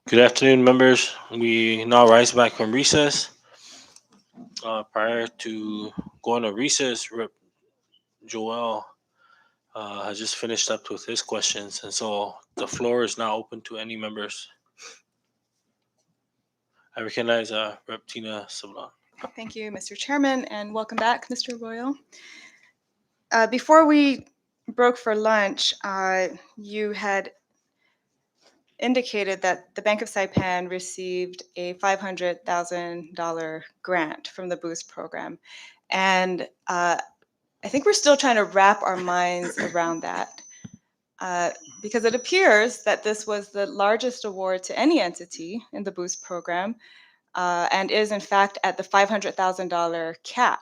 Good afternoon, members. We now rise back from recess. Prior to going to recess, Rep. Joel has just finished up with his questions, and so the floor is now open to any members. I recognize Rep. Tina Sablan. Thank you, Mr. Chairman, and welcome back, Mr. Royal. Before we broke for lunch, you had indicated that the Bank of Saipan received a $500,000 grant from the Boost program. And I think we're still trying to wrap our minds around that because it appears that this was the largest award to any entity in the Boost program and is, in fact, at the $500,000 cap,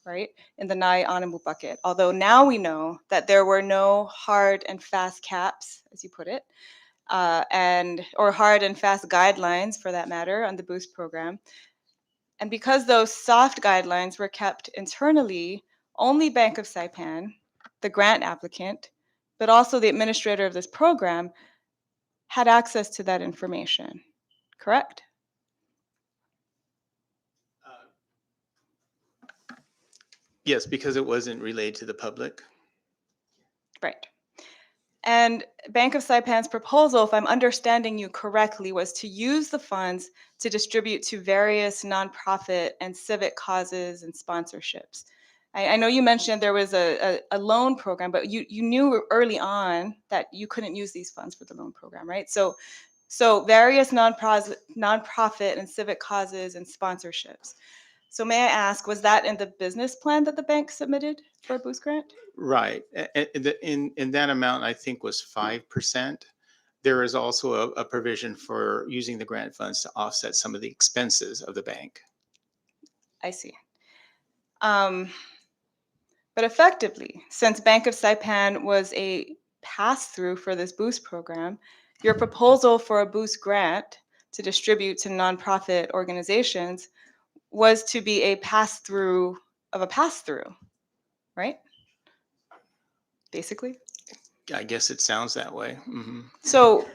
right, in the Nai Anamu bucket. Although now we know that there were no hard and fast caps, as you put it, or hard and fast guidelines for that matter on the Boost program. And because those soft guidelines were kept internally, only Bank of Saipan, the grant applicant, but also the administrator of this program, had access to that information, correct? Yes, because it wasn't relayed to the public. Right. And Bank of Saipan's proposal, if I'm understanding you correctly, was to use the funds to distribute to various nonprofit and civic causes and sponsorships. I know you mentioned there was a loan program, but you knew early on that you couldn't use these funds for the loan program, right? So various nonprofit and civic causes and sponsorships. So may I ask, was that in the business plan that the bank submitted for a Boost grant? Right. In that amount, I think was 5%. There is also a provision for using the grant funds to offset some of the expenses of the bank. I see. But effectively, since Bank of Saipan was a pass-through for this Boost program, your proposal for a Boost grant to distribute to nonprofit organizations was to be a pass-through of a pass-through, right? Basically. I guess it sounds that way. So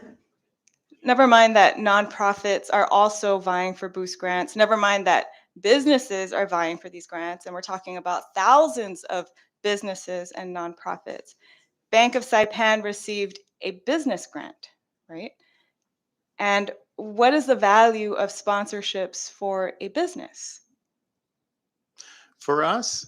never mind that nonprofits are also vying for Boost grants. Never mind that businesses are vying for these grants. And we're talking about thousands of businesses and nonprofits. Bank of Saipan received a business grant, right? And what is the value of sponsorships for a business? For us,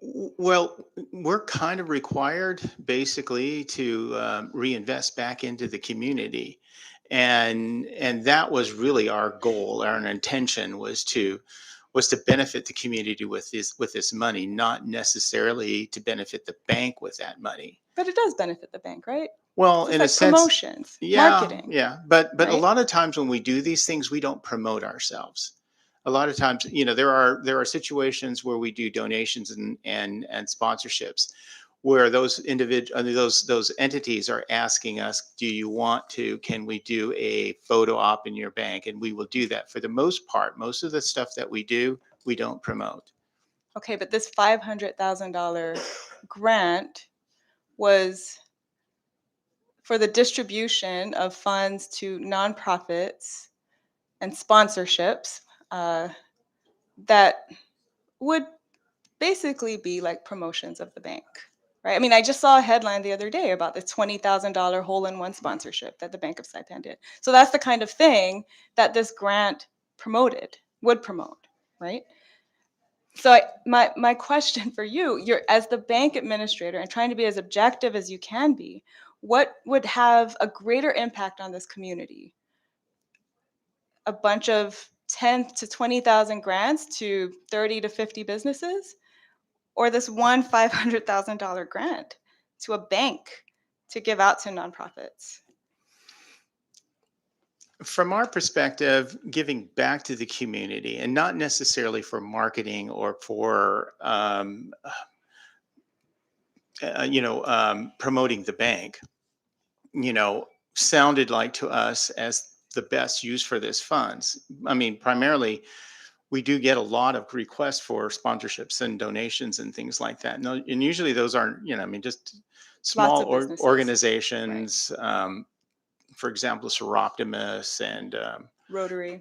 well, we're kind of required basically to reinvest back into the community. And that was really our goal. Our intention was to benefit the community with this money, not necessarily to benefit the bank with that money. But it does benefit the bank, right? Well, It's in a like sense, promotions, yeah, marketing. yeah. But a right? lot of times when we do these things, we don't promote ourselves. A lot of times, there are situations where we do donations and sponsorships where those those entities are asking us, do you want to, can we do a photo op in your bank? And we will do that. For the most part, most of the stuff that we do, we don't promote. Okay, but this $500,000 grant was for the distribution of funds to nonprofits and sponsorships that would basically be like promotions of the bank, right? I mean, I just saw a headline the other day about the $20,000 hole-in-one sponsorship that the Bank of Saipan did. So that's the kind of thing that this grant would promote, right? So my question for you, you're as the bank administrator and trying to be as objective as you can be, what would have a greater impact on this community? A bunch of 10 to 20,000 grants to 30 to 50 businesses, or this one $500,000 grant to a bank to give out to nonprofits? From our perspective, giving back to the community and not necessarily for marketing or for promoting the bank, sounded like to us as the best use for this funds. I mean, primarily, we do get a lot of requests for sponsorships and donations and things like that. And usually those aren't, just Lots small of businesses. organizations, for example, Seroptimus and Rotary.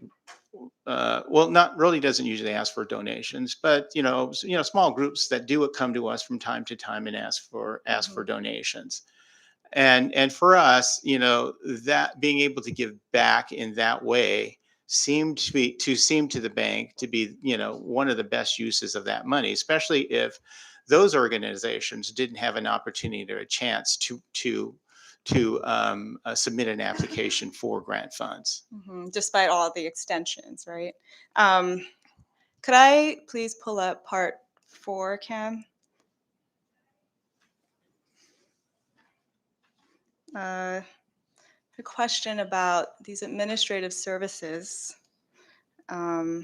well, not really doesn't usually ask for donations, but small groups that do come to us from time to time and ask for donations. And for us, that being able to give back in that way seemed to the bank to be, one of the best uses of that money, especially if those organizations didn't have an opportunity or a chance to submit an application for grant funds. Despite all the extensions, right? Could I please pull up part 4, Cam? A question about these administrative services. Yeah.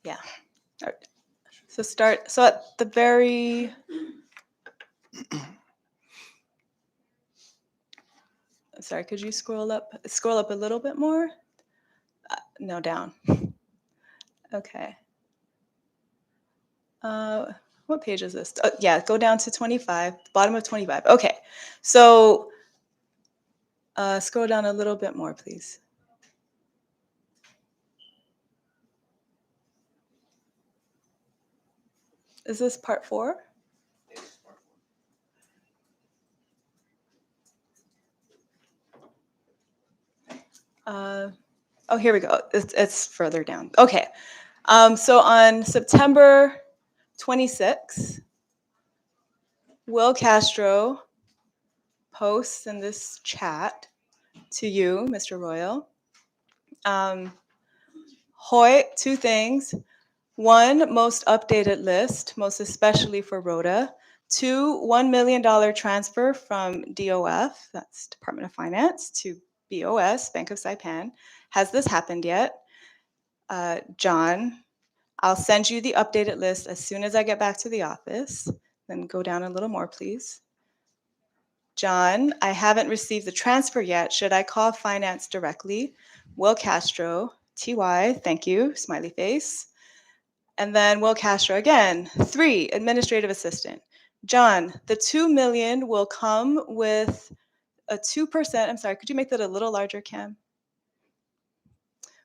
All right. So at the very, sorry, could you scroll up a little bit more? No, down. Okay. What page is this? Yeah, go down to 25, bottom of 25. Okay. So scroll down a little bit more, please. Is this part 4? Oh, here we go. It's further down. Okay. So on September 26, Will Castro posts in this chat to you, Mr. Royal. Hoy, 2 things. 1, most updated list, most especially for Rhoda. 2, $1 million transfer from DOF, that's Department of Finance, to BOS, Bank of Saipan. Has this happened yet? John, I'll send you the updated list as soon as I get back to the office. Then go down a little more, please. John, I haven't received the transfer yet. Should I call finance directly? Will Castro, TY, thank you, smiley face. And then Will Castro again. 3, administrative assistant. John, the $2 million will come with a 2%. I'm sorry, could you make that a little larger, Cam?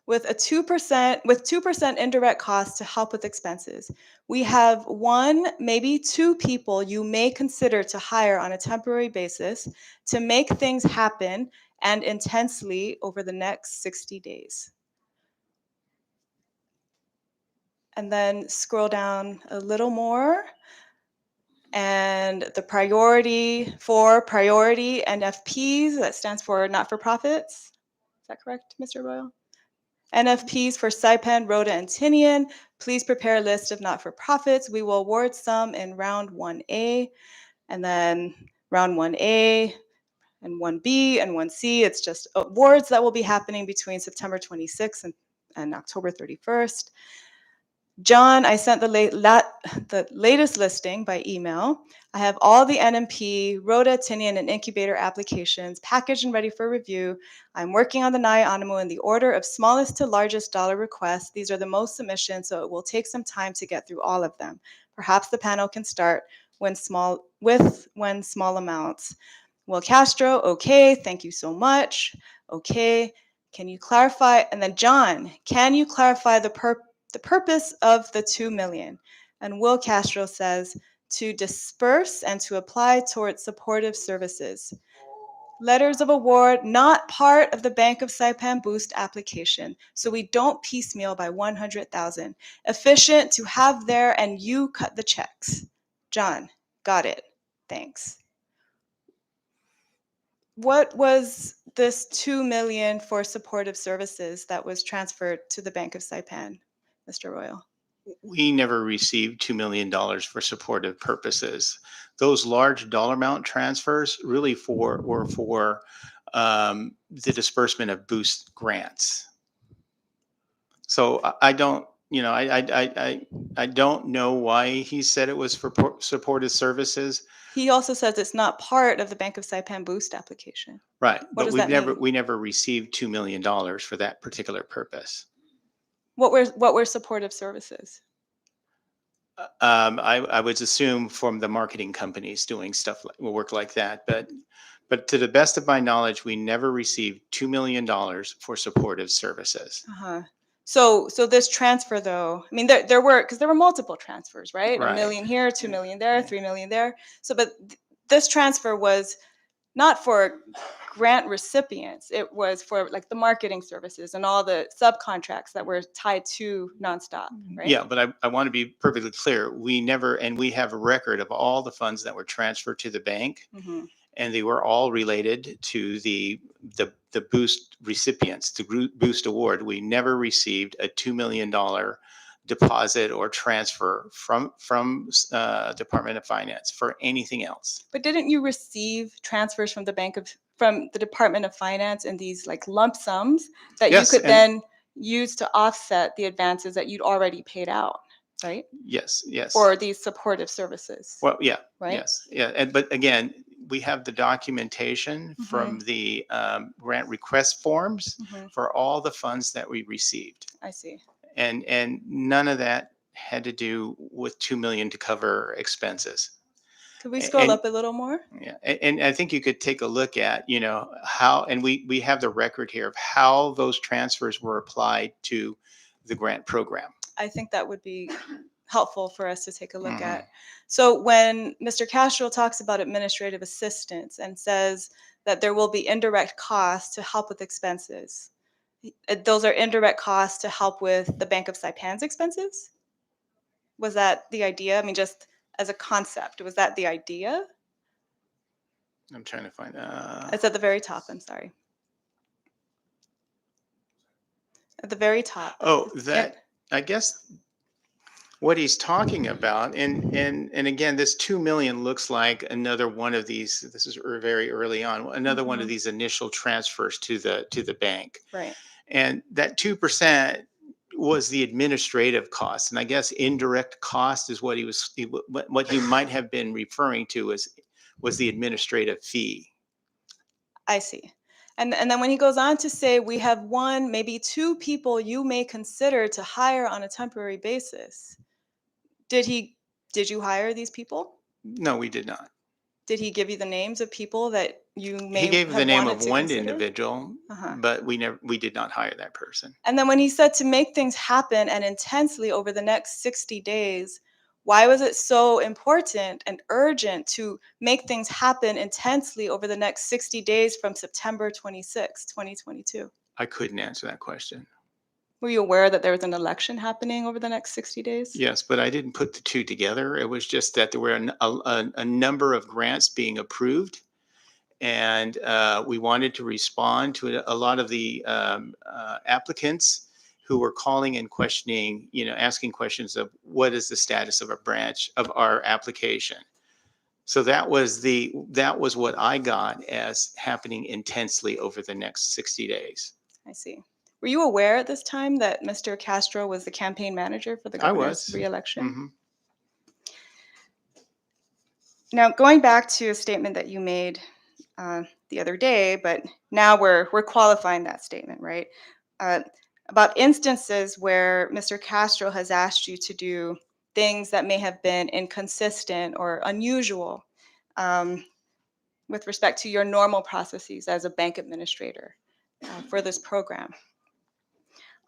With 2% indirect costs to help with expenses. We have 1, maybe 2 people you may consider to hire on a temporary basis to make things happen and intensely over the next 60 days. And then scroll down a little more. And the priority NFPs, that stands for not-for-profits. Is that correct, Mr. Royal? NFPs for Saipan, Rhoda, and Tinian. Please prepare a list of not-for-profits. We will award some in round 1A, and then round 1A, and 1B, and 1C. It's just awards that will be happening between September 26th and October 31st. John, I sent the latest listing by email. I have all the NMP, Rhoda, Tinian, and incubator applications packaged and ready for review. I'm working on the NAI Anamo in the order of smallest to largest dollar requests. These are the most submissions, so it will take some time to get through all of them. Perhaps the panel can start when small amounts. Will Castro, okay, thank you so much. Okay, can you clarify? And then John, can you clarify the purpose of the $2 million? And Will Castro says, to disperse and to apply towards supportive services. Letters of award, not part of the Bank of Saipan Boost application. So we don't piecemeal by 100,000. Efficient to have there and you cut the checks. John, got it. Thanks. What was this $2 million for supportive services that was transferred to the Bank of Saipan, Mr. Royal? We never received $2 million for supportive purposes. Those large dollar amount transfers really were for the disbursement of boost grants. So I don't, I don't know why he said it was for supportive services. He also says it's not part of the Bank of Saipan Boost application. Right, What but does that mean? we never received $2 million for that particular purpose. What were supportive services? I would assume from the marketing companies doing stuff like work like that, but to the best of my knowledge, we never received $2 million for supportive services. Uh-huh. So this transfer though, I mean, there were, because there were multiple transfers, right? A Right. million here, 2 million there, 3 million there. So, but this transfer was not for grant recipients. It was for like the marketing services and all the subcontracts that were tied to Nonstop, right? Yeah, but I want to be perfectly clear. We never, and we have a record of all the funds that were transferred to the bank, Mm-hmm. and they were all related to the boost recipients, the boost award. We never received a $2 million deposit or transfer from Department of Finance for anything else. But didn't you receive transfers from from the Department of Finance in these like lump sums that you Yes, could and then use to offset the advances that you'd already paid out, right? yes. For these supportive services, Well, yeah, right? yes, yeah, and but again, we have the documentation Mhm. from the grant request forms Mhm. for all the funds that we received, I see. and none of that had to do with 2 million to cover expenses. Could we A- scroll And up a little more? yeah, and I think you could take a look at, how, and we have the record here of how those transfers were applied to the grant program. I think that would be helpful for us to take a look Mhm. at. So when Mr. Castro talks about administrative assistance and says that there will be indirect costs to help with expenses, those are indirect costs to help with the Bank of Saipan's expenses? Was that the idea? I mean, just as a concept, was that the idea? I'm trying to find. It's at the very top, I'm sorry. At the very top. Oh, It's that, I guess what he's talking about, and again, this 2 million looks like another one of these. This is very early on, another one of Mhm. these initial transfers to the bank, Right. and that 2% was the administrative cost, and I guess indirect cost is what he might have been referring to was the administrative fee. I see. And then when he goes on to say, we have one, maybe two people you may consider to hire on a temporary basis. Did he, did you hire these people? No, we did not. Did he give you the names of people that you He may gave the have name wanted of to one consider? individual, Uh-huh. but we did not hire that person. And then when he said to make things happen and intensely over the next 60 days, why was it so important and urgent to make things happen intensely over the next 60 days from September 26, 2022? I couldn't answer that question. Were you aware that there was an election happening over the next 60 days? Yes, but I didn't put the two together. It was just that there were a number of grants being approved, and we wanted to respond to a lot of the applicants who were calling and questioning, asking questions of what is the status of a branch of our application. So that was what I got as happening intensely over the next 60 days. I see. Were you aware at this time that Mr. Castro was the campaign manager for the I governor's was. reelection? Hmm. Now, going back to a statement that you made the other day, but now we're qualifying that statement, right? Uh, about instances where Mr. Castro has asked you to do things that may have been inconsistent or unusual um, with respect to your normal processes as a bank administrator for this program.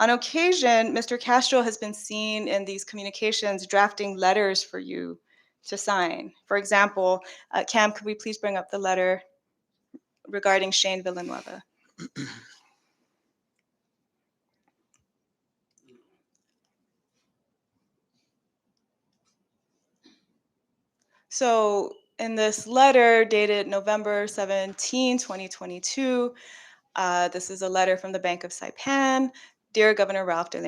On occasion, Mr. Castro has been seen in these communications drafting letters for you to sign. For example, Cam, could we please bring up the letter regarding Shane Villanueva? So in this letter dated November 17, 2022, this is a letter from the Bank of Saipan. Dear Governor Ralph de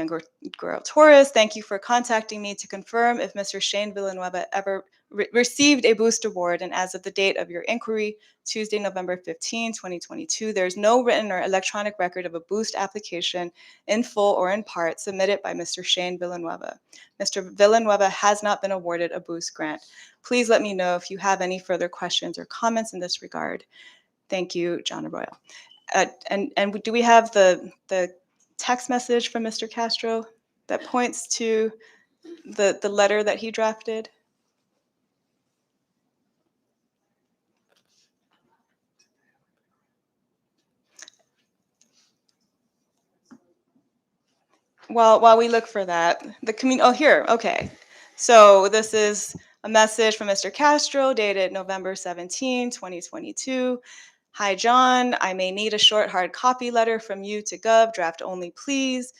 Guerrero Torres, thank you for contacting me to confirm if Mr. Shane Villanueva ever received a boost award. And as of the date of your inquiry, Tuesday, November 15, 2022, there's no written or electronic record of a boost application in full or in part submitted by Mr. Shane Villanueva. Mr. Villanueva has not been awarded a boost grant. Please let me know if you have any further questions or comments in this regard. Thank you, John Arroyo. And do we have the text message from Mr. Castro that points to The letter that he drafted? Well, while we look for that, oh, here, okay. So this is a message from Mr. Castro dated November 17, 2022. Hi, John. I may need a short hard copy letter from you to Gov, draft only, please.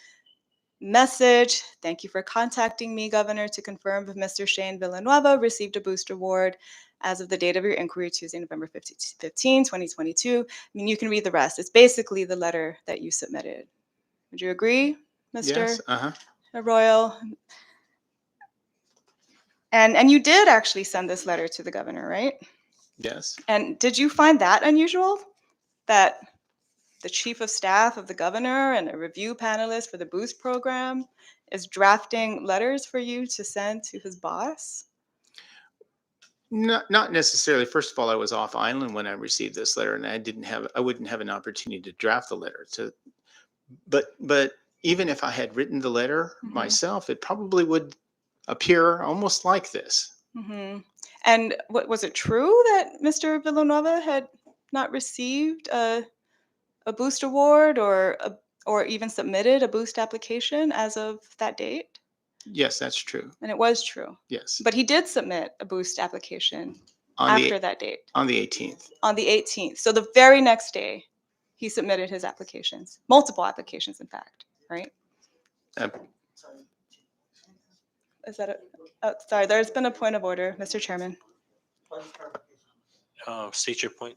Message, thank you for contacting me, Governor, to confirm if Mr. Shane Villanueva received a boost award as of the date of your inquiry, Tuesday, November 15, 2022. I mean, you can read the rest. It's basically the letter that you submitted. Would you agree, Mr. Yes. Uh-huh. Royal? And you did actually send this letter to the governor, right? Yes. And did you find that unusual? That the chief of staff of the governor and a review panelist for the boost program is drafting letters for you to send to his boss? Not necessarily. First of all, I was off island when I received this letter, and I wouldn't have an opportunity to draft the letter. But even if I had written the letter myself, it probably would appear almost like this. Mm-hmm. And was it true that Mr. Villanueva had not received a boost award or even submitted a boost application as of that date? Yes, that's true. And it was true. Yes. But he did submit a boost application On after the that date, on the 18th. on the 18th. So the very next day, he submitted his applications, multiple applications, in fact, right? Uh, Is that sorry, there's been a point of order, Mr. Chairman. State your point.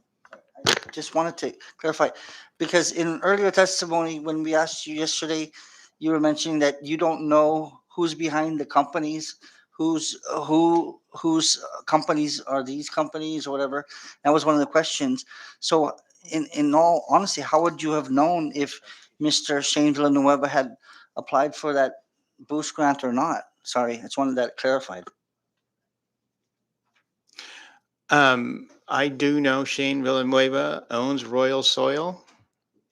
Just wanted to clarify, because in earlier testimony, when we asked you yesterday, you were mentioning that you don't know who's behind the companies, whose companies are these companies or whatever. That was one of the questions. So in all honesty, how would you have known if Mr. Shane Villanueva had applied for that boost grant or not? Sorry, I just wanted that clarified. I do know Shane Villanueva owns Royal Soil.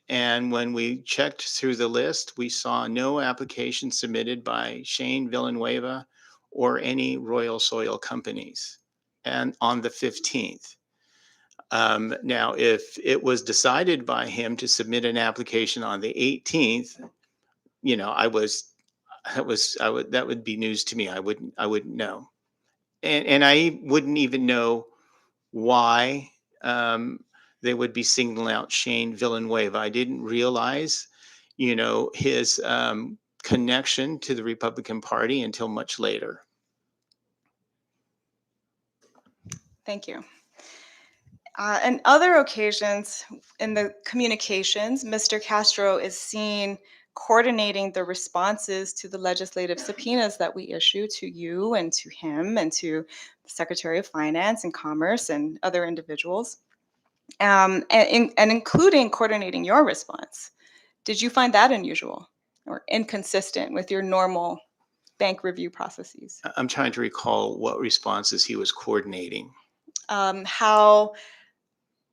And when we checked through the list, we saw no application submitted by Shane Villanueva or any Royal Soil companies, and on the 15th. Now, if it was decided by him to submit an application on the 18th, that would be news to me. I wouldn't know, and I wouldn't even know why they would be singling out Shane Villanueva. I didn't realize, his connection to the Republican Party until much later. Thank you. And other occasions in the communications, Mr. Castro is seen coordinating the responses to the legislative subpoenas that we issue to you and to him and to the Secretary of Finance and Commerce and other individuals, and including coordinating your response. Did you find that unusual or inconsistent with your normal bank review processes? I'm trying to recall what responses he was coordinating. How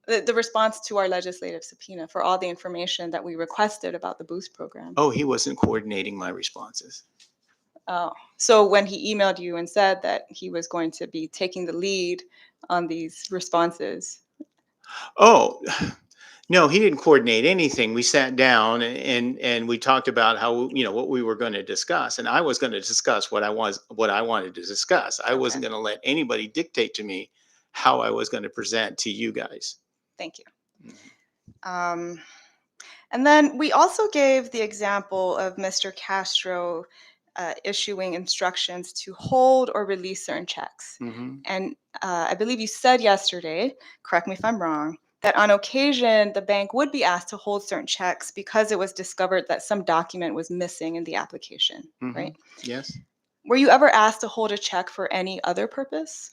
the response to our legislative subpoena for all the information that we requested about the boost program. Oh, he wasn't coordinating my responses. Oh, so when he emailed you and said that he was going to be taking the lead on these responses. Oh, no, he didn't coordinate anything. We sat down and we talked about how, what we were going to discuss. And I was going to discuss what I wanted to discuss. I wasn't going to let anybody dictate to me how I was going to present to you guys. Thank you. And then we also gave the example of Mr. Castro issuing instructions to hold or release certain checks. Mm-hmm. And I believe you said yesterday, correct me if I'm wrong, that on occasion the bank would be asked to hold certain checks because it was discovered that some document was missing in the application, Mm-hmm. right? Yes. Were you ever asked to hold a check for any other purpose?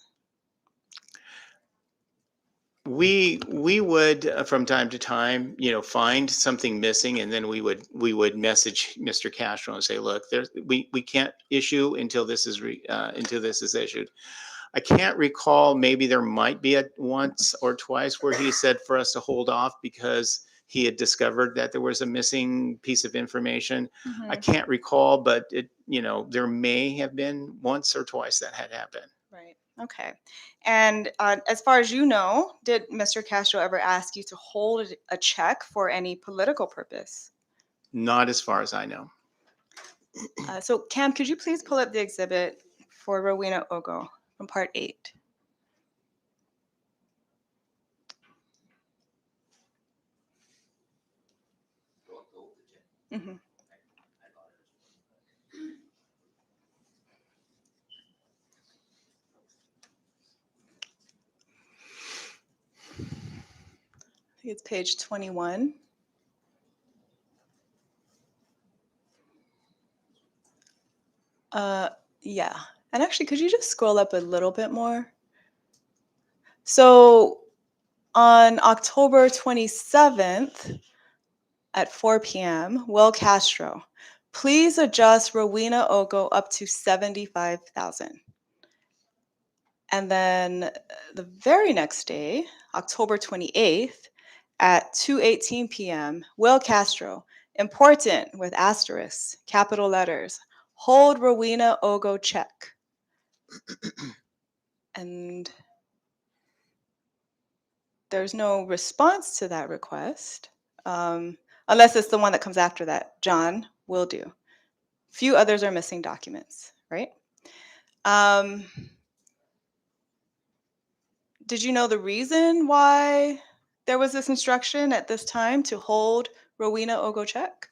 We would from time to time, find something missing, and then we would message Mr. Castro and say, "Look, we can't issue until this is issued." I can't recall. Maybe there might be once or twice where he said for us to hold off because he had discovered that there was a missing piece of information. I Mhm. can't recall, but there may have been once or twice that had happened. Right. Okay. And as far as you know, did Mr. Castro ever ask you to hold a check for any political purpose? Not as far as I know. So, Cam, could you please pull up the exhibit for Rowena Ogo from Part 8? Mhm. I think it's page 21. Uh, yeah. And actually, could you just scroll up a little bit more? So, on October 27th at 4 p.m., Will Castro, please adjust Rowena Ogo up to 75,000. And then the very next day, October 28th at 2:18 p.m., Will Castro, important with asterisks, capital letters, hold Rowena Ogo check. And there's no response to that request, unless it's the one that comes after that. John will do. Few others are missing documents, right? Um, did you know the reason why there was this instruction at this time to hold Rowena Ogo check?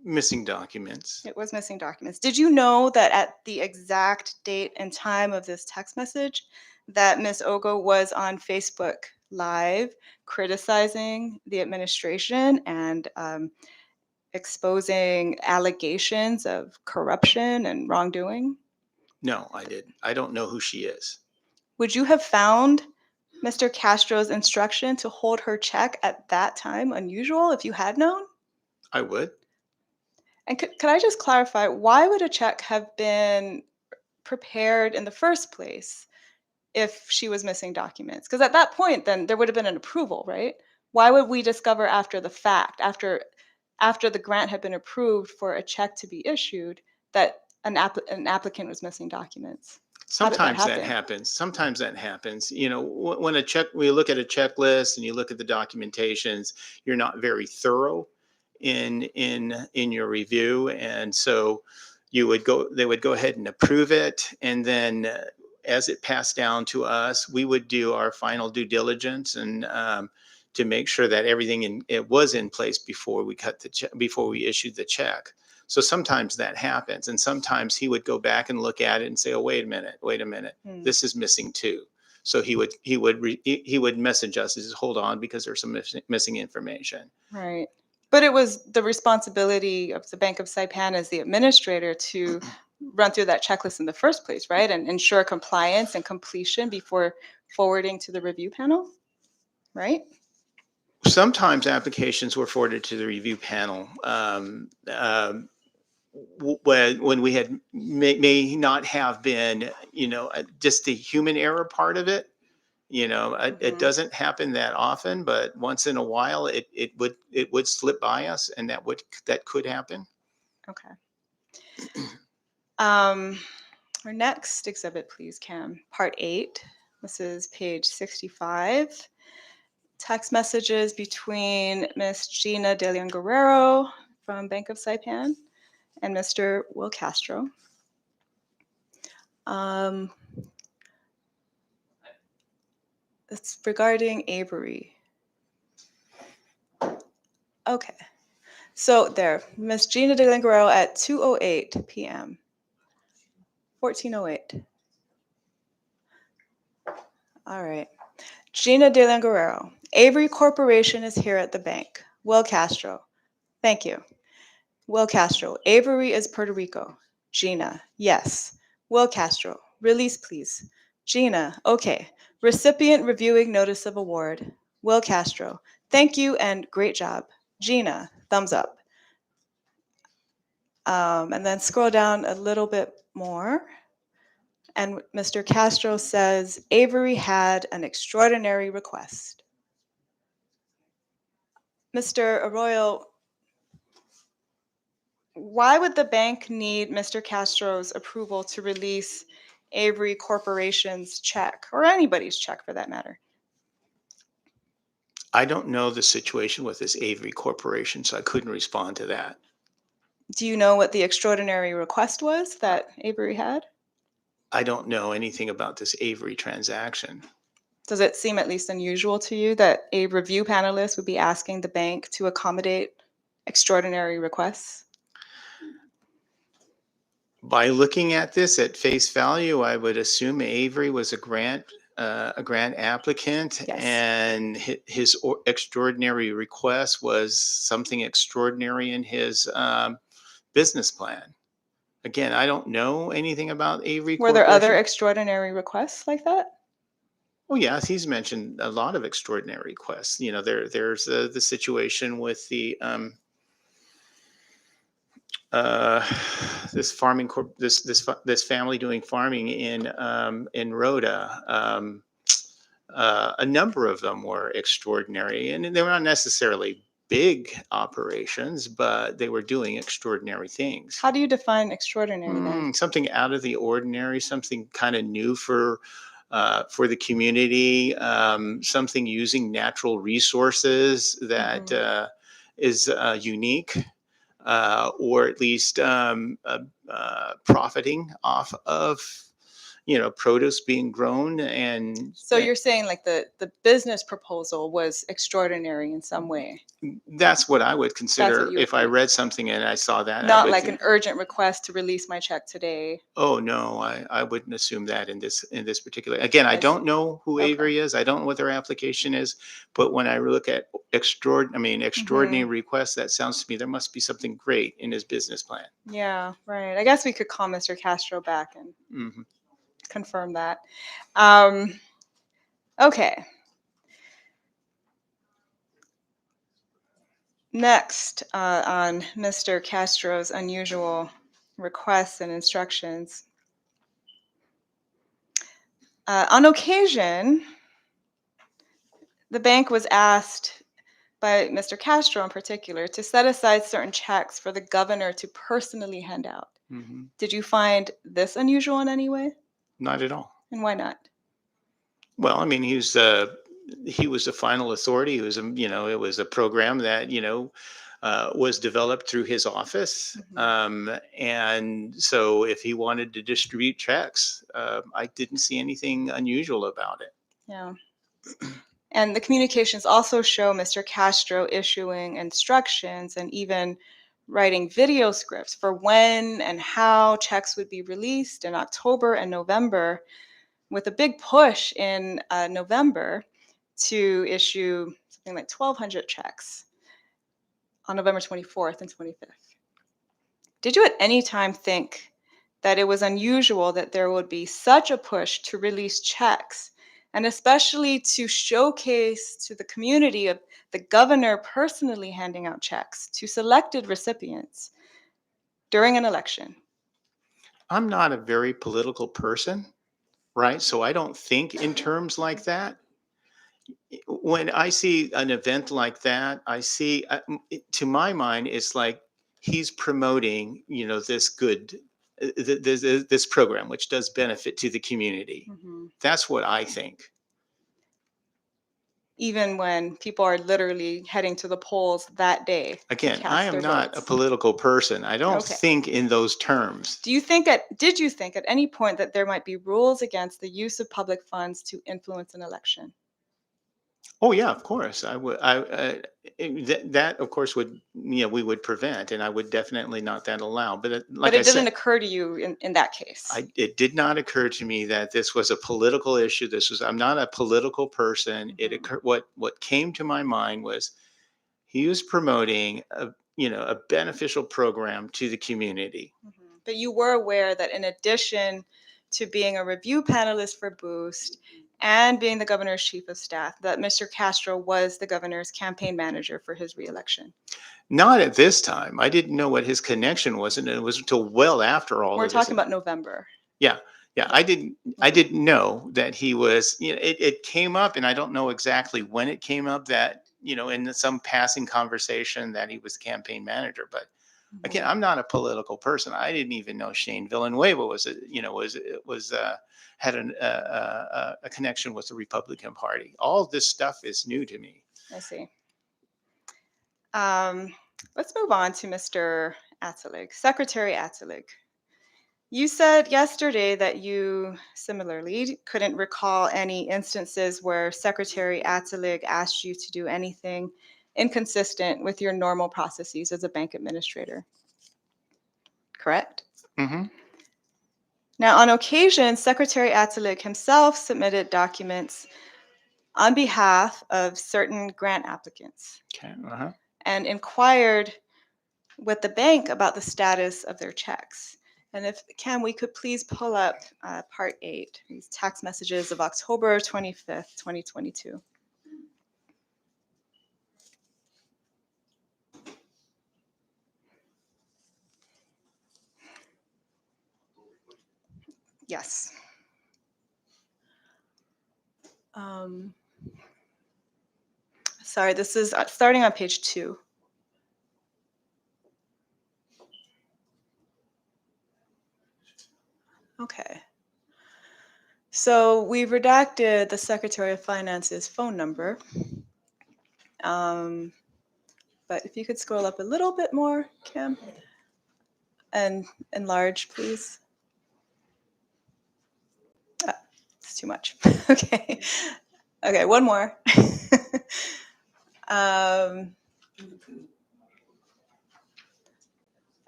Missing documents. It was missing documents. Did you know that at the exact date and time of this text message that Miss Ogo was on Facebook Live criticizing the administration and exposing allegations of corruption and wrongdoing? No, I didn't. I don't know who she is. Would you have found Mr. Castro's instruction to hold her check at that time unusual if you had known? I would. And could I just clarify, why would a check have been prepared in the first place if she was missing documents? Because at that point, then there would have been an approval, right? Why would we discover after the fact, after the grant had been approved for a check to be issued, that an applicant was missing documents? How did that Sometimes that happen? happens. Sometimes that happens. When we look at a checklist and you look at the documentations, you're not very thorough in your review, and so they would go ahead and approve it, and then as it passed down to us, we would do our final due diligence and to make sure that it was in place before we before we issued the check. So sometimes that happens, and sometimes he would go back and look at it and say, "Oh, wait a minute, Hmm. this is missing too." So he would message us, "Just hold on because there's some missing information." Right. But it was the responsibility of the Bank of Saipan as the administrator to run through that checklist in the first place, right? And ensure compliance and completion before forwarding to the review panel, right? Sometimes applications were forwarded to the review panel when we had may not have been, just the human error part of it. It Mhm. doesn't happen that often, but once in a while, it would slip by us, and that could happen. Okay. Um, our next exhibit, please, Cam. Part 8. This is page 65. Text messages between Miss Gina De Leon Guerrero from Bank of Saipan and Mr. Will Castro. Um, it's regarding Avery. Okay. So there, Miss Gina De Leon Guerrero at 2:08 p.m. 14:08. All right. Gina De Leon Guerrero. Avery Corporation is here at the bank. Will Castro. Thank you. Will Castro. Avery is Puerto Rico. Gina. Yes. Will Castro. Release, please. Gina. Okay. Recipient reviewing notice of award. Will Castro. Thank you and great job. Gina. Thumbs up. And then scroll down a little bit more. And Mr. Castro says Avery had an extraordinary request. Mr. Arroyo, why would the bank need Mr. Castro's approval to release Avery Corporation's check, or anybody's check for that matter? I don't know the situation with this Avery Corporation, so I couldn't respond to that. Do you know what the extraordinary request was that Avery had? I don't know anything about this Avery transaction. Does it seem at least unusual to you that a review panelist would be asking the bank to accommodate extraordinary requests? By looking at this at face value, I would assume Avery was a grant applicant, Yes. and his extraordinary request was something extraordinary in his business plan. Again, I don't know anything about Avery Were there other Corporation. extraordinary requests like that? Oh yes, he's mentioned a lot of extraordinary requests. You know, there's the situation with the this farming this family doing farming in Rhoda. A number of them were extraordinary, and they were not necessarily big operations, but they were doing extraordinary things. How do you define extraordinary then? Something out of the ordinary, something kind of new for the community, something using natural resources that is unique, or at least profiting off of produce being grown. And So you're saying like the business proposal was extraordinary in some way, that's what I would consider you would if I think. read something and I saw that. I not would like think, an urgent request to release my check today. oh no, I wouldn't assume that in this particular. Again, I I don't see. know who Okay. Avery is. I don't know what their application is. But when I look at extraordinary requests, that sounds to me there must be something great in his business plan. Yeah, right. I guess we could call Mr. Castro back and Hmm. confirm that. Okay. Next, on Mr. Castro's unusual requests and instructions. On occasion, the bank was asked by Mr. Castro in particular to set aside certain checks for the governor to personally hand out. Hmm. Did you find this unusual in any way? Not at all. And why not? Well, I mean, he was the final authority. It was it was a program that was developed through his office, and so if he wanted to distribute checks, I didn't see anything unusual about it. Yeah. And the communications also show Mr. Castro issuing instructions and even writing video scripts for when and how checks would be released in October and November, with a big push in November to issue something like 1,200 checks on November 24th and 25th. Did you at any time think that it was unusual that there would be such a push to release checks, and especially to showcase to the community of the governor personally handing out checks to selected recipients during an election? I'm not a very political person, right? So I don't think in terms like that. When I see an event like that, I see, to my mind, it's like he's promoting, this good, this program, which does benefit to the community. That's what I think. Even when people are literally heading to the polls that day to Again, cast I am their not a votes. political person. I don't Okay. think in those terms. Did you think at any point that there might be rules against the use of public funds to influence an election? Oh yeah, of course. I would. That of course would we would prevent, and I would definitely not that allow. But like But it I didn't said, occur to you in that case. it did not occur to me that this was a political issue. I'm not a political person. It occurred. What came to my mind was he was promoting a beneficial program to the community. But you were aware that in addition to being a review panelist for Boost and being the governor's chief of staff, that Mr. Castro was the governor's campaign manager for his reelection. Not at this time. I didn't know what his connection was, and it was until well after all. We're of this. talking about November. Yeah. I didn't know that he was. It came up, and I don't know exactly when it came up that in some passing conversation that he was campaign manager. But again, I'm not a political person. I didn't even know Shane Villanueva had a connection with the Republican Party. All this stuff is new to me. I see. Let's move on to Mr. Atelig, Secretary Atelig. You said yesterday that you similarly couldn't recall any instances where Secretary Atelig asked you to do anything inconsistent with your normal processes as a bank administrator. Correct? Mm-hmm. Now, on occasion, Secretary Atelig himself submitted documents on behalf of certain grant applicants Okay. Uh-huh. and inquired with the bank about the status of their checks. And if we could please pull up Part 8, these text messages of October 25th, 2022. Yes. Sorry, this is starting on page 2. Okay. So we've redacted the Secretary of Finance's phone number. But if you could scroll up a little bit more, Kim, and enlarge, please. It's too much. Okay. Okay, one more.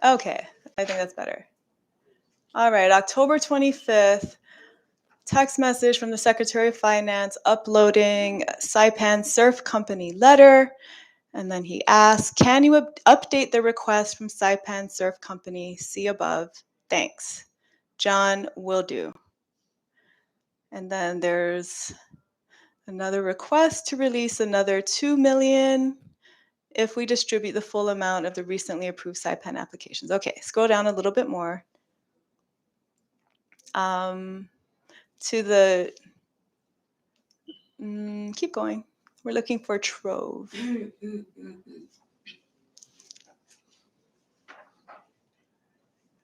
Okay, I think that's better. All right, October 25th, text message from the Secretary of Finance uploading Saipan Surf Company letter. And then he asks, can you update the request from Saipan Surf Company? See above. Thanks. John, will do. And then there's another request to release another $2 million if we distribute the full amount of the recently approved Saipan applications. Okay, scroll down a little bit more. To the, keep going. We're looking for Trove.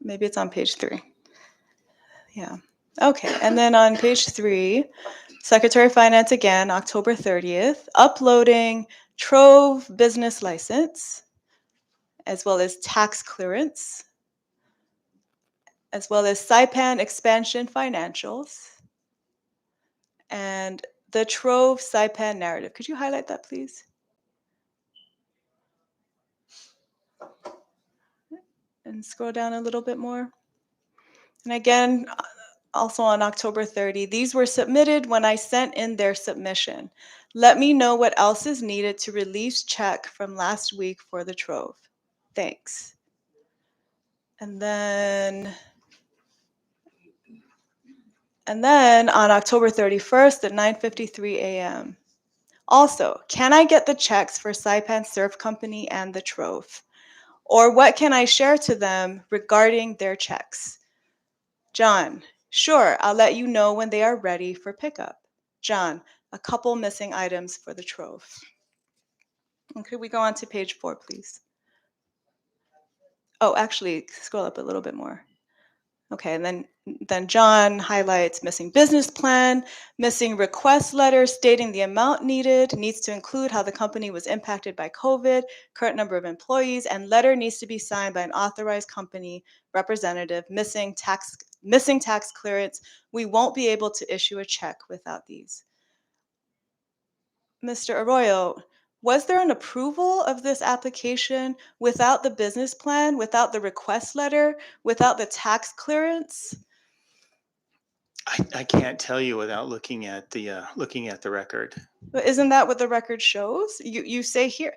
Maybe it's on page 3. Yeah. Okay, and then on page 3, Secretary of Finance again, October 30th, uploading Trove business license, as well as tax clearance, as well as Saipan expansion financials, and the Trove Saipan narrative. Could you highlight that, please? And scroll down a little bit more. And again, also on October 30, these were submitted when I sent in their submission. Let me know what else is needed to release check from last week for the Trove. Thanks. And then on October 31st at 9:53 a.m. Also, can I get the checks for Saipan Surf Company and the Trove? Or what can I share to them regarding their checks? John, sure, I'll let you know when they are ready for pickup. John, a couple missing items for the Trove. And could we go on to page 4, please? Oh, actually, scroll up a little bit more. Okay, and then John highlights missing business plan, missing request letter stating the amount needed, needs to include how the company was impacted by COVID, current number of employees, and letter needs to be signed by an authorized company representative, missing tax clearance. We won't be able to issue a check without these. Mr. Arroyo, was there an approval of this application without the business plan, without the request letter, without the tax clearance? I can't tell you without looking at the record. But isn't that what the record shows? You say here,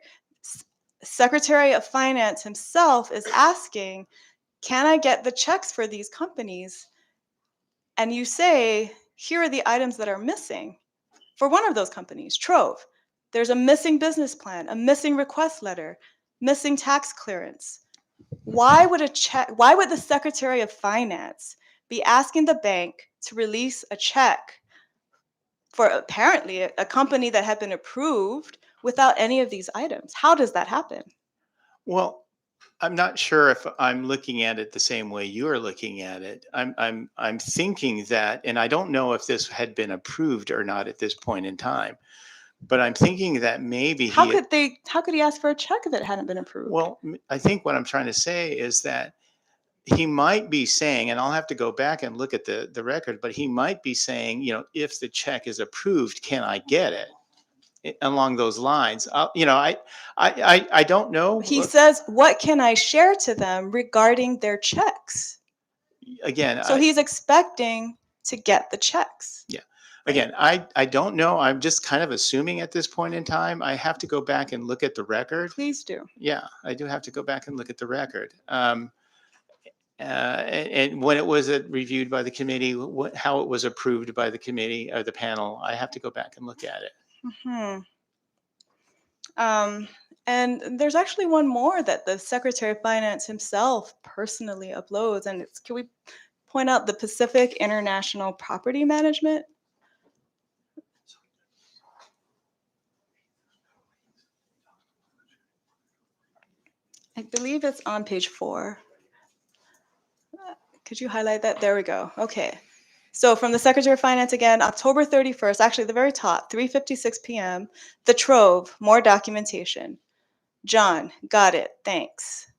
Secretary of Finance himself is asking, can I get the checks for these companies? And you say, here are the items that are missing. For one of those companies, Trove, there's a missing business plan, a missing request letter, missing tax clearance. Why would the Secretary of Finance be asking the bank to release a check for apparently a company that had been approved without any of these items. How does that happen? Well, I'm not sure if I'm looking at it the same way you're looking at it. I'm thinking that, and I don't know if this had been approved or not at this point in time, but I'm thinking that maybe How could he ask for a check if it hadn't been approved? well, I think what I'm trying to say is that he might be saying, and I'll have to go back and look at the record, but he might be saying, if the check is approved, can I get it? Along those lines. I don't know. He says, what can I share to them regarding their checks? Again, So he's expecting to get the checks. Yeah. Again, I don't know. I'm just kind of assuming at this point in time. I have to go back and look at the record. Please do. Yeah, I do have to go back and look at the record. And when it was reviewed by the committee, how it was approved by the committee or the panel, I have to go back and look at it. Mm-hmm. And there's actually one more that the Secretary of Finance himself personally uploads, and can we point out the Pacific International Property Management? I believe it's on page 4. Could you highlight that? There we go. Okay. So from the Secretary of Finance again, October 31st, actually the very top, 3:56 p.m., the Trove, more documentation. John, got it, thanks.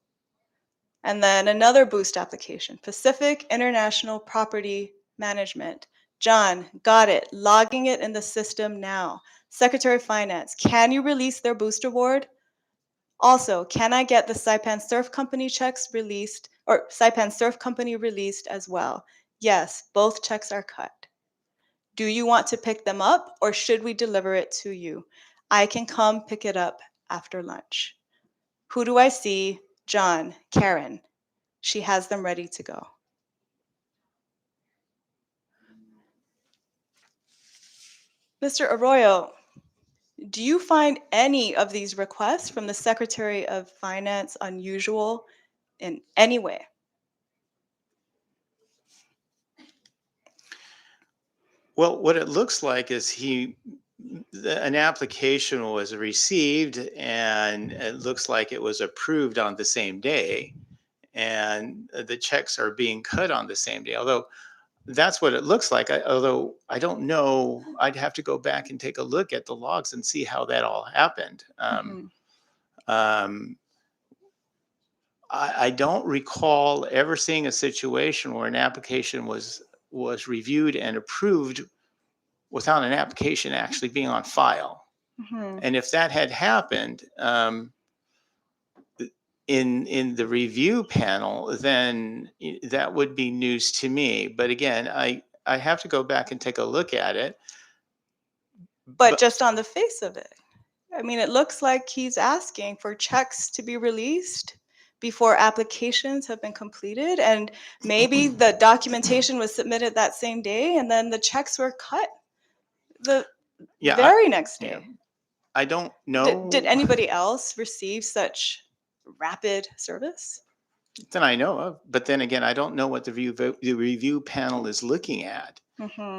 And then another boost application, Pacific International Property Management. John, got it, logging it in the system now. Secretary of Finance, can you release their boost award? Also, can I get the Saipan Surf Company checks released, or Saipan Surf Company released as well? Yes, both checks are cut. Do you want to pick them up or should we deliver it to you? I can come pick it up after lunch. Who do I see? John, Karen. She has them ready to go. Mr. Arroyo, do you find any of these requests from the Secretary of Finance unusual in any way? Well, what it looks like is an application was received and it looks like it was approved on the same day, and the checks are being cut on the same day. Although that's what it looks like. Although I don't know, I'd have to go back and take a look at the logs and see how that all happened. I don't recall ever seeing a situation where an application was reviewed and approved without an application actually being on file. And if that had happened in the review panel, then that would be news to me. But again, I have to go back and take a look at it. But just on the face of it, I mean, it looks like he's asking for checks to be released before applications have been completed. And maybe the documentation was submitted that same day and then the checks were cut the very next day. I don't know. Did anybody else receive such rapid service? That I know of. But then again, I don't know what the review panel is looking at.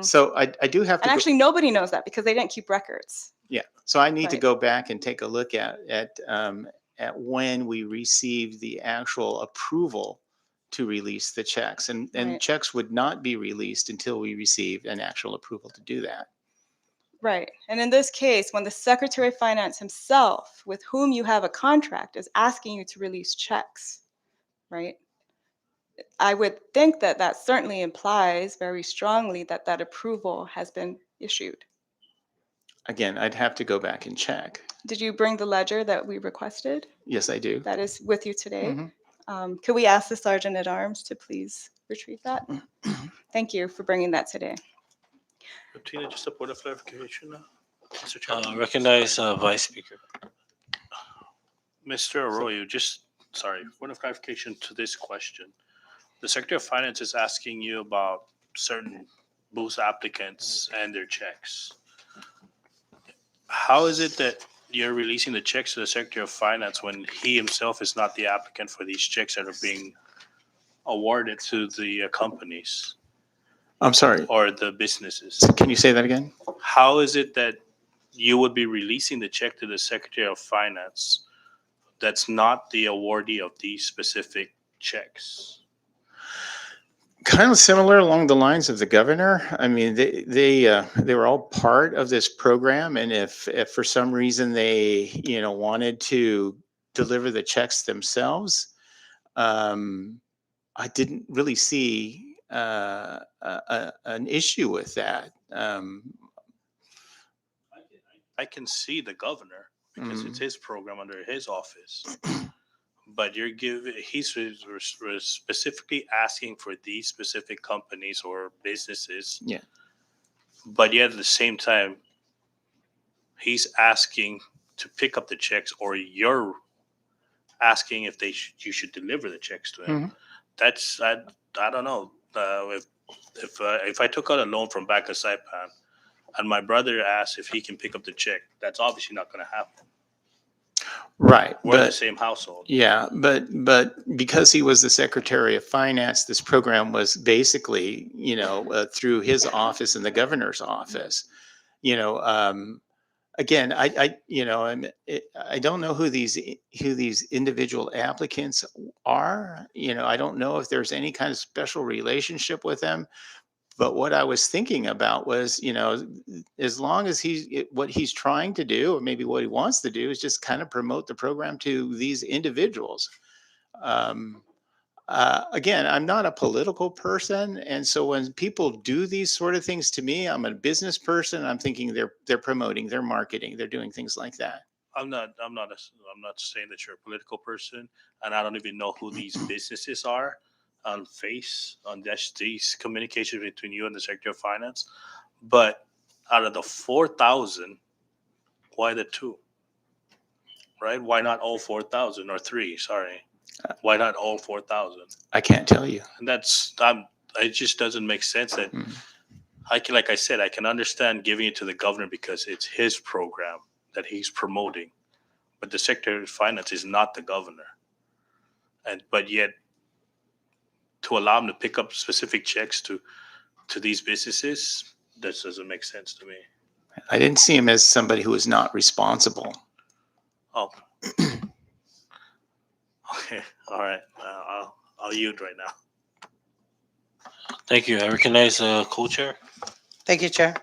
So I do have to. And actually, nobody knows that because they didn't keep records. Yeah. So I need to go back and take a look at when we received the actual approval to release the checks, and checks would not be released until we received an actual approval to do that. Right. And in this case, when the Secretary of Finance himself, with whom you have a contract, is asking you to release checks, right? I would think that that certainly implies very strongly that that approval has been issued. Again, I'd have to go back and check. Did you bring the ledger that we requested? Yes, I do. That is with you today. Could we ask the Sergeant at Arms to please retrieve that? Thank you for bringing that today. Tina, just a point of clarification, Mr. Chairman. Recognize Vice Speaker. Mr. Arroyo, point of clarification to this question. The Secretary of Finance is asking you about certain boost applicants and their checks. How is it that you're releasing the checks to the Secretary of Finance when he himself is not the applicant for these checks that are being awarded to the companies? I'm sorry. Or the businesses? Can you say that again? How is it that you would be releasing the check to the Secretary of Finance that's not the awardee of these specific checks. Kind of similar along the lines of the governor. I mean, they were all part of this program, and if for some reason they wanted to deliver the checks themselves, I didn't really see an issue with that. I can see the governor because it's his program under his office. But he's specifically asking for these specific companies or businesses. Yeah. But yet at the same time, he's asking to pick up the checks, or you're asking if you should deliver the checks to him. That's I don't know. If I took out a loan from Bank of Saipan and my brother asks if he can pick up the check, that's obviously not going to happen. Right. We're in the same household. Yeah, but because he was the Secretary of Finance, this program was basically, through his office and the governor's office. Again, I don't know who these individual applicants are. I don't know if there's any kind of special relationship with them. But what I was thinking about was, as long as what he's trying to do, or maybe what he wants to do, is just kind of promote the program to these individuals. Again, I'm not a political person, and so when people do these sort of things to me, I'm a business person. I'm thinking they're promoting, they're marketing, they're doing things like that. I'm not saying that you're a political person, and I don't even know who these businesses are on these communications between you and the Secretary of Finance. But out of the 4,000, why the two? Right? Why not all 4,000 or three? Sorry, why not all 4,000? I can't tell you. And it just doesn't make sense that like I said, I can understand giving it to the governor because it's his program that he's promoting, but the Secretary of Finance is not the governor, but yet to allow him to pick up specific checks to these businesses, that doesn't make sense to me. I didn't see him as somebody who was not responsible. Oh, okay, all right. I'll yield right now. Thank you. I recognize co-chair. Thank you, Chair.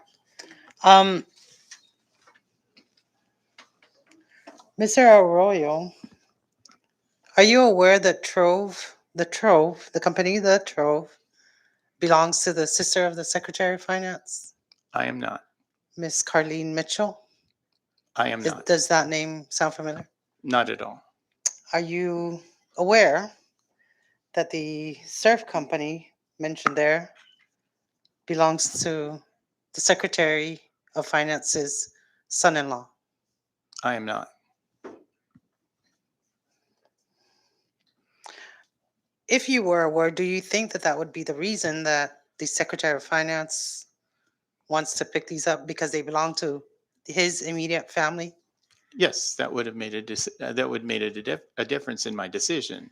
Mr. Arroyo, are you aware that the company, the Trove, belongs to the sister of the Secretary of Finance, I am not. Miss Carlene Mitchell? I am not. Does that name sound familiar? Not at all. Are you aware that the surf company mentioned there belongs to the Secretary of Finance's son-in-law? I am not. If you were aware, do you think that that would be the reason that the Secretary of Finance wants to pick these up because they belong to his immediate family? Yes, that would have made a difference in my decision.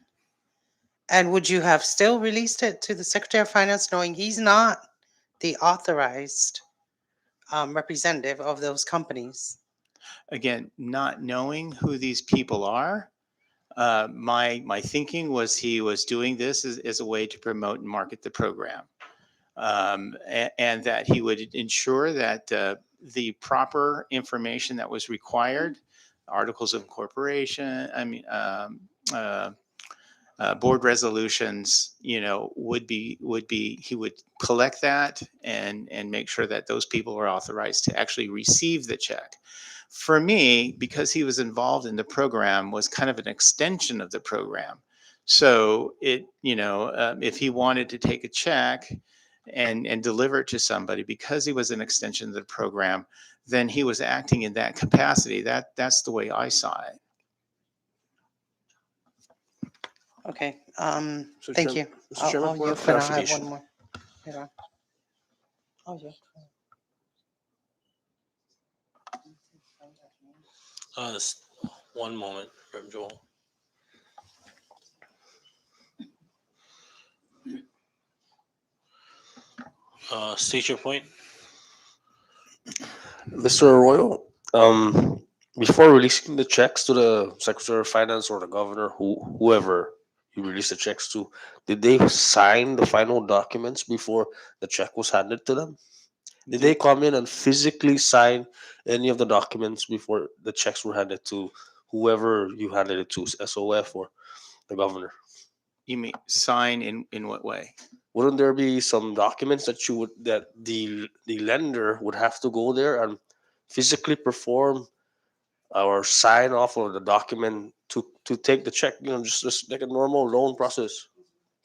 And would you have still released it to the Secretary of Finance knowing he's not the authorized representative of those companies? Again, not knowing who these people are, my thinking was he was doing this as a way to promote and market the program, and that he would ensure that the proper information that was required, articles of incorporation, board resolutions, would be he would collect that and make sure that those people are authorized to actually receive the check. For me, because he was involved in the program, was kind of an extension of the program. So if he wanted to take a check and deliver it to somebody because he was an extension of the program, then he was acting in that capacity. That's the way I saw it. Okay, Mr. thank Chairman- you. Mr. Chairman, I'll point of yield for now. I have clarification. one more. Yeah. Oh, yeah. Just one moment, Rep. Joel. State your point. Mr. Arroyo, Before releasing the checks to the Secretary of Finance or the governor, whoever you release the checks to, did they sign the final documents before the check was handed to them? Did they come in and physically sign any of the documents before the checks were handed to whoever you handed it to, SOF or the governor? You mean sign in what way? Wouldn't there be some documents that the lender would have to go there and physically perform or sign off of the document to take the check? Just like a normal loan process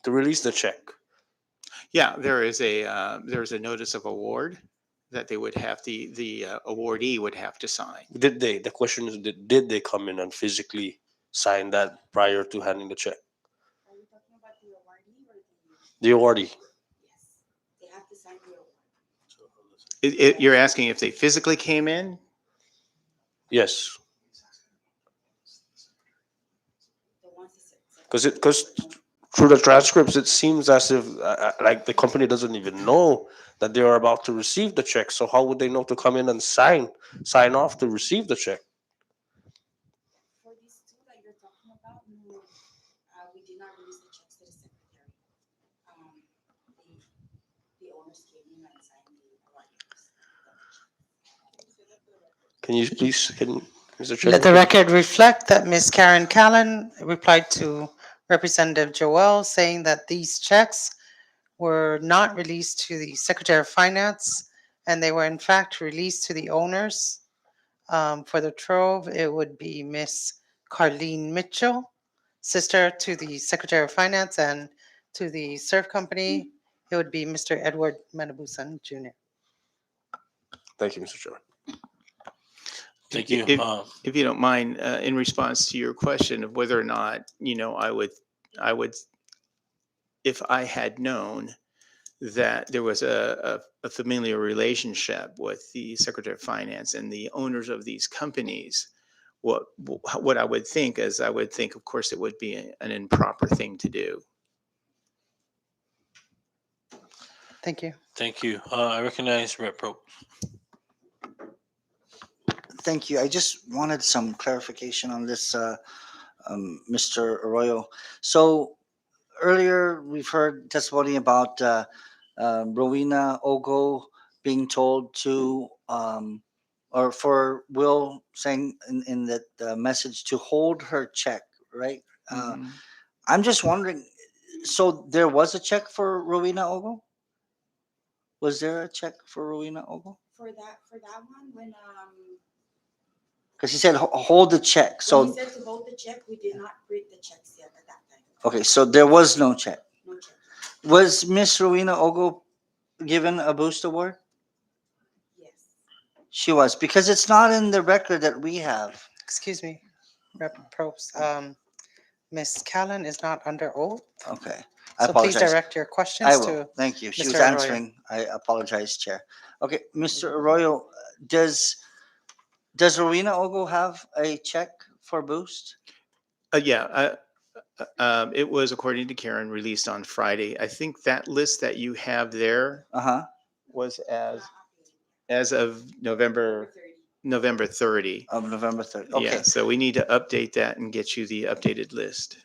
to release the check. Yeah, there's a notice of award that they would have the awardee would have to sign. Did they? The question is, did they come in and physically sign that prior to handing the check? Are you talking about the awardee or the? The awardee. Yes, they have to sign the award. You're asking if they physically came in? Yes, The ones that because through the transcripts, it seems as if like the company doesn't even know that they are about to receive the check. So how would they know to come in and sign off to receive the check? for these two that you're talking about, no, we did not release the checks to the secretary. The, the owners came in and signed the awardees. Can you please, Mr. Chairman? Let the record reflect that Ms. Karen Callan replied to Representative Joel saying that these checks were not released to the Secretary of Finance, and they were in fact released to the owners. For the Trove, it would be Miss Carlene Mitchell, sister to the Secretary of Finance, and to the surf company, it would be Mr. Edward Manabusan Jr. Thank you, Mr. Chairman. Thank you. If you don't mind, in response to your question of whether or not, I would, if I had known that there was a familiar relationship with the Secretary of Finance and the owners of these companies, what I would think is, of course, it would be an improper thing to do. Thank you. Thank you. I recognize Rep. Pro. Thank you. I just wanted some clarification on this, Mr. Arroyo. So earlier we've heard testimony about Rowena Ogo being told to, or for Will saying in that message to hold her check, right? Mhm. I'm just wondering, so there was a check for Rowena Ogo? Was there a check for Rowena Ogo? For that one, when Because he said hold the check. when So he said to hold the check, we did not print the checks yet at that time. okay, so there was no check. No check. Was Miss Rowena Ogo given a boost award? Yes. She was, because it's not in the record that we have. Excuse me, Rep. Probst. Ms. Callan is not under oath, Okay, I so please apologize. direct your I questions will. to Thank you. She Mr. was Arroyo. answering. I apologize, Chair. Okay, Mr. Arroyo, does Rowena Ogo have a check for boost? Yeah, it was, according to Karen, released on Friday. I think that list that you have there Uh-huh. was as of November 30. Of November 3rd. Yeah, Okay. so we need to update that and get you the updated list.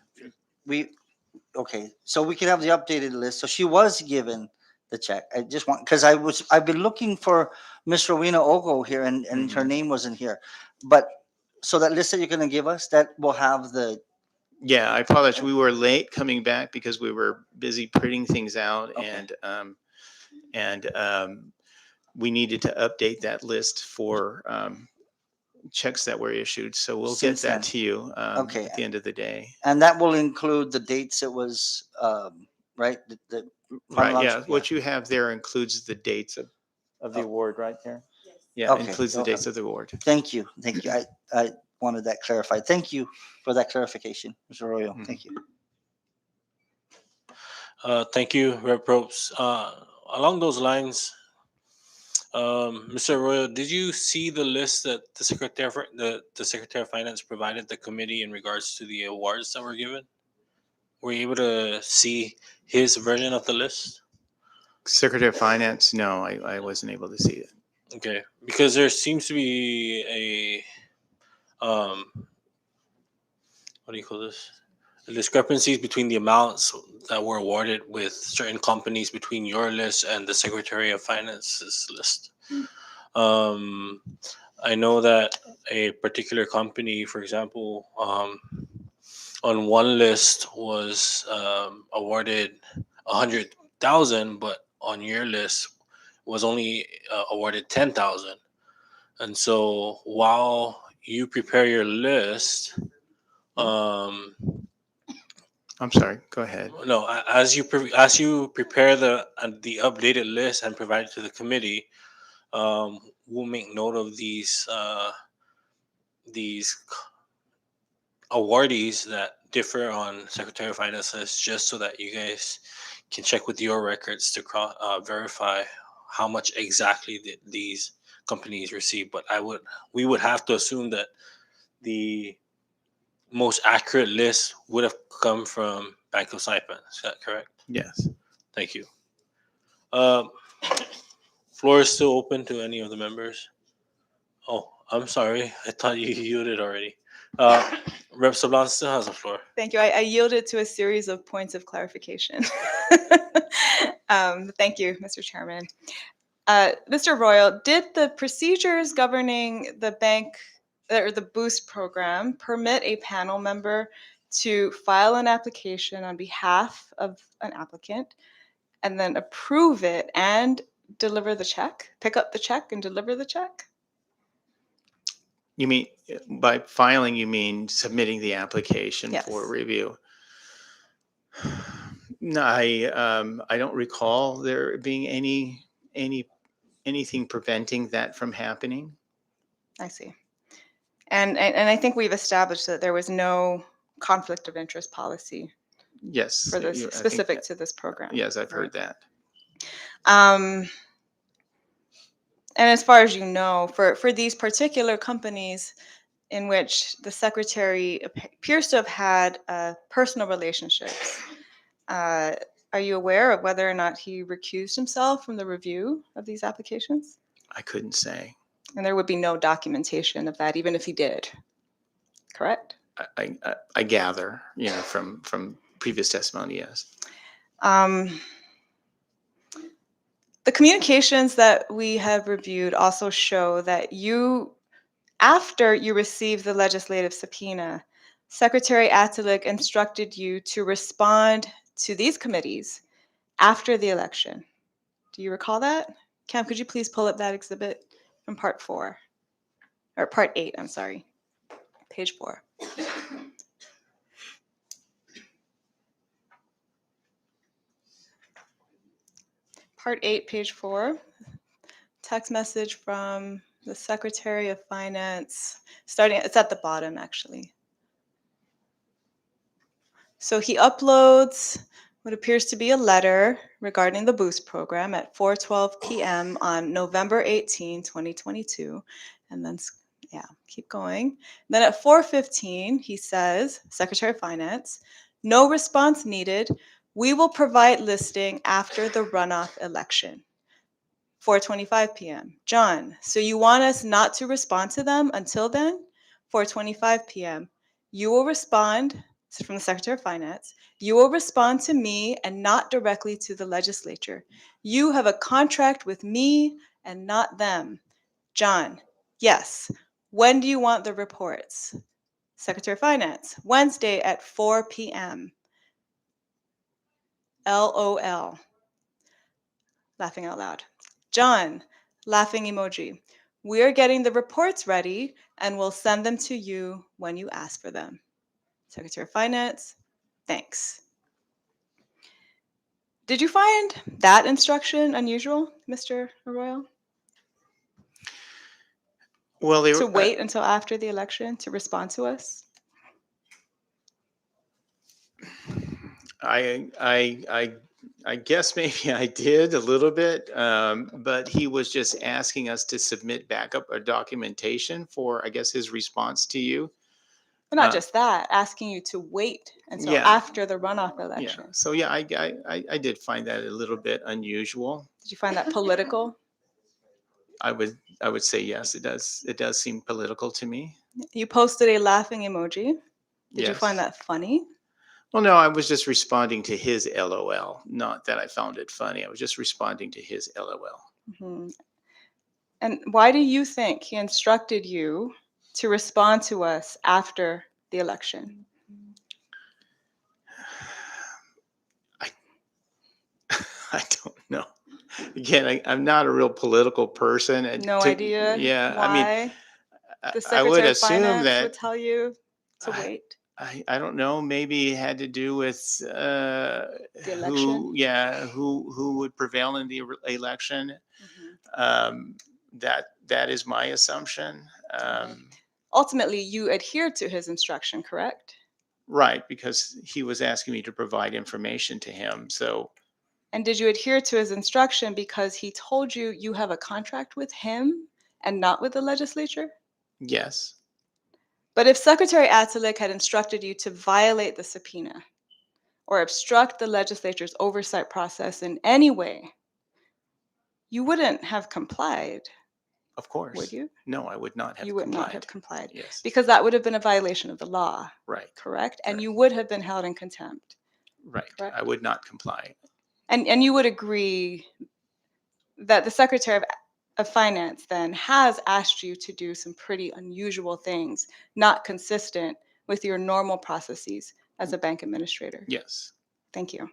Okay, so we can have the updated list. So she was given the check. I just want, because I've been looking for Miss Rowena Ogo here, and her Mhm. name wasn't here. But so that list that you're gonna give us, that will have the, Yeah, I apologize. We were late coming back because we were busy printing things out, Okay. and we needed to update that list for checks that were issued. So we'll Since get that then. to you Okay. at the end of the day. and that will include the dates it was, right? The Right. Yeah. chronological- What you have there includes the dates of the Oh. award, right there? Yes. Yeah, Okay, includes the okay. dates of the award. Thank you, thank you. I wanted that clarified. Thank you for that clarification, Mr. Arroyo. Mhm. Thank you. Thank you, Rep. Probst. Along those lines, Mr. Arroyo, did you see the list that the Secretary of Finance provided the committee in regards to the awards that were given? Were you able to see his version of the list? Secretary of Finance, no, I wasn't able to see it. Okay, because there seems to be what do you call this? The discrepancies between the amounts that were awarded with certain companies between your list and the Secretary of Finance's list. Um, I know that a particular company, for example, on one list was awarded 100,000, but on your list was only awarded 10,000. And so while you prepare your list, um, I'm sorry, go ahead. no, as you prepare the updated list and provide it to the committee, we'll make note of these awardees that differ on Secretary of Finance list, just so that you guys can check with your records to verify how much exactly these companies receive. But we would have to assume that the most accurate list would have come from Banco Saipan. Is that correct? Yes. Thank you. Um, Floor is still open to any of the members. Oh, I'm sorry. I thought you yielded already. Rep. Sablan still has the floor. Thank you. I yielded to a series of points of clarification. Thank you, Mr. Chairman. Mr. Royal, did the procedures governing the bank or the Boost program permit a panel member to file an application on behalf of an applicant and then approve it and deliver the check, pick up the check and deliver the check? You mean by filing, you mean submitting the application Yes. for review? No, I don't recall there being anything preventing that from happening. I see. And I think we've established that there was no conflict of interest policy Yes. for this I think specific that- to this program. Yes, I've right? heard that. And as far as you know, for these particular companies in which the secretary appears to have had personal relationships, are you aware of whether or not he recused himself from the review of these applications? I couldn't say. And there would be no documentation of that, even if he did. Correct? I gather, from previous testimony, yes. The communications that we have reviewed also show that after you received the legislative subpoena, Secretary Atalik instructed you to respond to these committees after the election. Do you recall that? Cam, could you please pull up that exhibit from part 4? Or part 8, I'm sorry. Page 4. Part 8, page 4. Text message from the Secretary of Finance. It's at the bottom, actually. So he uploads what appears to be a letter regarding the Boost program at 4:12 p.m. on November 18, 2022. And then, keep going. Then at 4:15, he says, Secretary of Finance, no response needed. We will provide listing after the runoff election. 4:25 p.m. John, so you want us not to respond to them until then? 4:25 p.m. You will respond, this is from the Secretary of Finance, you will respond to me and not directly to the legislature. You have a contract with me and not them. John, yes. When do you want the reports? Secretary of Finance, Wednesday at 4 p.m. LOL. Laughing out loud. John, laughing emoji. We're getting the reports ready and we'll send them to you when you ask for them. Secretary of Finance, thanks. Did you find that instruction unusual, Mr. Arroyo? Well, they To were, wait until after the election to respond to us? I guess maybe I did a little bit, but he was just asking us to submit backup or documentation for, I guess, his response to you. But not just that, asking you to wait until Yeah. after the runoff Yeah. election. So yeah, I did find that a little bit unusual. Did you find that political? I would say yes, it does. It does seem political to me. You posted a laughing emoji. Did you find Yes. that funny? Well, no, I was just responding to his LOL. Not that I found it funny. I was just responding to his LOL. Mhm. And why do you think he instructed you to respond to us after the election? I don't know. Again, I'm not a real political person. No idea Yeah, I mean, why the I would Secretary of assume Finance would that tell you to I, wait I don't know. Maybe it had to do with the election? who would prevail in the election. Mhm. That is my assumption. Ultimately, you adhered to his instruction, correct? Right, because he was asking me to provide information to him. So And did you adhere to his instruction because he told you you have a contract with him and not with the legislature? yes, But if Secretary Atalik had instructed you to violate the subpoena or obstruct the legislature's oversight process in any way, you wouldn't have complied, of course. would you? No, I would not have You would not complied. have complied Yes, because that would have been a violation of the law, right, correct? And Correct. you would have been held in contempt, right. correct? I would not comply. And you would agree that the Secretary of Finance then has asked you to do some pretty unusual things, not consistent with your normal processes as a bank administrator. Yes. Thank you.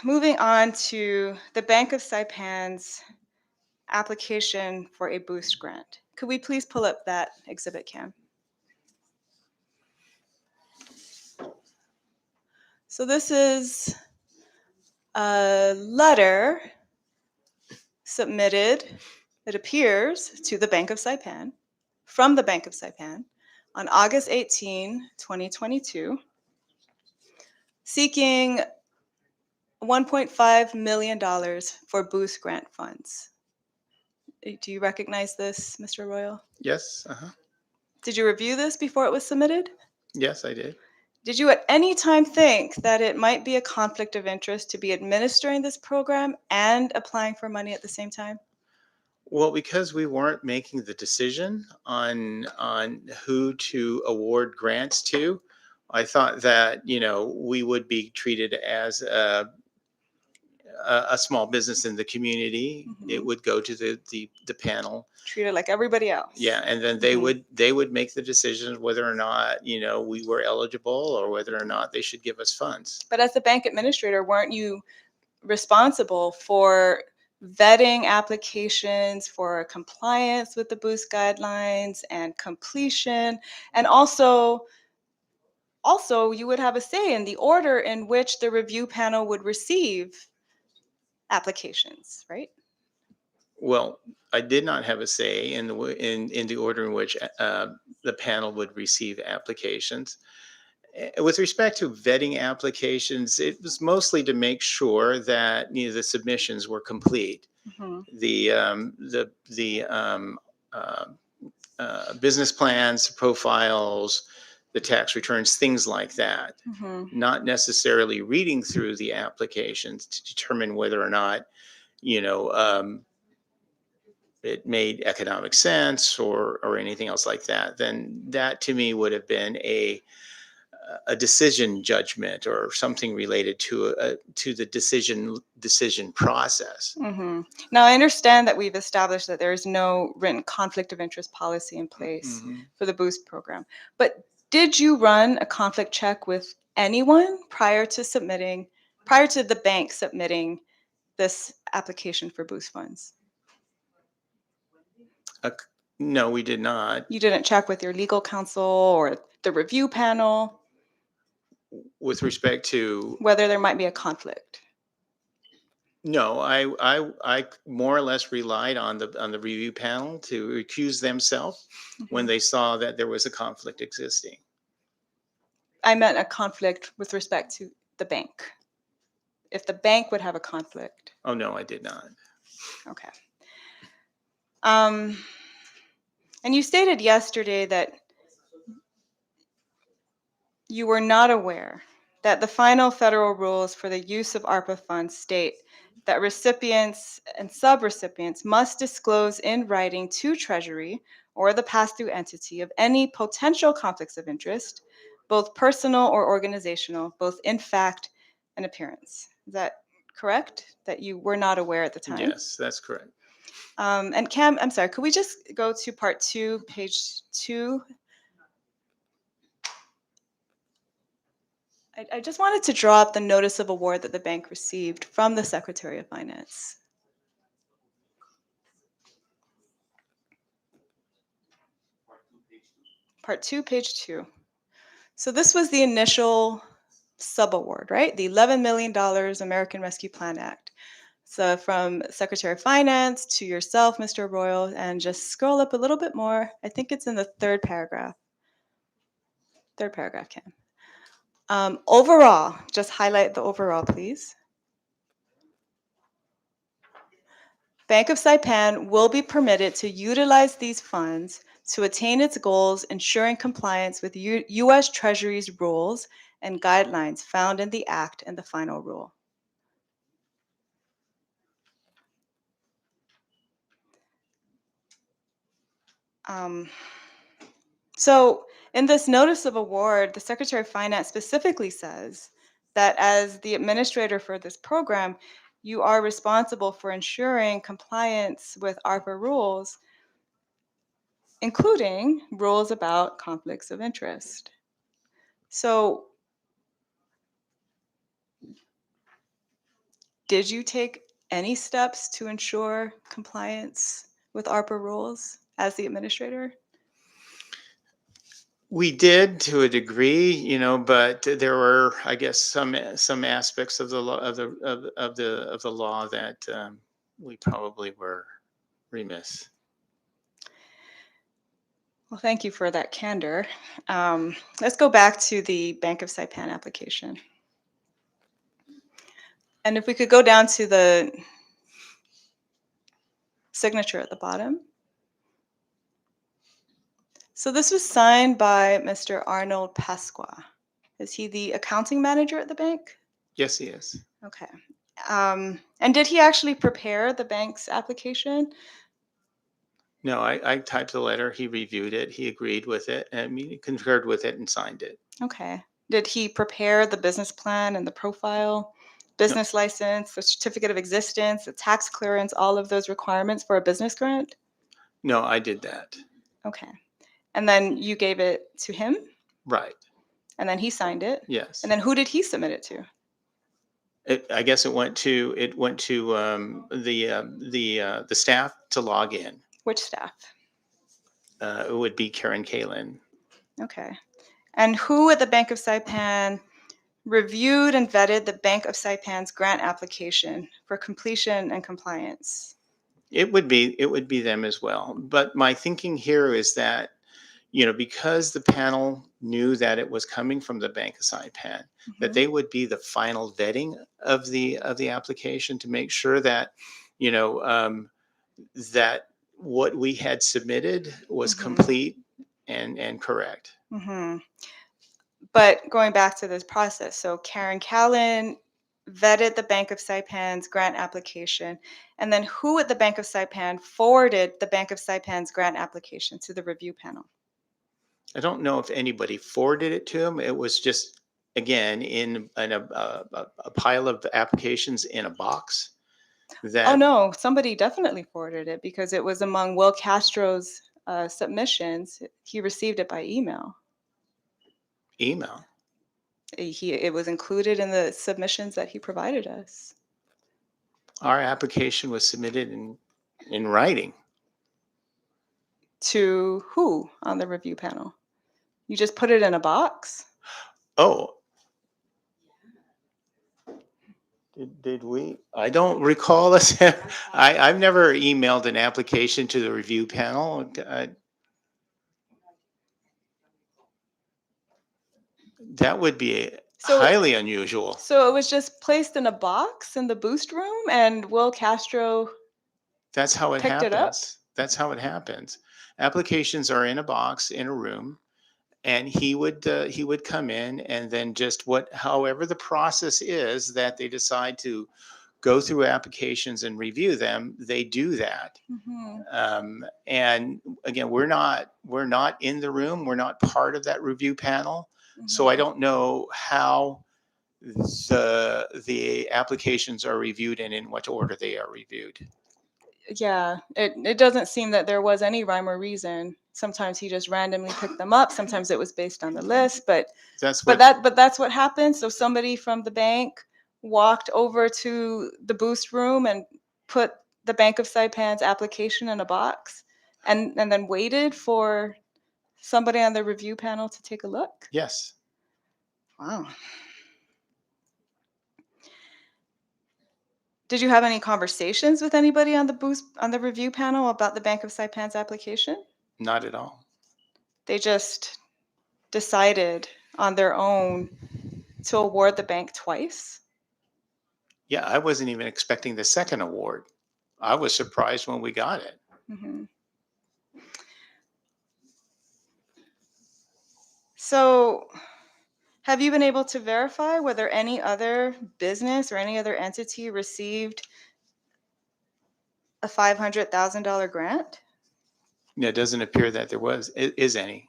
Moving on to the Bank of Saipan's application for a boost grant. Could we please pull up that exhibit, Cam? So this is a letter submitted, it appears, to the Bank of Saipan, from the Bank of Saipan, on August 18, 2022, seeking $1.5 million for boost grant funds. Do you recognize this, Mr. Royal? Yes. Uh-huh. Did you review this before it was submitted? Yes, I did. Did you at any time think that it might be a conflict of interest to be administering this program and applying for money at the same time? Well, because we weren't making the decision on who to award grants to, I thought that we would be treated as a small business in the community. It Mhm. would go to the panel. Treated like everybody else. Yeah, and then they Mhm. would make the decision whether or not we were eligible or whether or not they should give us funds. But as the bank administrator, weren't you responsible for vetting applications for compliance with the boost guidelines and completion? And also you would have a say in the order in which the review panel would receive applications, right? Well, I did not have a say in in the order in which the panel would receive applications. With respect to vetting applications, it was mostly to make sure that the submissions were complete. Mhm. The business plans, profiles, the tax returns, things like that. Mhm. Not necessarily reading through the applications to determine whether or not you know um, it made economic sense or anything else like that. Then that to me would have been a decision judgment or something related to the decision process. Mhm. Now, I understand that we've established that there is no written conflict of interest policy in place Mhm. for the Boost program. But did you run a conflict check with anyone prior to the bank submitting this application for Boost funds? Uh, no, we did not. You didn't check with your legal counsel or the review panel With respect to whether there might be a conflict? no, I more or less relied on the review panel to recuse themselves when Mhm. they saw that there was a conflict existing. I meant a conflict with respect to the bank. If the bank would have a conflict. Oh no, I did not. Okay. Um, and you stated yesterday that you were not aware that the final federal rules for the use of ARPA funds state that recipients and subrecipients must disclose in writing to Treasury or the pass-through entity of any potential conflicts of interest, both personal or organizational, both in fact and appearance. Is that correct? That you were not aware at the time? Yes, that's correct. And Cam, I'm sorry, could we just go to part 2, page 2? I just wanted to draw up the notice of award that the bank received from the Secretary of Finance. Part 2, page 2. So this was the initial subaward, right? The $11 million American Rescue Plan Act. So from Secretary of Finance to yourself, Mr. Royal, and just scroll up a little bit more. I think it's in the third paragraph. Third paragraph, Cam. Overall, just highlight the overall, please. Bank of Saipan will be permitted to utilize these funds to attain its goals, ensuring compliance with U.S. Treasury's rules and guidelines found in the Act and the final rule. So in this notice of award, the Secretary of Finance specifically says that as the administrator for this program, you are responsible for ensuring compliance with ARPA rules, including rules about conflicts of interest. So did you take any steps to ensure compliance with ARPA rules as the administrator? We did to a degree, but there were, I guess, some aspects of the law of the law that we probably were remiss. Well, thank you for that candor. Let's go back to the Bank of Saipan application. And if we could go down to the signature at the bottom. So this was signed by Mr. Arnold Pasqua. Is he the accounting manager at the bank? Yes, he is. Okay. And did he actually prepare the bank's application? No, I typed the letter. He reviewed it. He agreed with it. I mean, he concurred with it and signed it. Okay. Did he prepare the business plan and the profile, business license, the certificate of existence, the tax clearance, all of those requirements for a business grant? No, I did that. Okay. And then you gave it to him? Right. And then he signed it? Yes. And then who did he submit it to? I guess it went to the staff to log in. Which staff? It would be Karen Kalin. Okay. And who at the Bank of Saipan reviewed and vetted the Bank of Saipan's grant application for completion and compliance? It would be them as well. But my thinking here is that, because the panel knew that it was coming from the Bank of Saipan, that they would be the final vetting of the application to make sure that, that what we had submitted was complete and correct. But going back to this process, so Karen Callan vetted the Bank of Saipan's grant application, and then who at the Bank of Saipan forwarded the Bank of Saipan's grant application to the review panel? I don't know if anybody forwarded it to him. It was just, again, in a pile of applications in a box. Oh no, somebody definitely forwarded it because it was among Will Castro's submissions. He received it by email. Email. It was included in the submissions that he provided us. Our application was submitted in writing. To who on the review panel? You just put it in a box? Oh. Did we? I don't recall us. I've never emailed an application to the review panel. That would be highly unusual. So it was just placed in a box in the boost room, and Will Castro That's how it picked it up? happens. That's how it happens. Applications are in a box in a room, And he would come in and then just however the process is that they decide to go through applications and review them, they do that. And again, we're not in the room. We're not part of that review panel. So I don't know how the applications are reviewed and in what order they are reviewed. Yeah, it doesn't seem that there was any rhyme or reason. Sometimes he just randomly picked them up. Sometimes it was based on the list, but That's but what that's what happened. So somebody from the bank walked over to the boost room and put the Bank of Saipan's application in a box and then waited for somebody on the review panel to take a look. yes. Wow. Did you have any conversations with anybody on the review panel about the Bank of Saipan's application? Not at all. They just decided on their own to award the bank twice. Yeah, I wasn't even expecting the second award. I was surprised when we got it. Mhm. So, have you been able to verify whether any other business or any other entity received a $500,000 grant? It doesn't appear that there is any.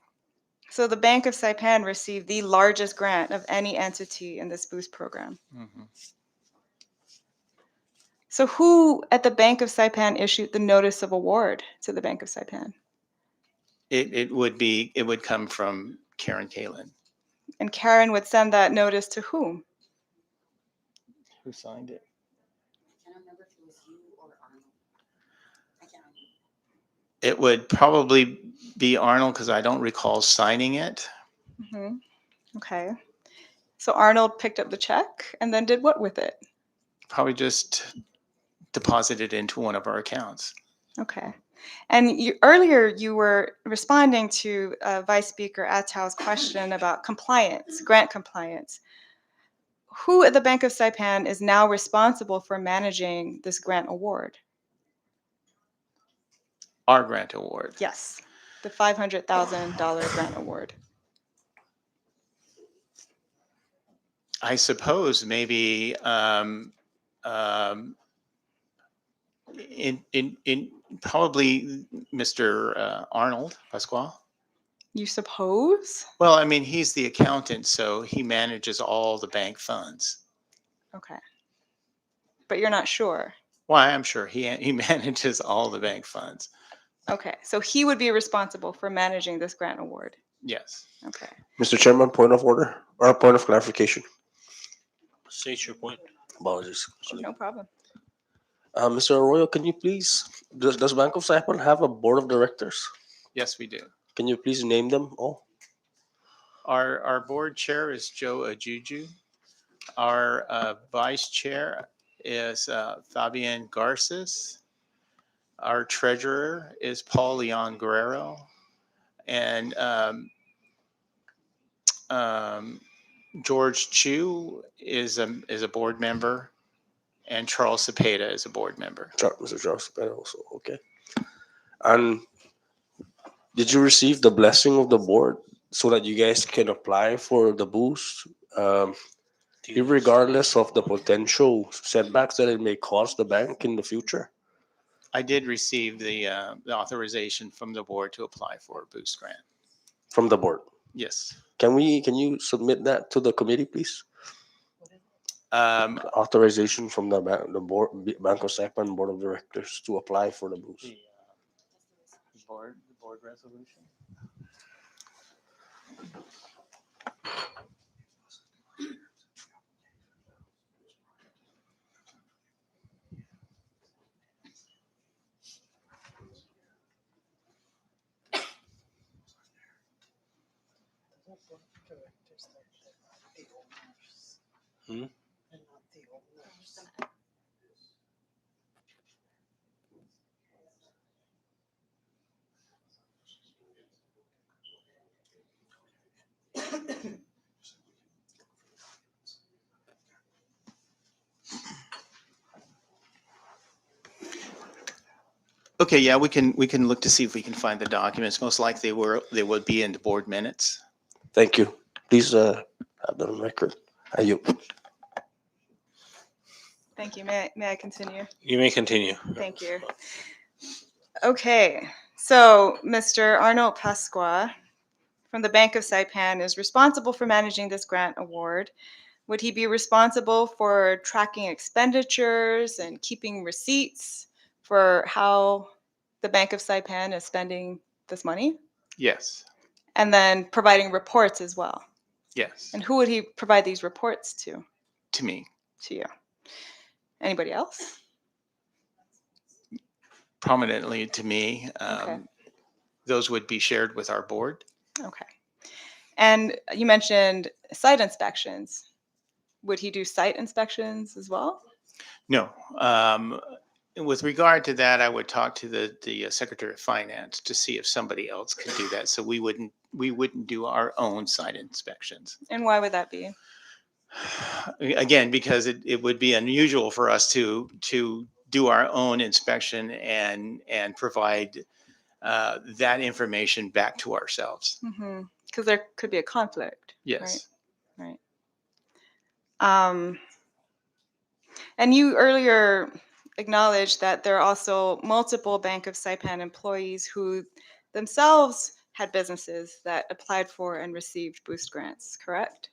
So the Bank of Saipan received the largest grant of any entity in this boost program. Mhm. So who at the Bank of Saipan issued the notice of award to the Bank of Saipan? It would come from Karen Kalin. And Karen would send that notice to whom? Who signed it? I can't remember if it was you or Arnold. I can't remember. It would probably be Arnold because I don't recall signing it. Mhm. Okay. So Arnold picked up the check and then did what with it? Probably just deposited into one of our accounts. Okay. And earlier you were responding to Vice Speaker Attaw's question about compliance, grant compliance. Who at the Bank of Saipan is now responsible for managing this grant award? Our grant award. Yes, the $500,000 grant award. I suppose maybe in probably Mr. Arnold Pasquale. You suppose? Well, I mean, he's the accountant, so he manages all the bank funds. Okay. But you're not sure. Why, I'm sure he manages all the bank funds. Okay, so he would be responsible for managing this grant award. Yes. Okay. Mr. Chairman, point of order or a point of clarification. State your point. Apologies. No problem. Mr. Arroyo, can you please, does Bank of Saipan have a board of directors? Yes, we do. Can you please name them all? Our board chair is Joe Ajuju. Our vice chair is Fabian Garces. Our treasurer is Paul Leon Guerrero. And George Chu is a board member. And Charles Cepeda is a board member. Mr. Charles Cepeda also, okay. And did you receive the blessing of the board so that you guys can apply for the boost, regardless of the potential setbacks that it may cause the bank in the future? I did receive the authorization from the board to apply for a boost grant. From the board. Yes. Can you submit that to the committee, please? Um, Authorization from the board, Bank of Saipan Board of Directors to apply for the boost. the board resolution. Hmm? Okay, yeah, we can look to see if we can find the documents. Most likely they would be in the board minutes. Thank you. Please have that on record. You. Thank you. May I continue? You may continue. Thank you. Okay, so Mr. Arnold Pasqua from the Bank of Saipan is responsible for managing this grant award. Would he be responsible for tracking expenditures and keeping receipts for how the Bank of Saipan is spending this money? Yes. And then providing reports as well. Yes. And who would he provide these reports to? To me. To you. Anybody else? Prominently to me. Okay. Those would be shared with our board. Okay. And you mentioned site inspections. Would he do site inspections as well? No. With regard to that, I would talk to the Secretary of Finance to see if somebody else could do that. So we wouldn't do our own site inspections. And why would that be? Again, because it would be unusual for us to do our own inspection and provide that information back to ourselves. Because there could be a conflict. Yes. Right. And you earlier acknowledged that there are also multiple Bank of Saipan employees who themselves had businesses that applied for and received boost grants, correct?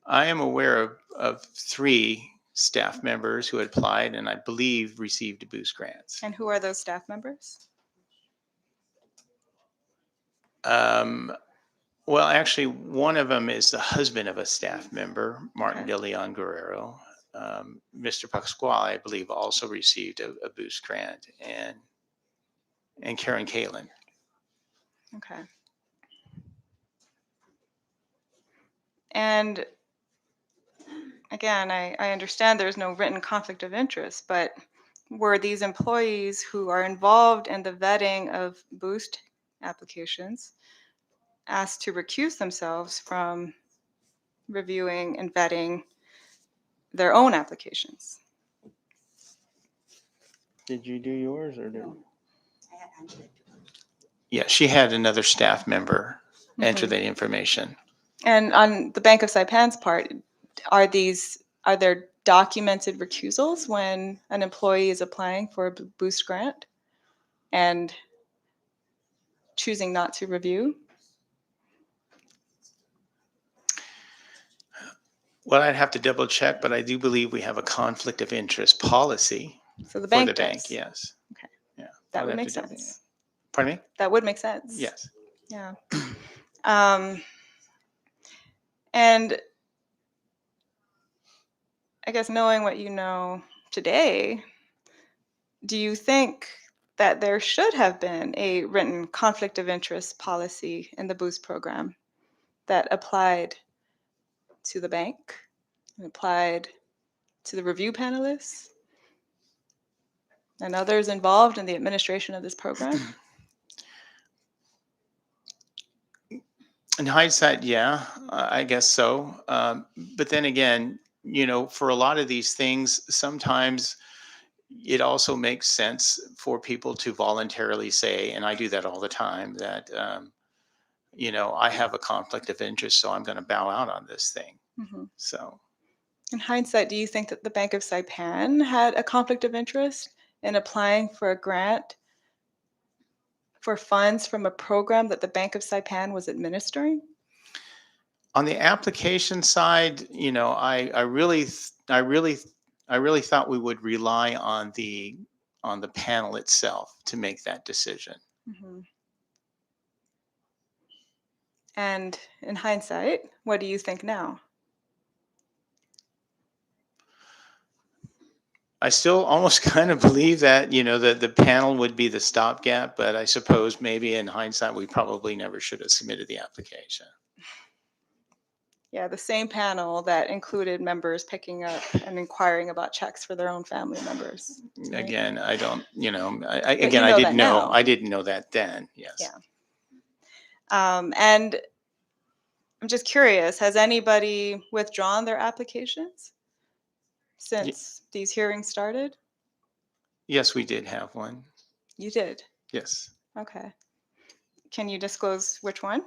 I am aware of 3 staff members who had applied and I believe received boost grants. And who are those staff members? Well, actually, one of them is the husband of a staff member, Martin Okay. De Leon Guerrero. Mr. Pasquale, I believe, also received a boost grant, and Karen Kalin. Okay. And again, I understand there's no written conflict of interest, but were these employees who are involved in the vetting of boost applications asked to recuse themselves from reviewing and vetting their own applications? Did you do yours or did? No, I had Angela do it. Yeah, she had another staff member enter Mhm. that information. And on the Bank of Saipan's part, are there documented recusals when an employee is applying for a boost grant and choosing not to review? Well, I'd have to double check, but I do believe we have a conflict of interest policy So the for bank the bank. does. Yes. Okay. Yeah. That I'd would have make to double- sense. Pardon me? That would make sense. Yes. Yeah. And I guess knowing what you know today, do you think that there should have been a written conflict of interest policy in the boost program that applied to the bank and applied to the review panelists and others involved in the administration of this program? In hindsight, yeah, I guess so. But then again, for a lot of these things, sometimes it also makes sense for people to voluntarily say, and I do that all the time, that, I have a conflict of interest, so I'm going to bow out on this thing. Mhm. So In hindsight, do you think that the Bank of Saipan had a conflict of interest in applying for a grant for funds from a program that the Bank of Saipan was administering? on the application side, I really thought we would rely on the panel itself to make that decision. Mhm. And in hindsight, what do you think now? I still almost kind of believe that, the panel would be the stopgap, but I suppose maybe in hindsight, we probably never should have submitted the application. Yeah, the same panel that included members picking up and inquiring about checks for their own family members. Right. Again, I don't, But you know that now. I didn't know that then. Yes. Yeah. And I'm just curious, has anybody withdrawn their applications since these hearings started? Yes, we did have one. You did? Yes. Okay. Can you disclose which one?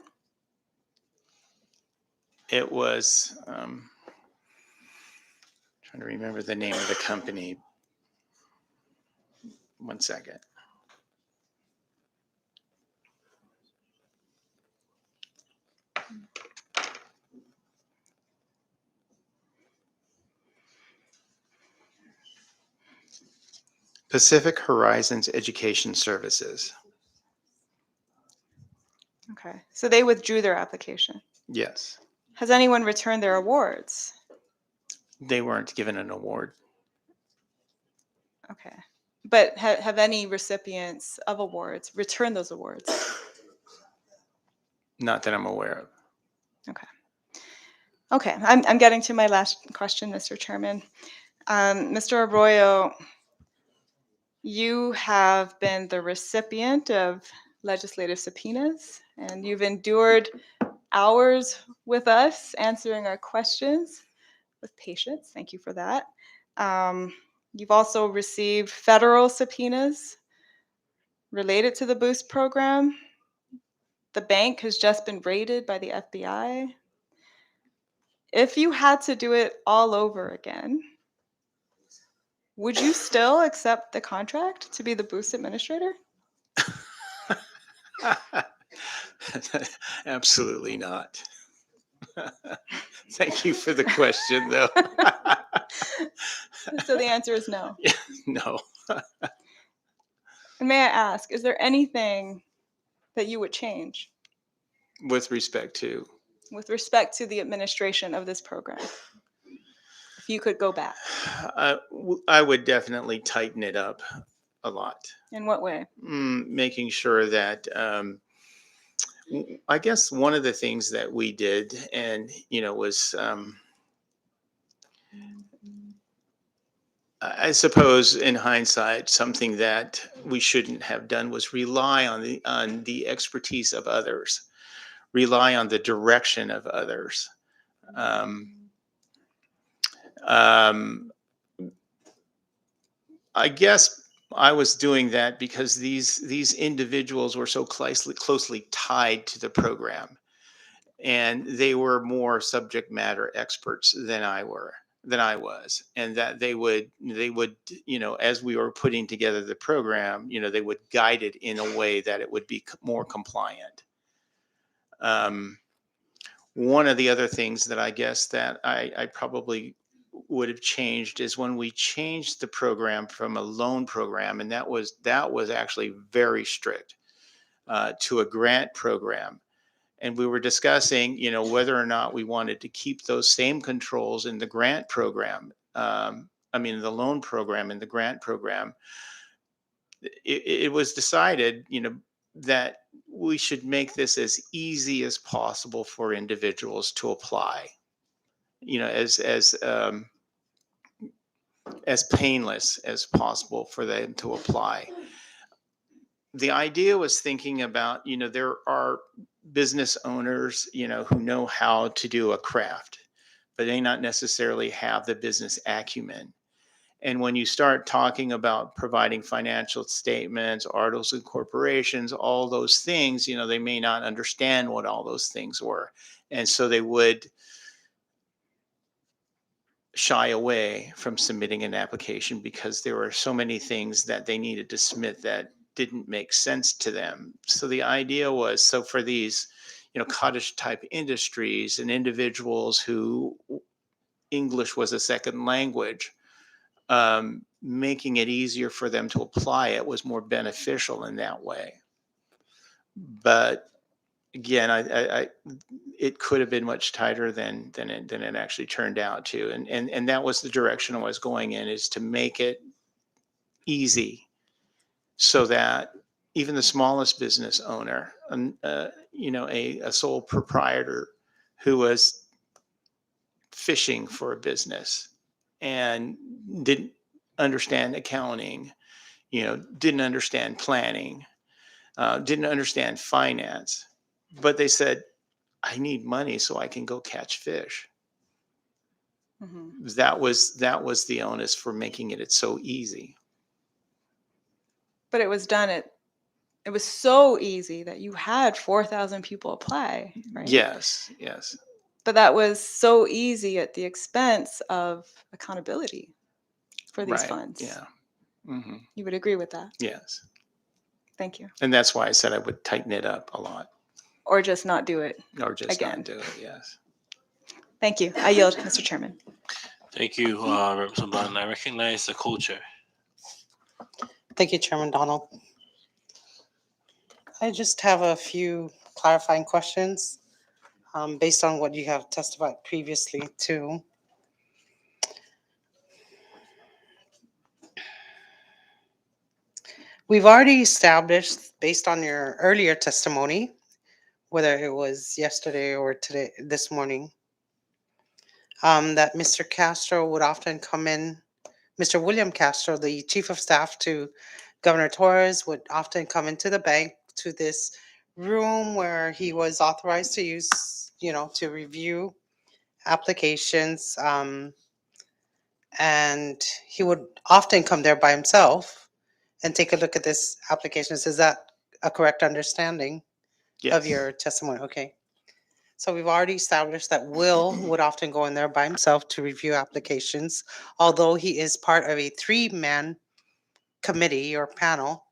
it was, trying to remember the name of the company. One second. Pacific Horizons Education Services. Okay, so they withdrew their application. Yes, Has anyone returned their awards? they weren't given an award. Okay, but have any recipients of awards returned those awards? Not that I'm aware of. Okay. Okay, I'm getting to my last question, Mr. Chairman. Mr. Arroyo, you have been the recipient of legislative subpoenas, and you've endured hours with us answering our questions with patience. Thank you for that. You've also received federal subpoenas related to the Boost program. The bank has just been raided by the FBI. If you had to do it all over again, would you still accept the contract to be the Boost administrator? Absolutely not. Thank you for the question, though. So the answer is no. No. And may I ask, is there anything that you would change With respect to, with respect to the administration of this program? If you could go back, I would definitely tighten it up a lot. in what way? Making sure that, I guess one of the things that we did, and was, I suppose in hindsight, something that we shouldn't have done was rely on the expertise of others, rely on the direction of others. Um, I guess I was doing that because these individuals were so closely tied to the program, and they were more subject matter experts than I was, and that they would as we were putting together the program, they would guide it in a way that it would be more compliant. Um, One of the other things that I guess that I probably would have changed is when we changed the program from a loan program, and that was actually very strict, to a grant program. And we were discussing, whether or not we wanted to keep those same controls in the grant program. The loan program and the grant program. It was decided, that we should make this as easy as possible for individuals to apply. As painless as possible for them to apply. The idea was thinking about, there are business owners, who know how to do a craft, but they not necessarily have the business acumen. And when you start talking about providing financial statements, articles of corporations, all those things, they may not understand what all those things were. And so they would shy away from submitting an application because there were so many things that they needed to submit that didn't make sense to them. So the idea was, so for these, cottage type industries and individuals who English was a second language, making it easier for them to apply it was more beneficial in that way. But again, it could have been much tighter than it actually turned out to, and that was the direction I was going in, is to make it easy so that even the smallest business owner, a sole proprietor who was fishing for a business and didn't understand accounting, didn't understand planning, didn't understand finance, but they said, I need money so I can go catch fish. Mm-hmm. That was the onus for making it so easy. But it was done it was so easy that you had 4,000 people apply, right? Yes, yes. But that was so easy at the expense of accountability for these Right, funds. yeah. Hmm. You would agree with that? Yes. Thank you. And that's why I said I would tighten it up a lot, Or just not do it or just again. not do it, yes. Thank you. I yield, Mr. Chairman. Thank you, Representative Button. I recognize the co-chair. Thank you, Chairman Donald. I just have a few clarifying questions based on what you have testified previously to. We've already established, based on your earlier testimony, whether it was yesterday or today, this morning, that Mr. Castro would often come in, Mr. William Castro, the chief of staff to Governor Torres, would often come into the bank to this room where he was authorized to use, to review applications. And he would often come there by himself and take a look at this applications. Is that a correct understanding of Yes. your testimony? Okay. So we've already established that Will would often go in there by himself to review applications, although he is part of a 3-man committee or panel.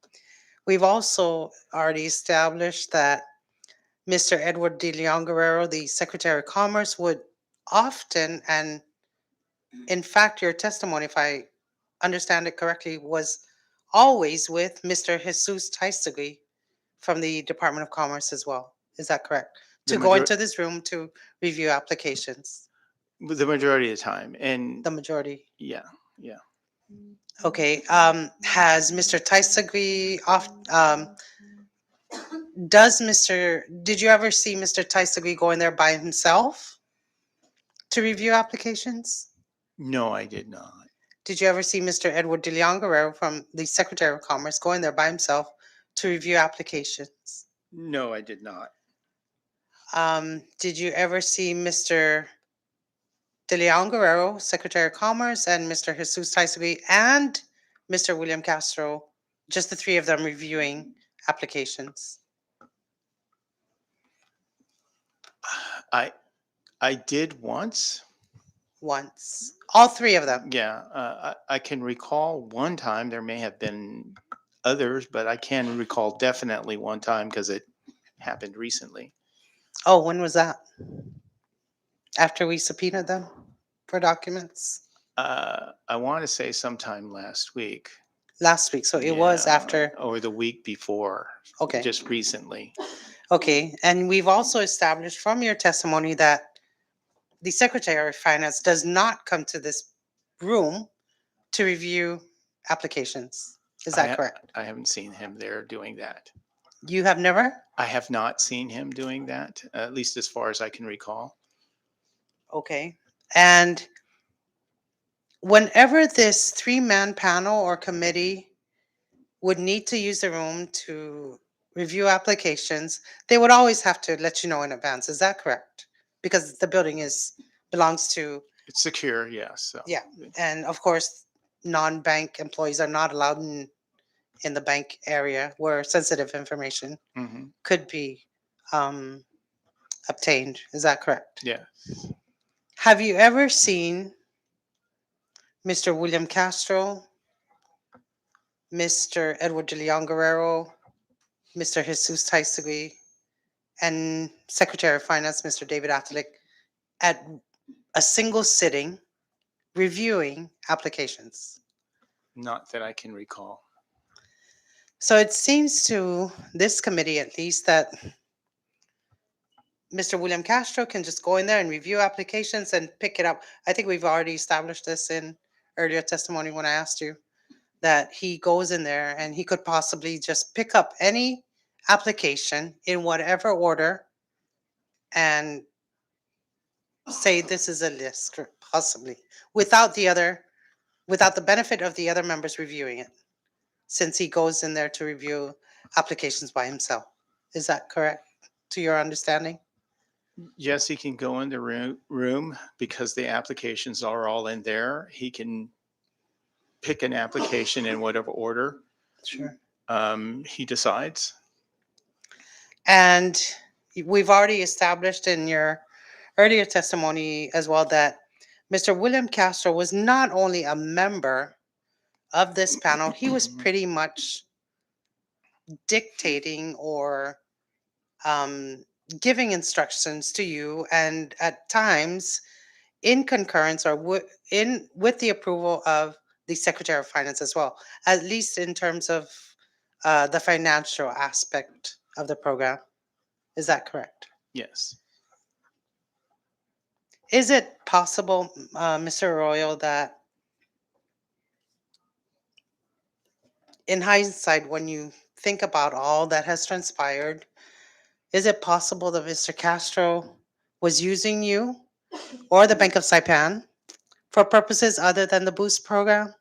We've also already established that Mr. Edward De Leon Guerrero, the Secretary of Commerce, would often, and in fact, your testimony, if I understand it correctly, was always with Mr. Jesus Taisagui from the Department of Commerce as well. Is that correct? The To go major- into this room to review applications, The majority of the time, and the majority. yeah, yeah. Okay. Has Mr. Taisagui did you ever see Mr. Taisagui go in there by himself to review applications? No, I did not. Did you ever see Mr. Edward De Leon Guerrero from the Secretary of Commerce go in there by himself to review applications? No, I did not. Did you ever see Mr. De Leon Guerrero, Secretary of Commerce, and Mr. Jesus Taisagui and Mr. William Castro, just the 3 of them reviewing applications? I did once. Once. All 3 of them. Yeah, I can recall one time. There may have been others, but I can recall definitely one time because it happened recently. Oh, when was that? After we subpoenaed them for documents? I want to say sometime last week. Last week. So it was Yeah, after. or the week before. Okay. Just recently. Okay. And we've also established from your testimony that the Secretary of Finance does not come to this room to review applications. Is that correct? I haven't seen him there doing that. You have never? I have not seen him doing that, at least as far as I can recall. Okay. And whenever this 3-man panel or committee would need to use the room to review applications, they would always have to let you know in advance. Is that correct? Because the building belongs to, It's secure, yes. So. yeah. And of course, non-bank employees are not allowed in the bank area where sensitive information Hmm. could be obtained. Is that correct? Yeah. Have you ever seen Mr. William Castro, Mr. Edward De Leon Guerrero, Mr. Jesus Taisagui, and Secretary of Finance, Mr. David Atalik, at a single sitting reviewing applications? Not that I can recall. So it seems to this committee, at least, that Mr. William Castro can just go in there and review applications and pick it up. I think we've already established this in earlier testimony when I asked you that he goes in there and he could possibly just pick up any application in whatever order and say this is a list, or possibly without the benefit of the other members reviewing it, since he goes in there to review applications by himself. Is that correct to your understanding? Yes, he can go in the room because the applications are all in there. He can pick an application in whatever order Sure. he decides. And we've already established in your earlier testimony as well that Mr. William Castro was not only a member of this panel, he was pretty much dictating or um, giving instructions to you, and at times in concurrence or in with the approval of the Secretary of Finance as well, at least in terms of the financial aspect of the program. Is that correct? Yes. Is it possible, Mr. Arroyo, that in hindsight, when you think about all that has transpired, is it possible that Mr. Castro was using you or the Bank of Saipan for purposes other than the Boost program?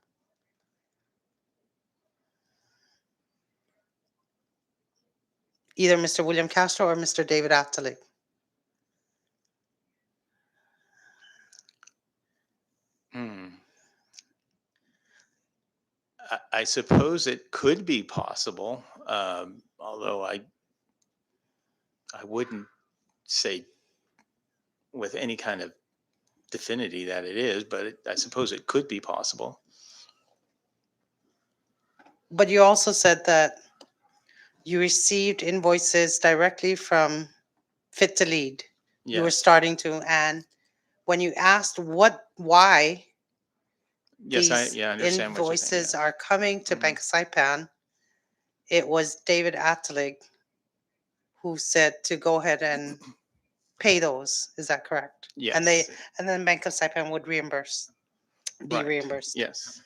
Either Mr. William Castro or Mr. David Atalik. Hmm. I suppose it could be possible, although I wouldn't say with any kind of definity that it is, but I suppose it could be possible. But you also said that you received invoices directly from Fit to Lead. You were Yes. starting to, and when you asked why Yes, I these understand what you're saying. invoices Yeah. are coming to Mhm. Bank of Saipan, it was David Atelig who said to go ahead and pay those. Is that correct? Yes. And then Bank of Saipan would be Right. reimbursed. Yes.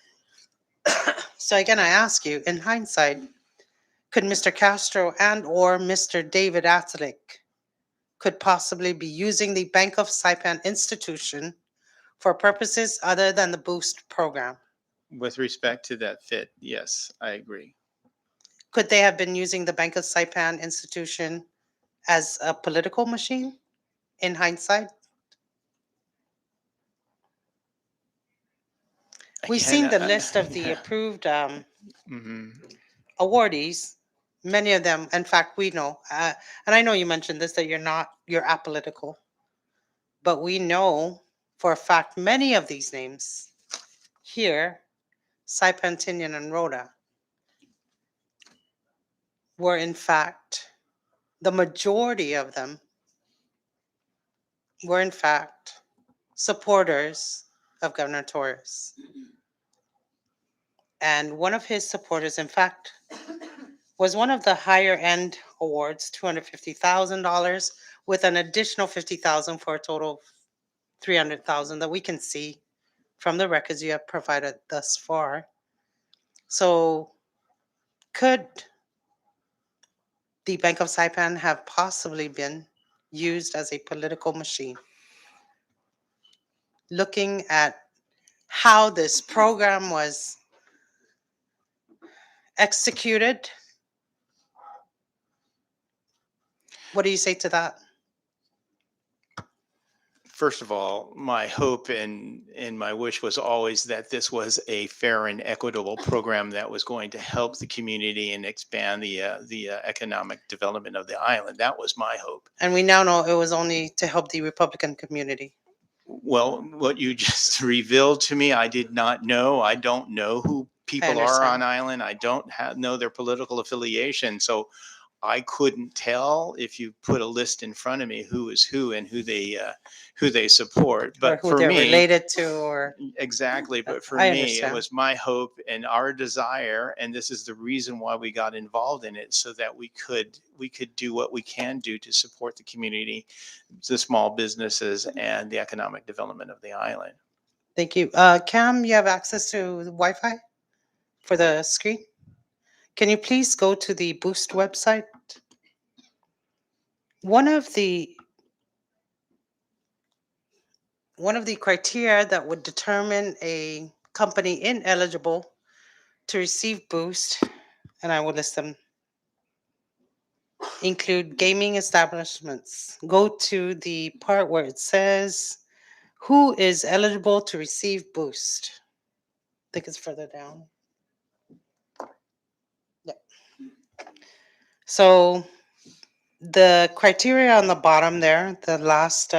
So again, I ask you, in hindsight, could Mr. Castro and or Mr. David Atelig could possibly be using the Bank of Saipan institution for purposes other than the Boost program? With respect to that fit, yes, I agree. Could they have been using the Bank of Saipan institution as a political machine in hindsight? We've seen the list of the approved Hmm. awardees, many of them, in fact, we know, and I know you mentioned this, that you're apolitical, but we know for a fact many of these names here, Saipan, Tinian, and Rhoda, were in fact, the majority of them were in fact supporters of Governor Torres. And one of his supporters, in fact, was one of the higher end awards, $250,000, with an additional 50,000 for a total of 300,000 that we can see from the records you have provided thus far. So could the Bank of Saipan have possibly been used as a political machine? Looking at how this program was executed, what do you say to that? First of all, my hope and my wish was always that this was a fair and equitable program that was going to help the community and expand the economic development of the island. That was my hope. And we now know it was only to help the Republican community. Well, what you just revealed to me, I did not know. I don't know who people are on understand. island. I don't know their political affiliation. So I couldn't tell if you put a list in front of me who is who and who they support. Or But who for they're me, related to, or exactly. But for I me, it understand. was my hope and our desire, and this is the reason why we got involved in it, so that we could do what we can do to support the community, the small businesses, and the economic development of the island. Thank you. Cam, you have access to the Wi-Fi for the screen? Can you please go to the Boost website? One of the one of the criteria that would determine a company ineligible to receive Boost, and I will list them, include gaming establishments. Go to the part where it says who is eligible to receive Boost. I think it's further down. Yeah. So the criteria on the bottom there, the last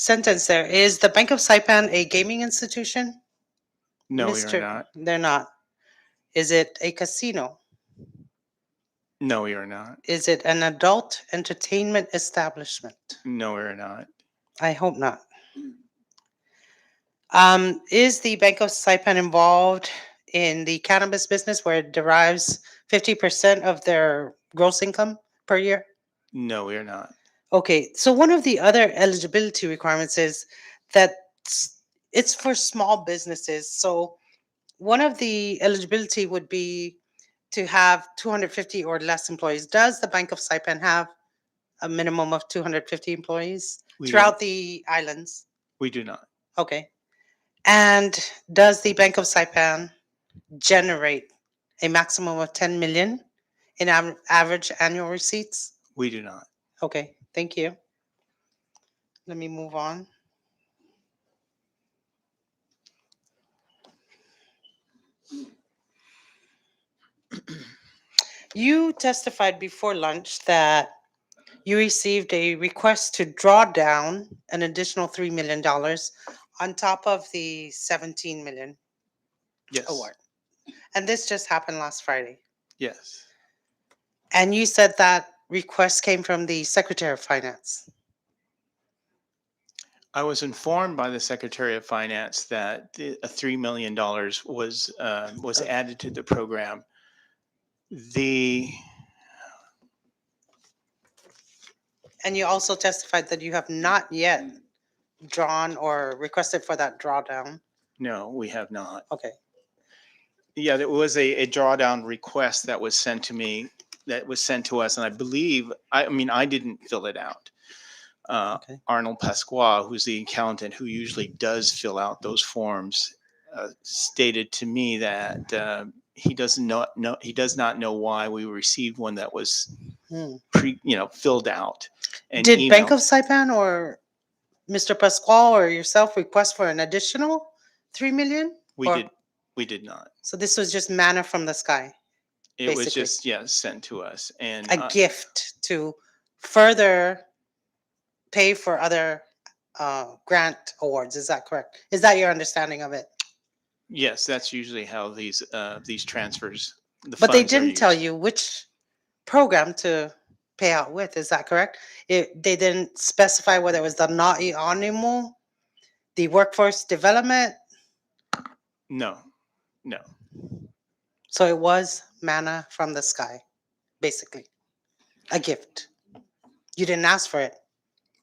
sentence there. Is the Bank of Saipan a gaming institution? No, we are not. They're not. Is it a casino? No, we are not. Is it an adult entertainment establishment? No, we are not. I hope not. Is the Bank of Saipan involved in the cannabis business where it derives 50% of their gross income per year? No, we are not. Okay, so one of the other eligibility requirements is that it's for small businesses. So one of the eligibility would be to have 250 or less employees. Does the Bank of Saipan have a minimum of 250 employees We do, throughout the islands? we do not. Okay. And does the Bank of Saipan generate a maximum of 10 million in average annual receipts? We do not. Okay, thank you. Let me move on. You testified before lunch that you received a request to draw down an additional $3 million on top of the 17 million Yes. award. And this just happened last Friday. Yes. And you said that request came from the Secretary of Finance. I was informed by the Secretary of Finance that a $3 million was added to the program. The And you also testified that you have not yet drawn or requested for that drawdown. No, we have not. Okay. Yeah, there was a drawdown request that was sent to me, that was sent to us, and I believe, I mean, I didn't fill it out. Okay. Arnold Pasqua, who's the accountant who usually does fill out those forms, stated to me that he does not know why we received one that was Hmm. filled out. And Did Bank emailed. of Saipan or Mr. Pasquale or yourself request for an additional 3 million? We Or- did. We did not. So this was just manna from the sky, It was basically. just sent to us, and a gift to further pay for other grant awards. Is that correct? Is that your understanding of it? yes, that's usually how these transfers. The But they funds are didn't tell used. you which program to pay out with. Is that correct? They didn't specify whether it was the NAI animal, the workforce development. No, no, So it was manna from the sky, basically, a gift. You didn't ask for it.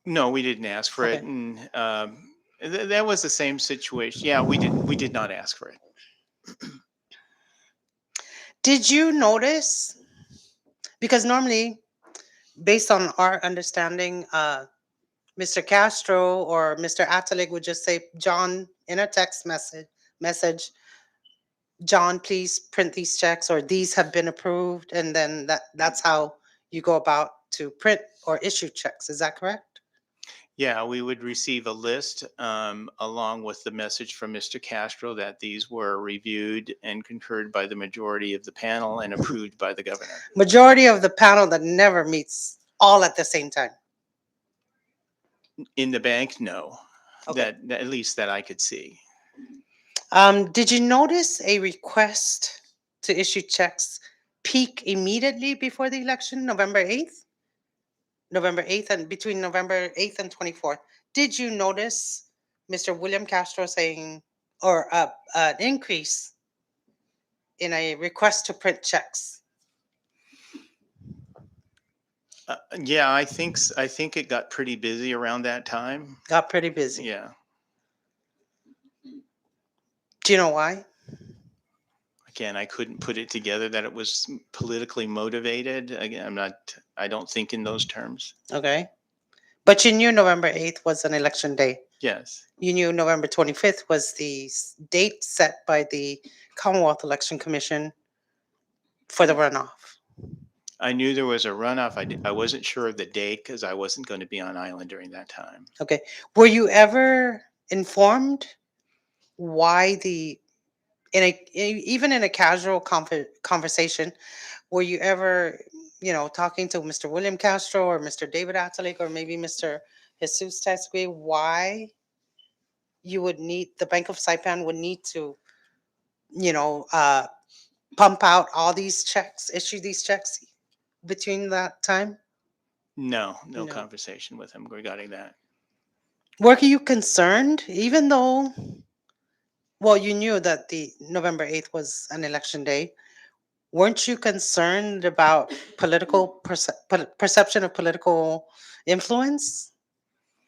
no. We didn't ask for it, Okay. and that was the same situation. Yeah, we did. We did not ask for it. Did you notice? Because normally, based on our understanding, Mr. Castro or Mr. Atalig would just say, John, in a text message, John, please print these checks, or these have been approved, and then that's how you go about to print or issue checks. Is that correct? Yeah, we would receive a list along with the message from Mr. Castro that these were reviewed and concurred by the majority of the panel and approved by the governor. Majority of the panel that never meets all at the same time. In the bank, no. Okay. That at least that I could see. Did you notice a request to issue checks peak immediately before the election, November 8th? November 8th and between November 8th and 24th. Did you notice Mr. William Castro saying, or an increase in a request to print checks? Yeah, I think it got pretty busy around that time. Got pretty busy. Yeah. Do you know why? Again, I couldn't put it together that it was politically motivated. Again, I don't think in those terms. Okay. But you knew November 8th was an election day. Yes. You knew November 25th was the date set by the Commonwealth Election Commission for the runoff. I knew there was a runoff. I wasn't sure of the date because I wasn't going to be on island during that time. Okay. Were you ever informed why even in a casual conversation, were you ever talking to Mr. William Castro or Mr. David Atalik or maybe Mr. Jesus Tesque, why the Bank of Saipan would need to, you know, uh, pump out all these checks, issue these checks between that time? No No. conversation with him regarding that. Were you concerned, even though, well, you knew that the November 8th was an election day? Weren't you concerned about perception of political influence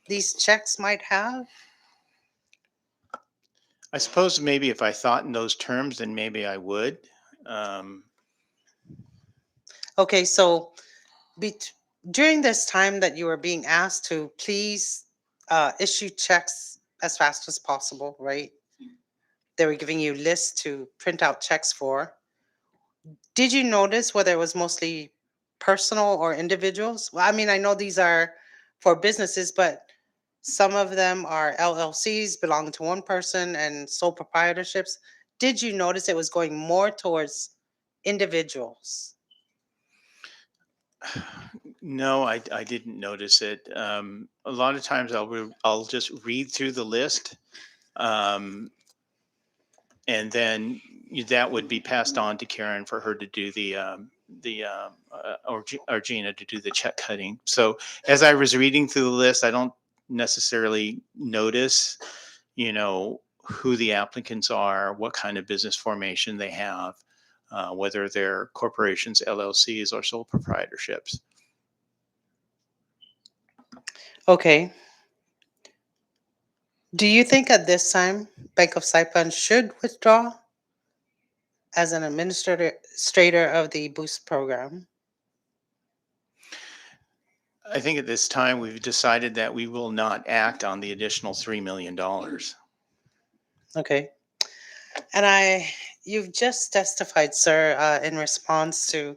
these checks might have? I suppose maybe if I thought in those terms, then maybe I would. Um, Okay, so bet- during this time that you were being asked to please issue checks as fast as possible, right? They were giving you lists to print out checks for. Did you notice whether it was mostly personal or individuals? Well, I mean, I know these are for businesses, but some of them are LLCs belonging to one person and sole proprietorships. Did you notice it was going more towards individuals? no, I didn't notice it. A lot of times I'll just read through the list, um, and then that would be passed on to Karen for her to do or Gina to do the check cutting. So as I was reading through the list, I don't necessarily notice, who the applicants are, what kind of business formation they have, whether they're corporations, LLCs, or sole proprietorships. Okay. Do you think at this time Bank of Saipan should withdraw as an administrator of the Boost program? I think at this time we've decided that we will not act on the additional $3 million. Okay. And you've just testified, sir, in response to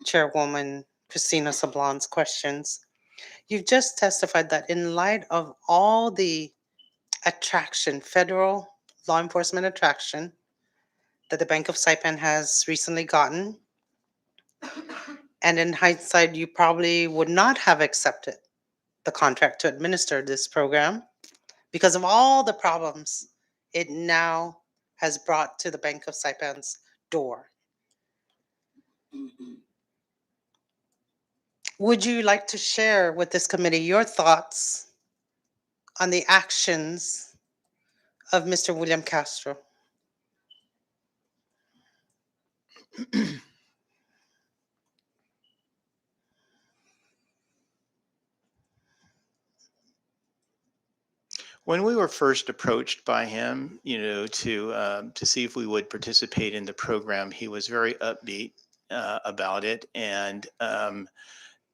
Chairwoman Christina Sablon's questions. You've just testified that in light of all the federal law enforcement attraction that the Bank of Saipan has recently gotten, and in hindsight, you probably would not have accepted the contract to administer this program because of all the problems it now has brought to the Bank of Saipan's door. Would you like to share with this committee your thoughts on the actions of Mr. William Castro? When we were first approached by him, to see if we would participate in the program, he was very upbeat about it, and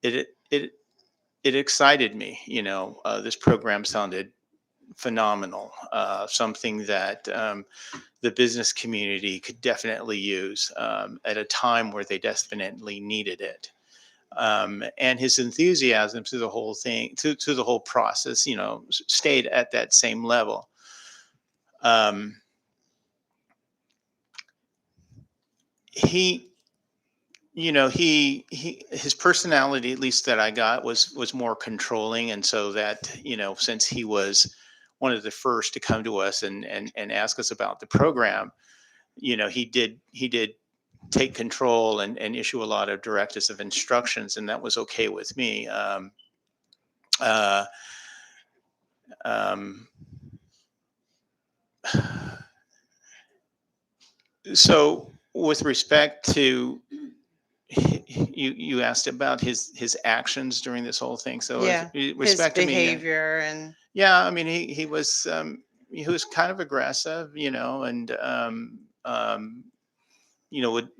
it it it excited me. This program sounded phenomenal, something that the business community could definitely use at a time where they definitely needed it. And his enthusiasm to the whole thing, to the whole process, stayed at that same level. Um, he, his personality, at least that I got, was more controlling, and so that, since he was one of the first to come to us and ask us about the program, he did take control and issue a lot of directives of instructions, and that was okay with me. Uh, um, so, with respect to you asked about his actions during this whole thing. So, Yeah, with his respect to me, behavior and yeah, I mean, he was kind of aggressive, and would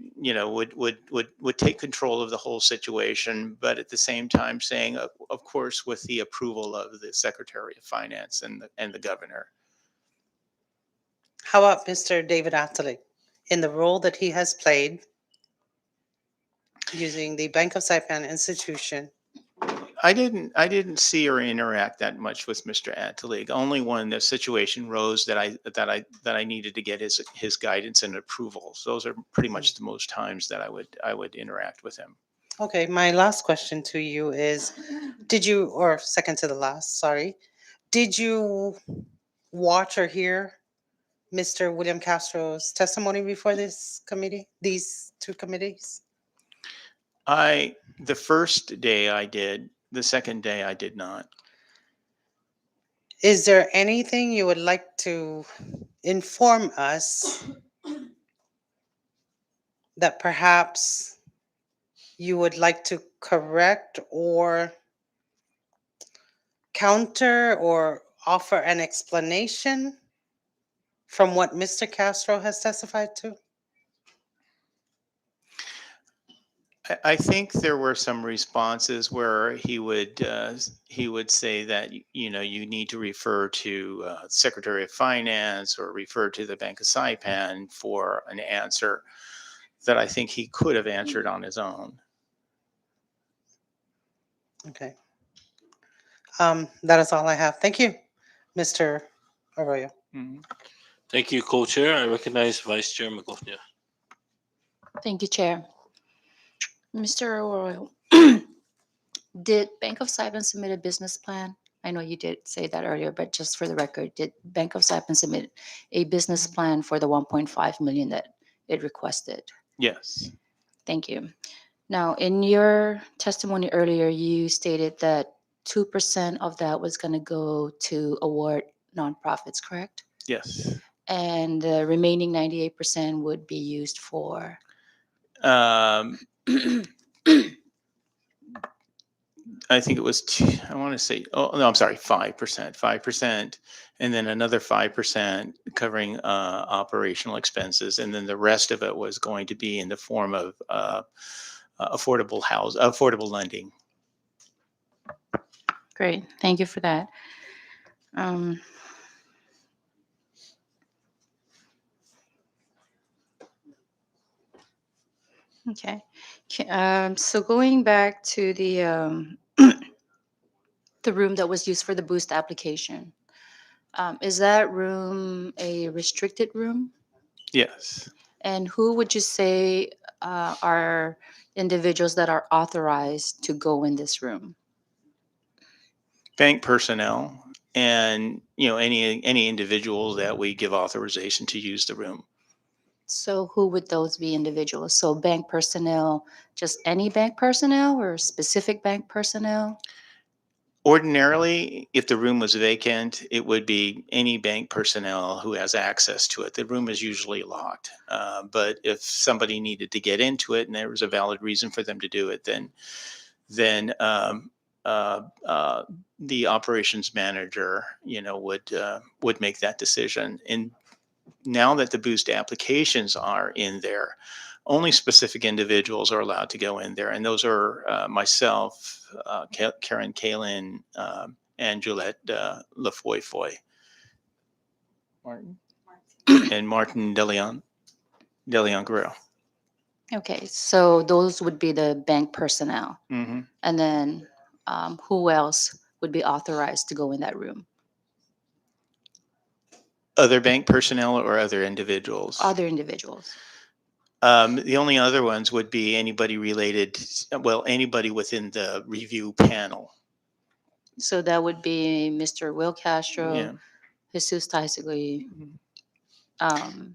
would take control of the whole situation, but at the same time saying, of course, with the approval of the Secretary of Finance and the governor. how about Mr. David Atalik in the role that he has played using the Bank of Saipan institution? I didn't see or interact that much with Mr. Atelig. Only when the situation rose that I needed to get his guidance and approvals. Those are pretty much the most times that I would interact with him. Okay, my last question to you is, did you, or second to the last, sorry, did you watch or hear Mr. William Castro's testimony before this committee, these two committees? The first day I did, the second day I did not. Is there anything you would like to inform us that perhaps you would like to correct or counter or offer an explanation from what Mr. Castro has testified to? I think there were some responses where he would say that you need to refer to Secretary of Finance or refer to the Bank of Saipan for an answer that I think he could have answered on his own. Okay. That is all I have. Thank you, Mr. Arroyo. Mhm. Thank you, co-chair. I recognize Vice Chair McGovney. Thank you, Chair. Mr. Arroyo, did Bank of Saipan submit a business plan? I know you did say that earlier, but just for the record, did Bank of Saipan submit a business plan for the 1.5 million that it requested? Yes. Thank you. Now, in your testimony earlier, you stated that 2% of that was going to go to award nonprofits, correct? Yes. And the remaining 98% would be used for. Um, I think it was I want to say, oh no, I'm sorry, 5%, 5%, and then another 5% covering operational expenses, and then the rest of it was going to be in the form of affordable lending. Great, thank you for that. Um, okay, so going back to the room that was used for the boost application, is that room a restricted room? Yes. And who would you say are individuals that are authorized to go in this room? Bank personnel and any individual that we give authorization to use the room. So who would those be individuals? So bank personnel, just any bank personnel or specific bank personnel? Ordinarily, if the room was vacant, it would be any bank personnel who has access to it. The room is usually locked. But if somebody needed to get into it and there was a valid reason for them to do it, then uh, uh, the operations manager, would make that decision. And now that the boost applications are in there, only specific individuals are allowed to go in there, and those are myself, Karen Kalin, and Juliette Lafoy, Martin, and Martin Deleon Guerrero. Okay, so those would be the bank personnel. Mm-hmm. And then who else would be authorized to go in that room? Other bank personnel or other individuals? Other individuals. The only other ones would be anybody related, anybody within the review panel. So that would be Mr. Will Castro, Yeah. Jesus Taisagui, Mhm.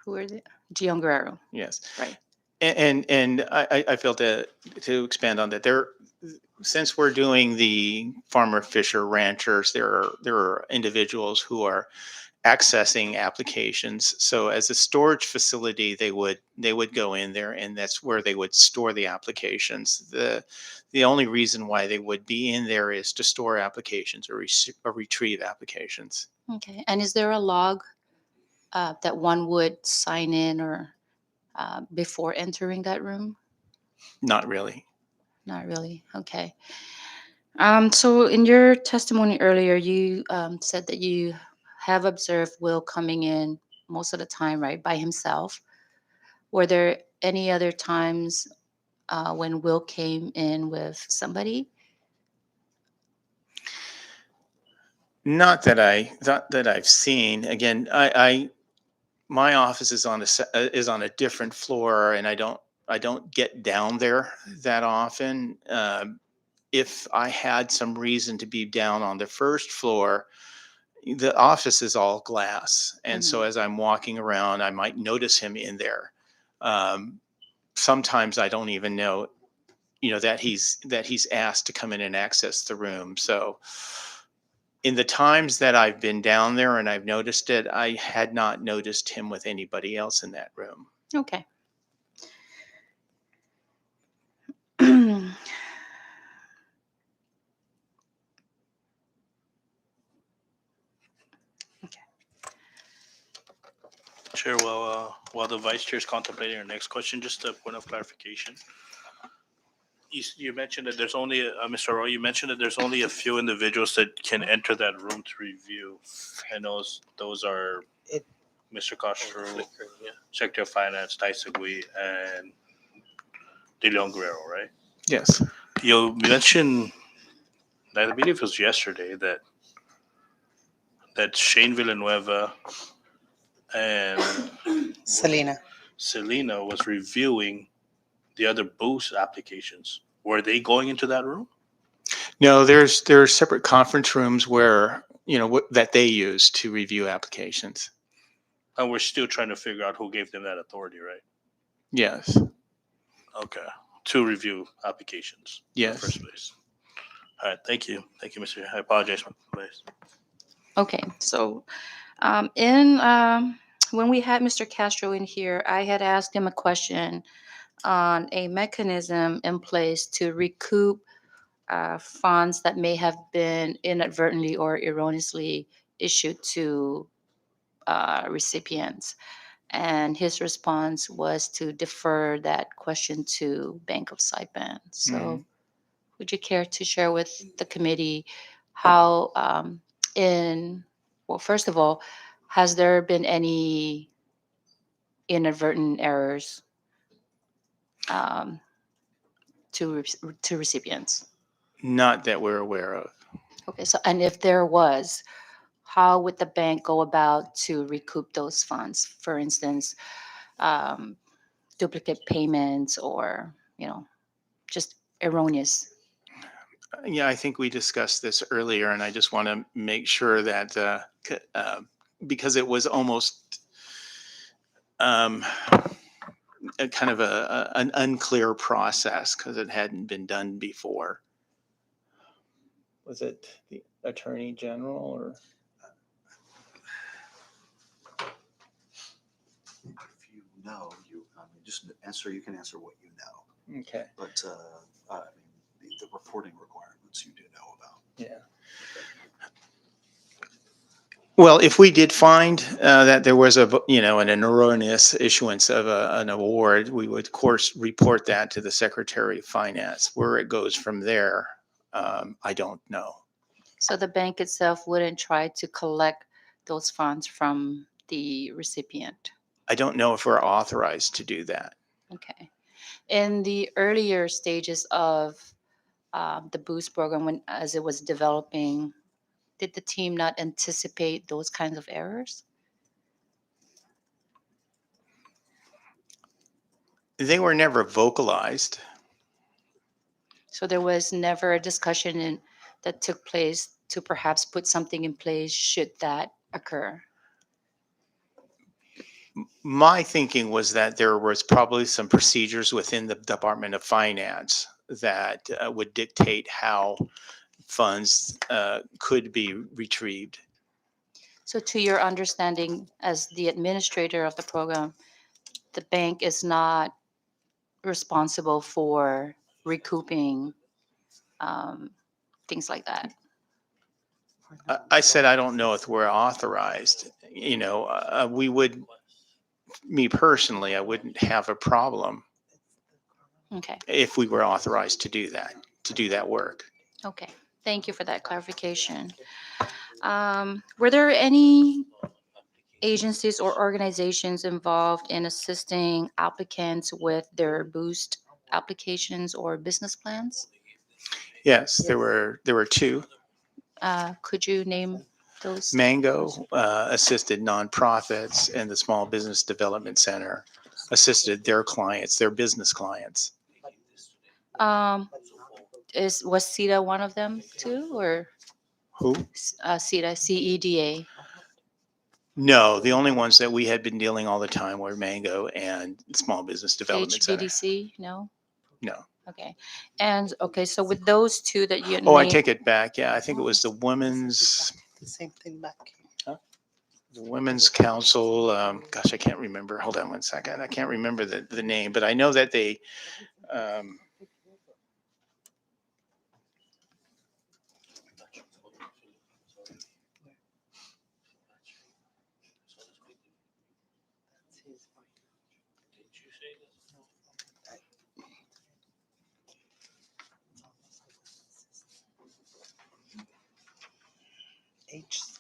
who are they? Gian Guerrero. Yes. Right. And I feel to expand on that. Since we're doing the farmer, fisher, ranchers, there are individuals who are accessing applications. So as a storage facility, they would go in there, and that's where they would store the applications. The only reason why they would be in there is to store applications or retrieve applications. Okay. And is there a log that one would sign in or before entering that room? Not really. Not really. Okay. So in your testimony earlier, you said that you have observed Will coming in most of the time, right, by himself. Were there any other times when Will came in with somebody? Not that I've seen. Again, my office is on a different floor, and I don't don't get down there that often. If I had some reason to be down on the first floor, the office is all glass, and so as I'm walking around, I might notice him in there. Um, Sometimes I don't even know, that he's asked to come in and access the room. So in the times that I've been down there and I've noticed it, I had not noticed him with anybody else in that room. Okay. Chair, while the vice chair is contemplating our next question, just a point of clarification. You mentioned that there's only, Mr. Roy, you mentioned that there's only a few individuals that can enter that room to review. And those are It- Mr. Castro, Secretary of Finance, Taisagui, and De Leon Guerrero, right? Yes. You mentioned, I believe it was yesterday, that Shane Villanueva and Selena. Selena was reviewing the other boost applications. Were they going into that room? No, there's separate conference rooms where, that they use to review applications. And we're still trying to figure out who gave them that authority, right? Yes. Okay. To review applications. In Yes. the first place. All right. Thank you. Thank you, Mr. I apologize for the place. Okay, so in when we had Mr. Castro in here, I had asked him a question on a mechanism in place to recoup funds that may have been inadvertently or erroneously issued to recipients. And his response was to defer that question to Bank of Saipan. So would you care to share with the committee how well, first of all, has there been any inadvertent errors um, to recipients? Not that we're aware of. Okay, so and if there was, how would the bank go about to recoup those funds? For instance, um, duplicate payments or just erroneous. Yeah, I think we discussed this earlier, and I just want to make sure that because it was almost a kind of an unclear process because it hadn't been done before. Was it the Attorney General or? If you know, just answer. You can answer what you know, Okay. but I mean, the reporting requirements you do know about. Yeah. Well, if we did find that there was an erroneous issuance of an award, we would, of course, report that to the Secretary of Finance. Where it goes from there, I don't know. So the bank itself wouldn't try to collect those funds from the recipient. I don't know if we're authorized to do that. Okay. In the earlier stages of the Boost program, when as it was developing, did the team not anticipate those kinds of errors? They were never vocalized. So there was never a discussion that took place to perhaps put something in place should that occur. My thinking was that there was probably some procedures within the Department of Finance that would dictate how funds could be retrieved. So to your understanding, as the administrator of the program, the bank is not responsible for recouping things like that. I said I don't know if we're authorized. We would, me personally, I wouldn't have a problem Okay. if we were authorized to do that work. Okay. Thank you for that clarification. Were there any agencies or organizations involved in assisting applicants with their Boost applications or business plans? Yes, there were two. Could you name those? Mango assisted nonprofits and the Small Business Development Center assisted their clients, their business clients. Um, was CETA one of them too, or Who? CETA, CEDA? No, the only ones that we had been dealing all the time were Mango and Small Business Development Center. HBDC? No. No. Okay. And okay, so with those two that you Oh, I named, take it back. Yeah, I think it was the Women's The same thing back. the Women's Council. Gosh, I can't remember. Hold on one second. I can't remember the name, but I know that they. Um, H.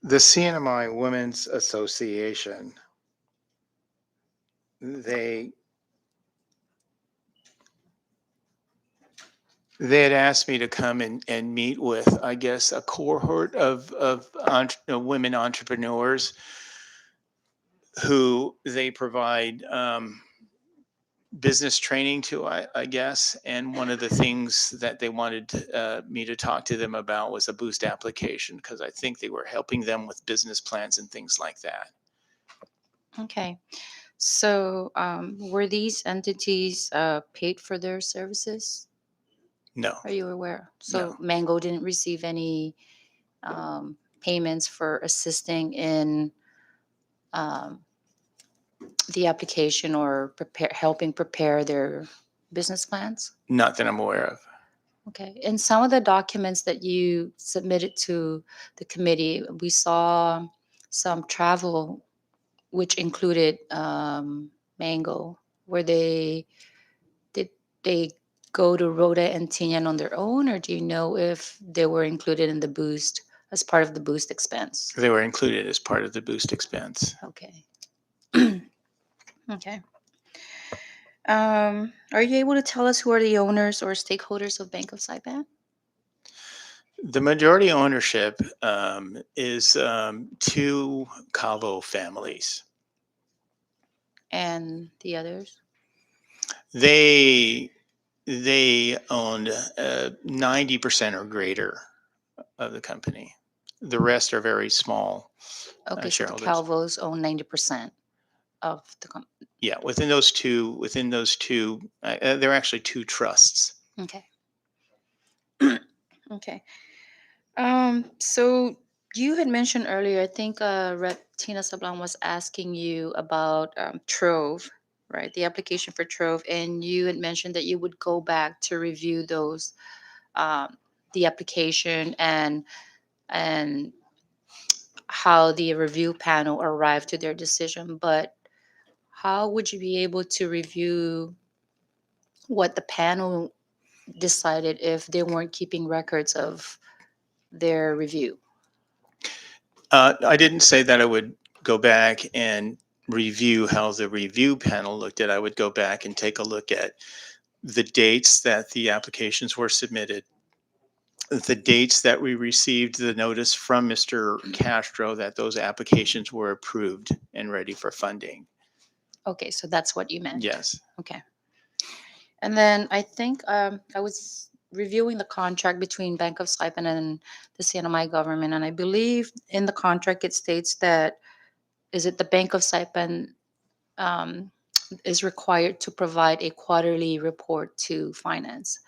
the CNMI Women's Association. They had asked me to come and meet with, I guess, a cohort of women entrepreneurs who they provide business training to, I guess. And one of the things that they wanted me to talk to them about was a boost application, because I think they were helping them with business plans and things like that. okay. So were these entities paid for their services? No, Are you aware? So No. Mango didn't receive any payments for assisting in um, the application or helping prepare their business plans? not that I'm aware of. Okay. In some of the documents that you submitted to the committee, we saw some travel, which included Mango, where did they go to Rhoda and Tinian on their own, or do you know if they were included in the boost as part of the boost expense? They were included as part of the boost expense. Okay. Okay. Are you able to tell us who are the owners or stakeholders of Bank of Saipan? The majority ownership is two Cavo families. And the others? They owned 90% or greater of the company. The rest are very small Okay, so the shareholders. Calvos own 90% of the company. Yeah, within those two, they're actually two trusts. Okay. Okay. So you had mentioned earlier, I think Rep. Tina Sablan was asking you about Trove, right? The application for Trove, and you had mentioned that you would go back to review those, the application and how the review panel arrived to their decision. But how would you be able to review what the panel decided if they weren't keeping records of their review? I didn't say that I would go back and review how the review panel looked at. I would go back and take a look at the dates that the applications were submitted, the dates that we received the notice from Mr. Castro that those applications were approved and ready for funding. Okay, so that's what you meant. Yes. Okay. And then I think I was reviewing the contract between Bank of Saipan and the CNMI government, and I believe in the contract it states that is it the Bank of Saipan um, is required to provide a quarterly report to finance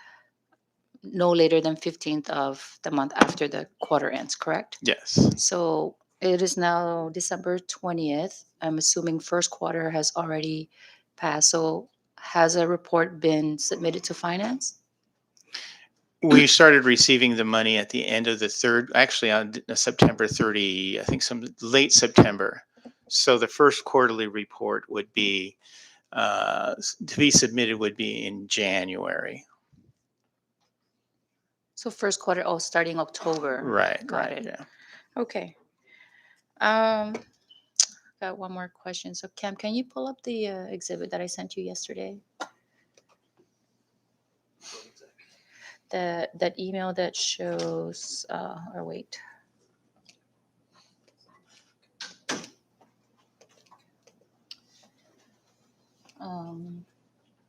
no later than 15th of the month after the quarter ends, correct? Yes. So it is now December 20th. I'm assuming first quarter has already passed. So has a report been submitted to finance? We started receiving the money at the end of the third, actually on September 30, I think some late September. So the first quarterly report would be, to be submitted would be in January. So first quarter, oh, starting October. Right, Got right, it. yeah. Okay. Got one more question. So Cam, can you pull up the exhibit that I sent you yesterday? That email that shows, or wait.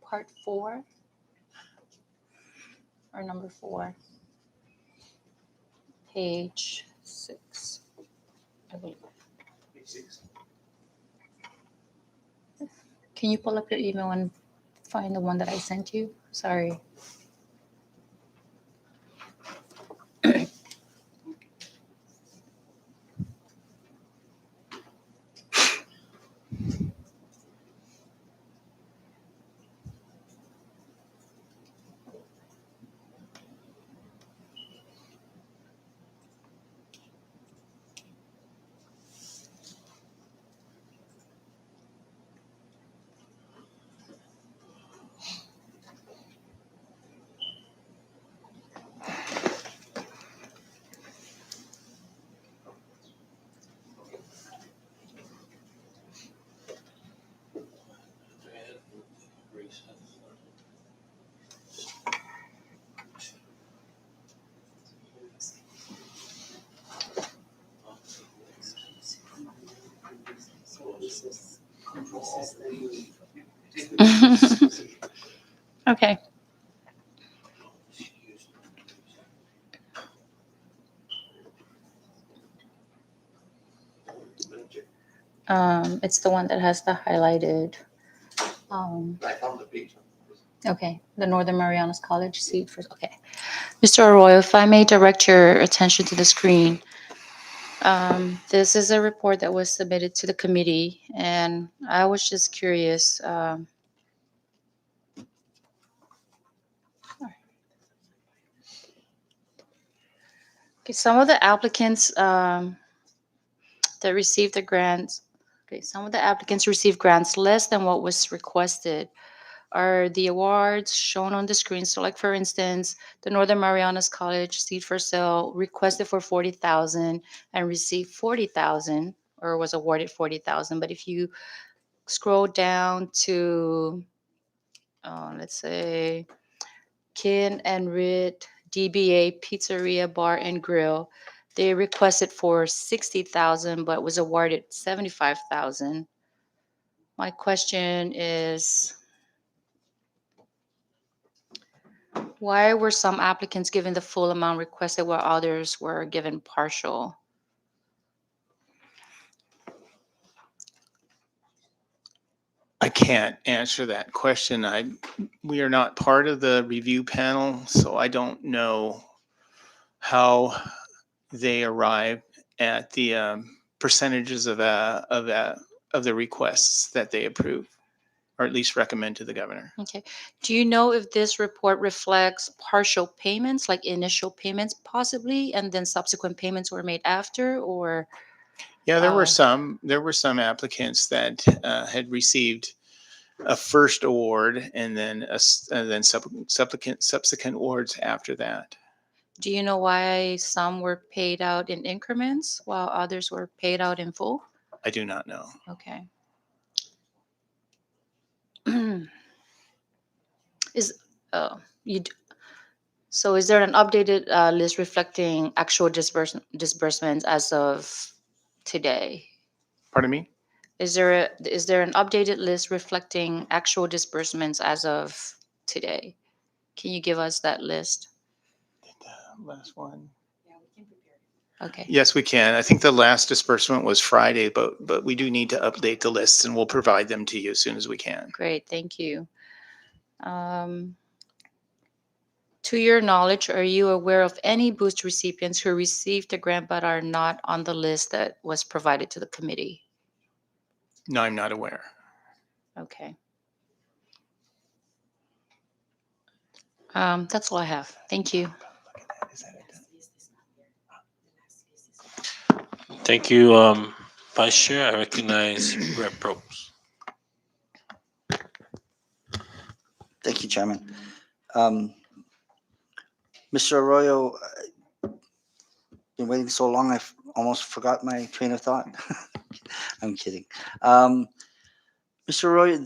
Part 4 or number 4, page 6, I believe. Can you pull up your email and find the one that I sent you? Sorry. Okay. It's the one that has the highlighted. Okay, the Northern Marianas College seat for. Okay, Mr. Arroyo, if I may direct your attention to the screen. This is a report that was submitted to the committee, and I was just curious. Okay, some of the applicants that received the grants, okay, some of the applicants received grants less than what was requested. Are the awards shown on the screen? So, like for instance, the Northern Marianas College seat for sale requested for 40,000 and received 40,000, or was awarded 40,000. But if you scroll down to, let's say, Kin and Rit DBA Pizzeria Bar and Grill, they requested for 60,000 but was awarded 75,000. My question is, why were some applicants given the full amount requested while others were given partial? I can't answer that question. We are not part of the review panel, so I don't know how they arrive at the percentages of the requests that they approve, or at least recommend to the governor. Okay. Do you know if this report reflects partial payments, like initial payments possibly, and then subsequent payments were made after, or? Yeah, there were Uh, some applicants that had received a first award and then subsequent awards after that. Do you know why some were paid out in increments while others were paid out in full? I do not know. Okay. Is you so is there an updated list reflecting actual disbursements as of today? Pardon me? Is there an updated list reflecting actual disbursements as of today? Can you give us that list? Last one. Yeah, we can prepare it. Okay, Yes, we can. I think the last disbursement was Friday, but we do need to update the lists, and we'll provide them to you as soon as we can. great, thank you. To your knowledge, are you aware of any boost recipients who received the grant but are not on the list that was provided to the committee? No, I'm not aware. Okay. That's all I have. Thank you. Thank you, Vice Chair. I recognize Rep. Probst. Thank you, Chairman. Um, Mr. Arroyo, been waiting so long, I almost forgot my train of thought. I'm kidding. Mr. Arroyo,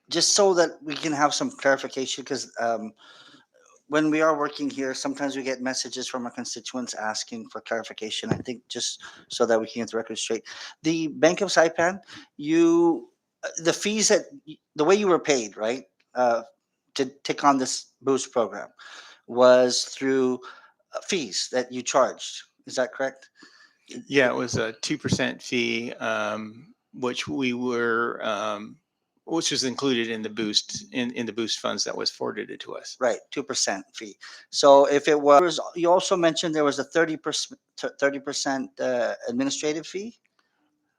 just so that we can have some clarification, because when we are working here, sometimes we get messages from our constituents asking for clarification. I think just so that we can get the record straight. The Bank of Saipan, the fees the way you were paid, right, to take on this boost program was through fees that you charged. Is that correct? Yeah, it was a 2% fee, which was included in the boost funds that was forwarded to us. Right, 2% fee. So if it was, you also mentioned there was a 30% administrative fee?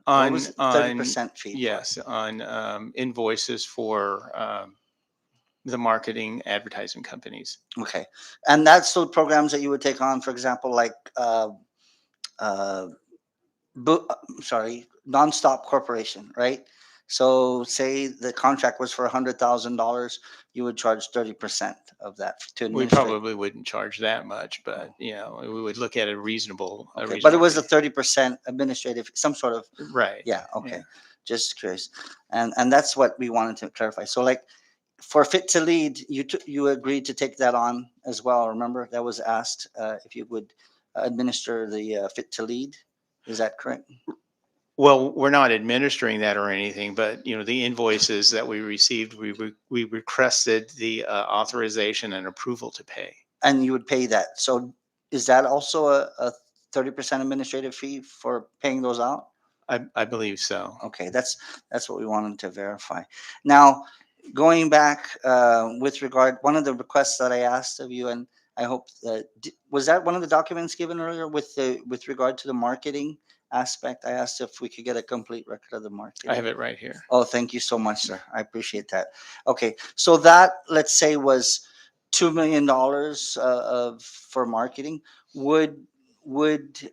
What was it? 30% fee? for? Yes, on invoices for the marketing advertising companies. Okay. And that's the programs that you would take on, for example, like, uh, Nonstop Corporation, right? So say the contract was for $100,000, you would charge 30% of that to We administrate. probably wouldn't charge that much, but we would look at a reasonable. Okay, but it was a fee. 30% administrative, some sort of, Right. yeah, okay. Just curious. And that's what we wanted to clarify. So like for Fit to Lead, you agreed to take that on as well. Remember that was asked if you would administer the Fit to Lead. Is that correct? Well, we're not administering that or anything, but the invoices that we received, we requested the authorization and approval to pay. And you would pay that. So is that also a 30% administrative fee for paying those out? I believe so. Okay, that's what we wanted to verify. Now, going back with regard, one of the requests that I asked of you, and I hope that was that one of the documents given earlier with regard to the marketing aspect. I asked if we could get a complete record of the marketing. I have it right here. Oh, thank you so much, sir. I appreciate that. Okay, so that, let's say, was $2 million for marketing. Would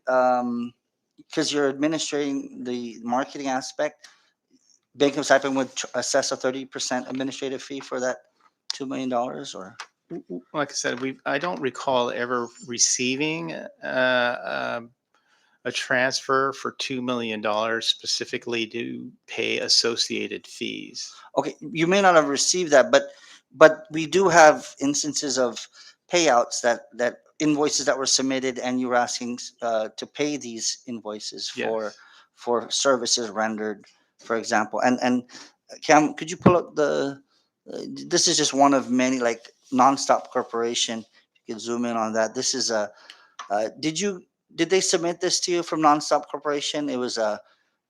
because you're administering the marketing aspect, Bank of Saipan would assess a 30% administrative fee for that $2 million, or? Like I said, I don't recall ever receiving a transfer for $2 million specifically to pay associated fees. Okay, you may not have received that, but we do have instances of payouts that invoices that were submitted, and you were asking to pay these invoices for Yes. services rendered, for example. And Cam, could you pull up this is just one of many, like Nonstop Corporation. You can zoom in on that. This is a did they submit this to you from Nonstop Corporation? It was a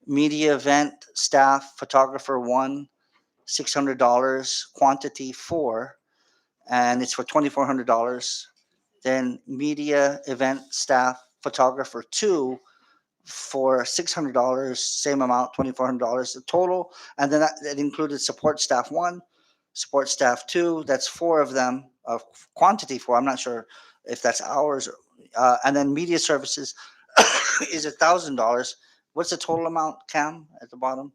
media event staff photographer one, $600, quantity four, and it's for $2,400. Then media event staff photographer two for $600, same amount, $2,400 the total. And then that included support staff one, support staff two. That's four of them, quantity four. I'm not sure if that's hours. And then media services is $1,000. What's the total amount, Cam, at the bottom?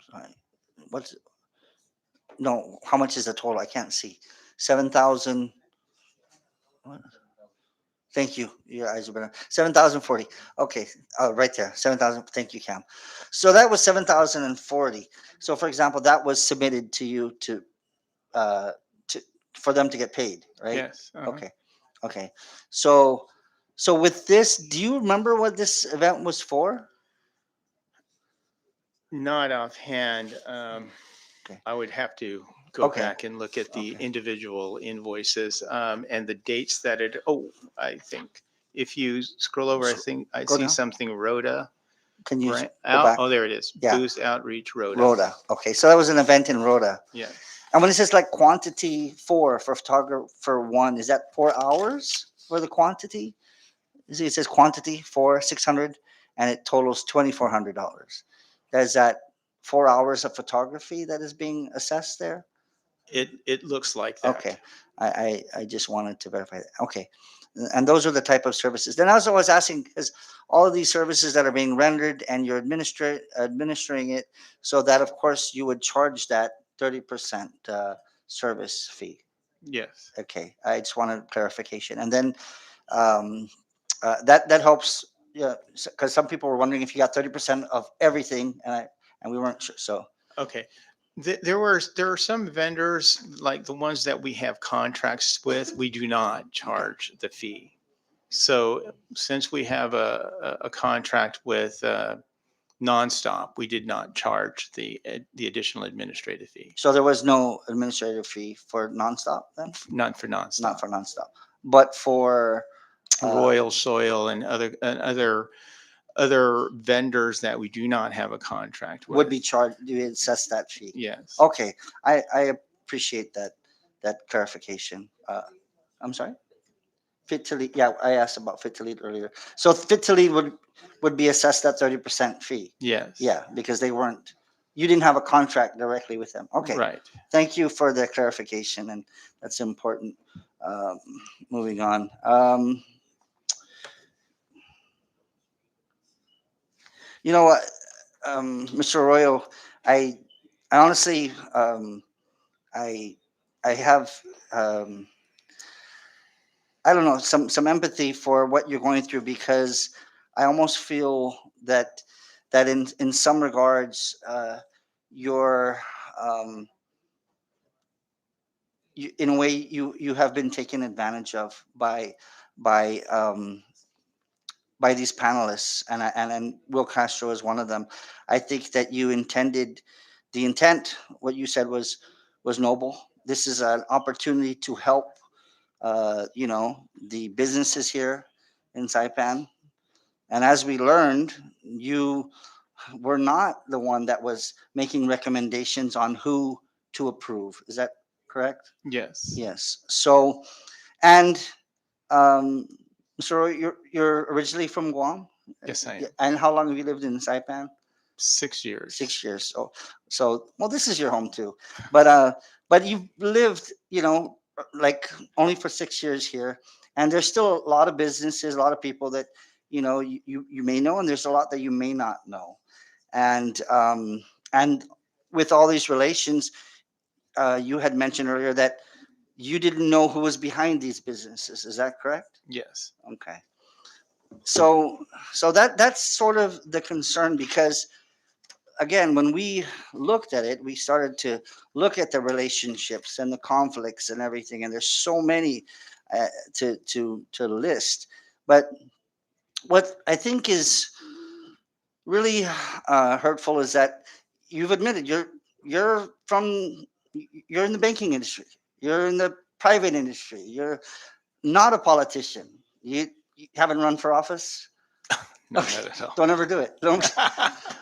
Sorry. What's no? How much is the total? I can't see. 7,000. What? Thank you. Your eyes are better. 7,040. Okay, right there. 7,000. Thank you, Cam. So that was 7,040. So, for example, that was submitted to you uh, to for them to get paid, right? Yes. Okay. Okay. So, with this, do you remember what this event was for? Not offhand. Okay. I would have to go Okay. back and look at the Okay. individual invoices and the dates that it. Oh, I think if you scroll over, I think I Go see down. something Rhoda. Can you Right go back? Oh, there it is. Yeah. Boost Outreach Rhoda. Rhoda. Okay, so that was an event in Rhoda. Yeah. And when it says like quantity four for photographer one, is that 4 hours for the quantity? You see, it says quantity for 600, and it totals $2,400. Is that 4 hours of photography that is being assessed there? It looks like that. Okay, I just wanted to verify that. Okay, and those are the type of services. Then also I was asking, because all of these services that are being rendered and you're administering it, so that of course you would charge that 30% service fee. Yes. Okay, I just wanted clarification. And then um, that helps, yeah, because some people were wondering if you got 30% of everything, and we weren't sure. So Okay. There are some vendors, like the ones that we have contracts with, we do not charge the fee. So since we have a contract with Nonstop, we did not charge the additional administrative fee. so there was no administrative fee for nonstop then, Not for not Nonstop. for nonstop, but for Royal Soil and other vendors that we do not have a contract with. would be charged. Do you assess that fee? Yes. Okay, I appreciate that clarification. I'm sorry. Fit to lead. Yeah, I asked about fit to lead earlier. So fit to lead would be assessed at 30% fee. Yes. Yeah, because they weren't. You didn't have a contract directly with them. Okay. Right. Thank you for the clarification, and that's important. Um, moving on. You know what, Mr. Arroyo, I, I honestly, I, I have, um, I don't know, some empathy for what you're going through, because I almost feel that in some regards, you're, um, in a way, you have been taken advantage of by by these panelists, and Will Castro is one of them. I think that you intended, the intent, what you said was noble. This is an opportunity to help, the businesses here in Saipan. And as we learned, you were not the one that was making recommendations on who to approve. Is that correct? Yes. Yes. So, and um, Mr. Roy, you're originally from Guam? Yes, I am. Yeah, and how long have you lived in Saipan? 6 years. 6 years. So well, this is your home too, but you've lived, like only for 6 years here, and there's still a lot of businesses, a lot of people that you may know, and there's a lot that you may not know, and with all these relations, you had mentioned earlier that you didn't know who was behind these businesses. Is that correct? Yes. Okay. So that's sort of the concern, because again, when we looked at it, we started to look at the relationships and the conflicts and everything, and there's so many to list. But what I think is really hurtful is that you've admitted you're from you're in the banking industry, you're in the private industry, you're not a politician. You haven't run for office. No, Okay. not at all. Don't ever do it. Don't.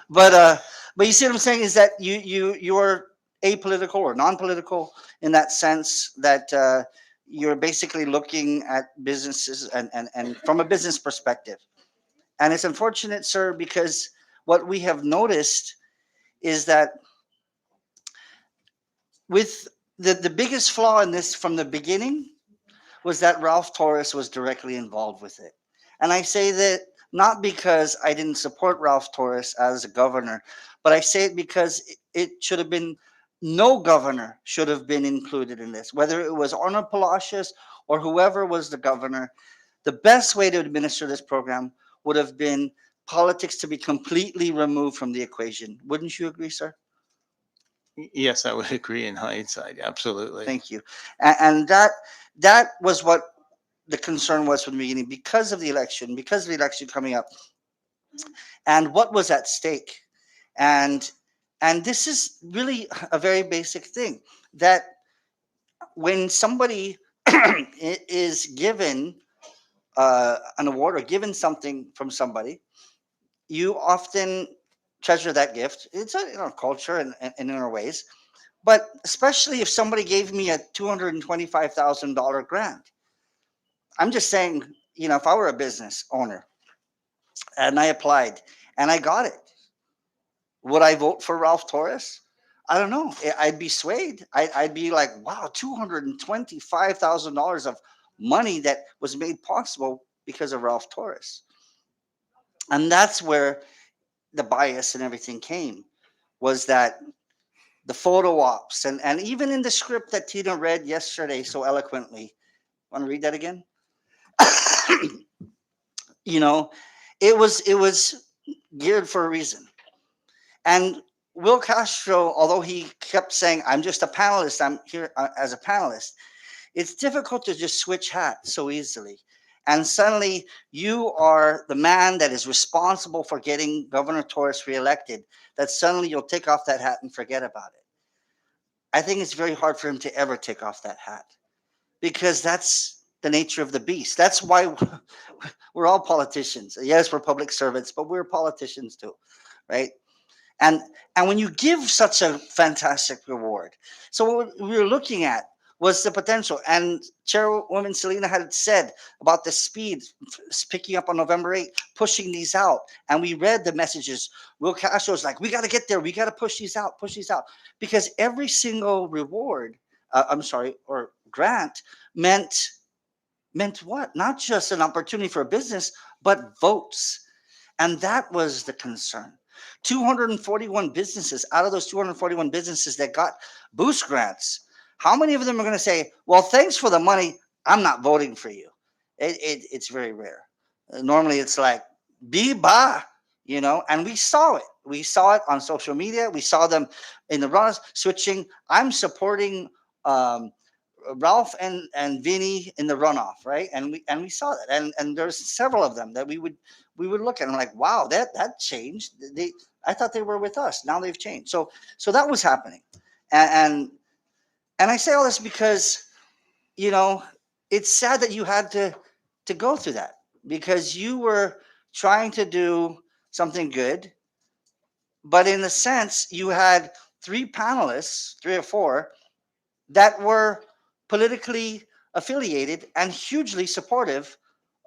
But you see what I'm saying is that you're apolitical or non-political in that sense, that you're basically looking at businesses and from a business perspective. And it's unfortunate, sir, because what we have noticed is that with the biggest flaw in this from the beginning was that Ralph Torres was directly involved with it. And I say that not because I didn't support Ralph Torres as a governor, but I say it because it should have been, no governor should have been included in this, whether it was Orna Palacios or whoever was the governor. The best way to administer this program would have been politics to be completely removed from the equation. Wouldn't you agree, sir? Yes, I would agree in hindsight. Absolutely. Thank you. And that was what the concern was from the beginning, because of the election, coming up, and what was at stake. And this is really a very basic thing, that when somebody is given an award or given something from somebody, you often treasure that gift. It's a culture and in our ways, but especially if somebody gave me a $225,000 grant. I'm just saying, if I were a business owner and I applied and I got it, Would I vote for Ralph Torres? I don't know. I'd be swayed. I'd be like, wow, $225,000 of money that was made possible because of Ralph Torres. And that's where the bias and everything came, was that the photo ops, and even in the script that Tina read yesterday so eloquently. Want to read that again? You know, it was geared for a reason. And Will Castro, although he kept saying, I'm just a panelist, I'm here as a panelist, it's difficult to just switch hats so easily. And suddenly you are the man that is responsible for getting Governor Torres reelected, that suddenly you'll take off that hat and forget about it. I think it's very hard for him to ever take off that hat, because that's the nature of the beast. That's why we're all politicians. Yes, we're public servants, but we're politicians too, right? and and when you give such a fantastic reward, so what we were looking at was the potential. And Chairwoman Selena had said about the speed, picking up on November 8th, pushing these out, and we read the messages. Will Castro was like, we got to get there, we got to push these out, because every single reward, I'm sorry, or grant, meant what? Not just an opportunity for a business, but votes. And that was the concern. 241 businesses, out of those 241 businesses that got boost grants, how many of them are going to say, well, thanks for the money, I'm not voting for you? It's very rare. Normally it's like, be ba, and we saw it. We saw it on social media. We saw them in the runs switching. I'm supporting um, Ralph and Vinny in the runoff, right? And we saw that, and there's several of them that we would look at and like, wow, that changed. I thought they were with us. Now they've changed. So that was happening, and and I say all this because you know it's sad that you had to go through that, because you were trying to do something good, but in a sense you had three panelists, three or four, that were politically affiliated and hugely supportive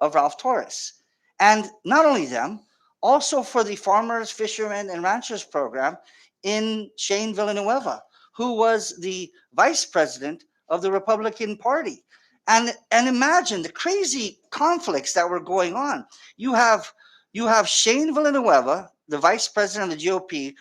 of Ralph Torres. And not only them, also for the Farmers, Fishermen, and Ranchers program in Shane Villanueva, who was the vice president of the Republican Party. And imagine the crazy conflicts that were going on. You have Shane Villanueva, the vice president of the GOP,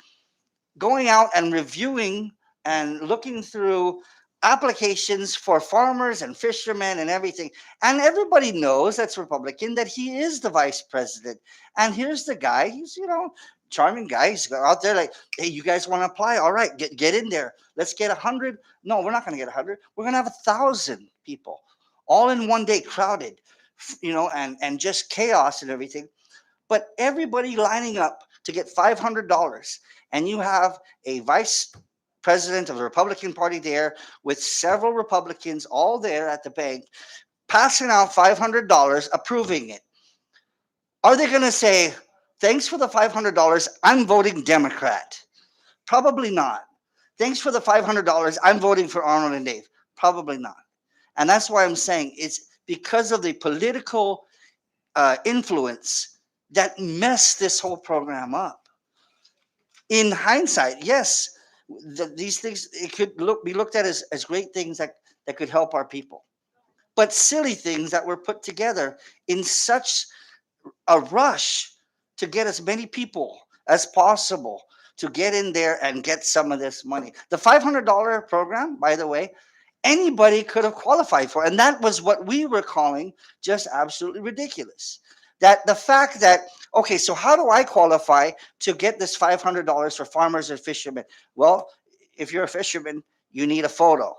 going out and reviewing and looking through applications for farmers and fishermen and everything. And everybody knows that's Republican, that he is the vice president. And here's the guy, he's, charming guy. He's out there like, hey, you guys want to apply? All right, get in there. Let's get 100. No, we're not going to get 100. We're going to have 1,000 people all in one day, crowded, and just chaos and everything, but everybody lining up to get $500. And you have a vice president of the Republican Party there with several Republicans all there at the bank passing out $500, approving it. Are they going to say, thanks for the $500, I'm voting Democrat? Probably not. Thanks for the $500, I'm voting for Arnold and Dave? Probably not. And that's why I'm saying it's because of the political influence that messed this whole program up. In hindsight, yes, these things, it could be looked at as great things that could help our people, but silly things that were put together in such a rush to get as many people as possible to get in there and get some of this money. The $500 program, by the way, anybody could have qualified for. And that was what we were calling just absolutely ridiculous. That the fact that, okay, so how do I qualify to get this $500 for farmers and fishermen? Well, if you're a fisherman, you need a photo.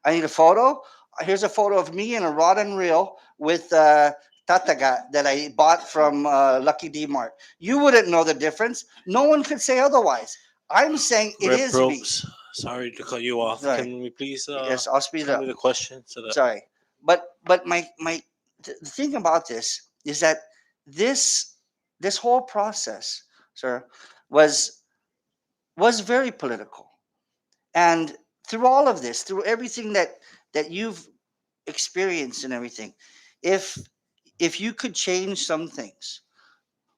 I need a photo. Here's a photo of me in a rod and reel with tataga that I bought from Lucky D Mart. You wouldn't know the difference. No one could say otherwise. I'm saying it Rip is me. ropes. Sorry to cut you off. Sorry. Can we please Yes, I'll speed it tell up. me the question so that Sorry, but the thing about this is that this whole process, sir, was very political. And through all of this, through everything that you've experienced and everything, if you could change some things,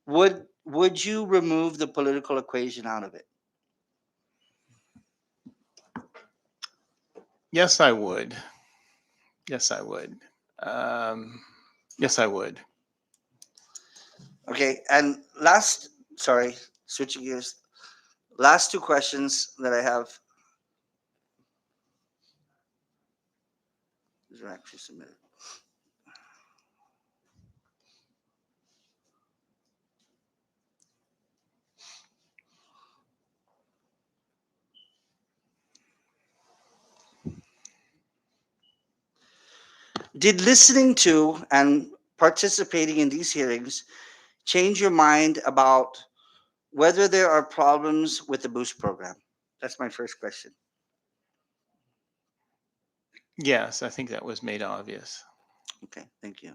would you remove the political equation out of it? Yes, I would. Yes, I would. Yes, I would. Okay, and last, sorry, switching gears. Last two questions that I have. These are actually submitted. Did listening to and participating in these hearings change your mind about whether there are problems with the Boost program? That's my first question. Yes, I think that was made obvious. Okay, thank you.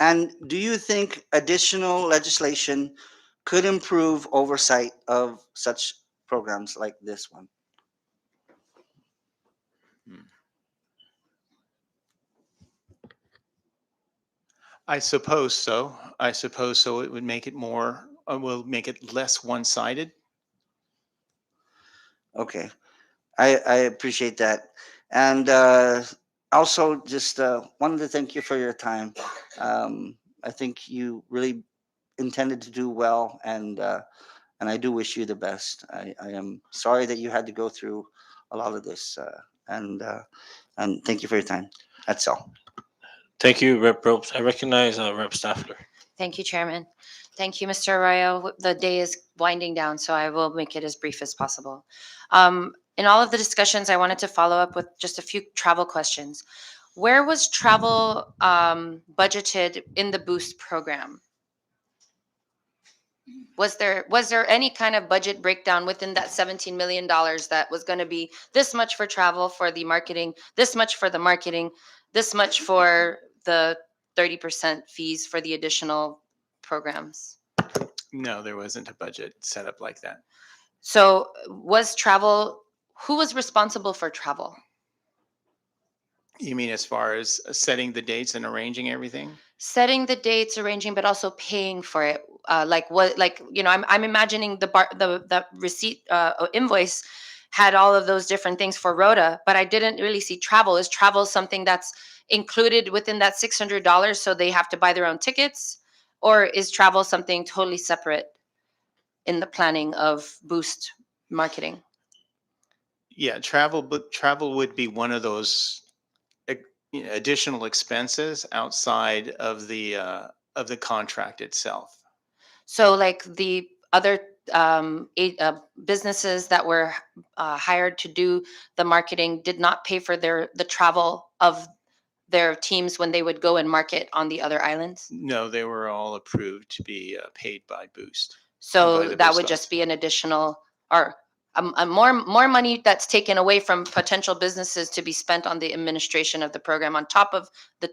And do you think additional legislation could improve oversight of such programs like this one? I suppose so. I suppose so. It would make it more, will make it less one-sided. Okay, I appreciate that. And also, just wanted to thank you for your time. I think you really intended to do well, and I do wish you the best. I am sorry that you had to go through a lot of this, and thank you for your time. That's all. Thank you, Rep. Ropes. I recognize Rep. Staffler. Thank you, Chairman. Thank you, Mr. Arroyo. The day is winding down, so I will make it as brief as possible. In all of the discussions, I wanted to follow up with just a few travel questions. Where was travel budgeted in the Boost program? Was there any kind of budget breakdown within that $17 million that was going to be this much for travel for the marketing, this much for the marketing, this much for the 30% fees for the additional programs? No, there wasn't a budget set up like that. So who was responsible for travel? You mean as far as setting the dates and arranging everything? Setting the dates, arranging, but also paying for it. I'm imagining the receipt invoice had all of those different things for Rhoda, but I didn't really see travel. Is travel something that's included within that $600, so they have to buy their own tickets, or is travel something totally separate in the planning of Boost marketing? Yeah, travel, but travel would be one of those additional expenses outside of the contract itself. So, like the other businesses that were hired to do the marketing did not pay for the travel of their teams when they would go and market on the other islands. No, they were all approved to be paid by Boost. So the that Boost would just be an additional or a more money that's taken away from potential businesses to be spent on the administration of the program on top of the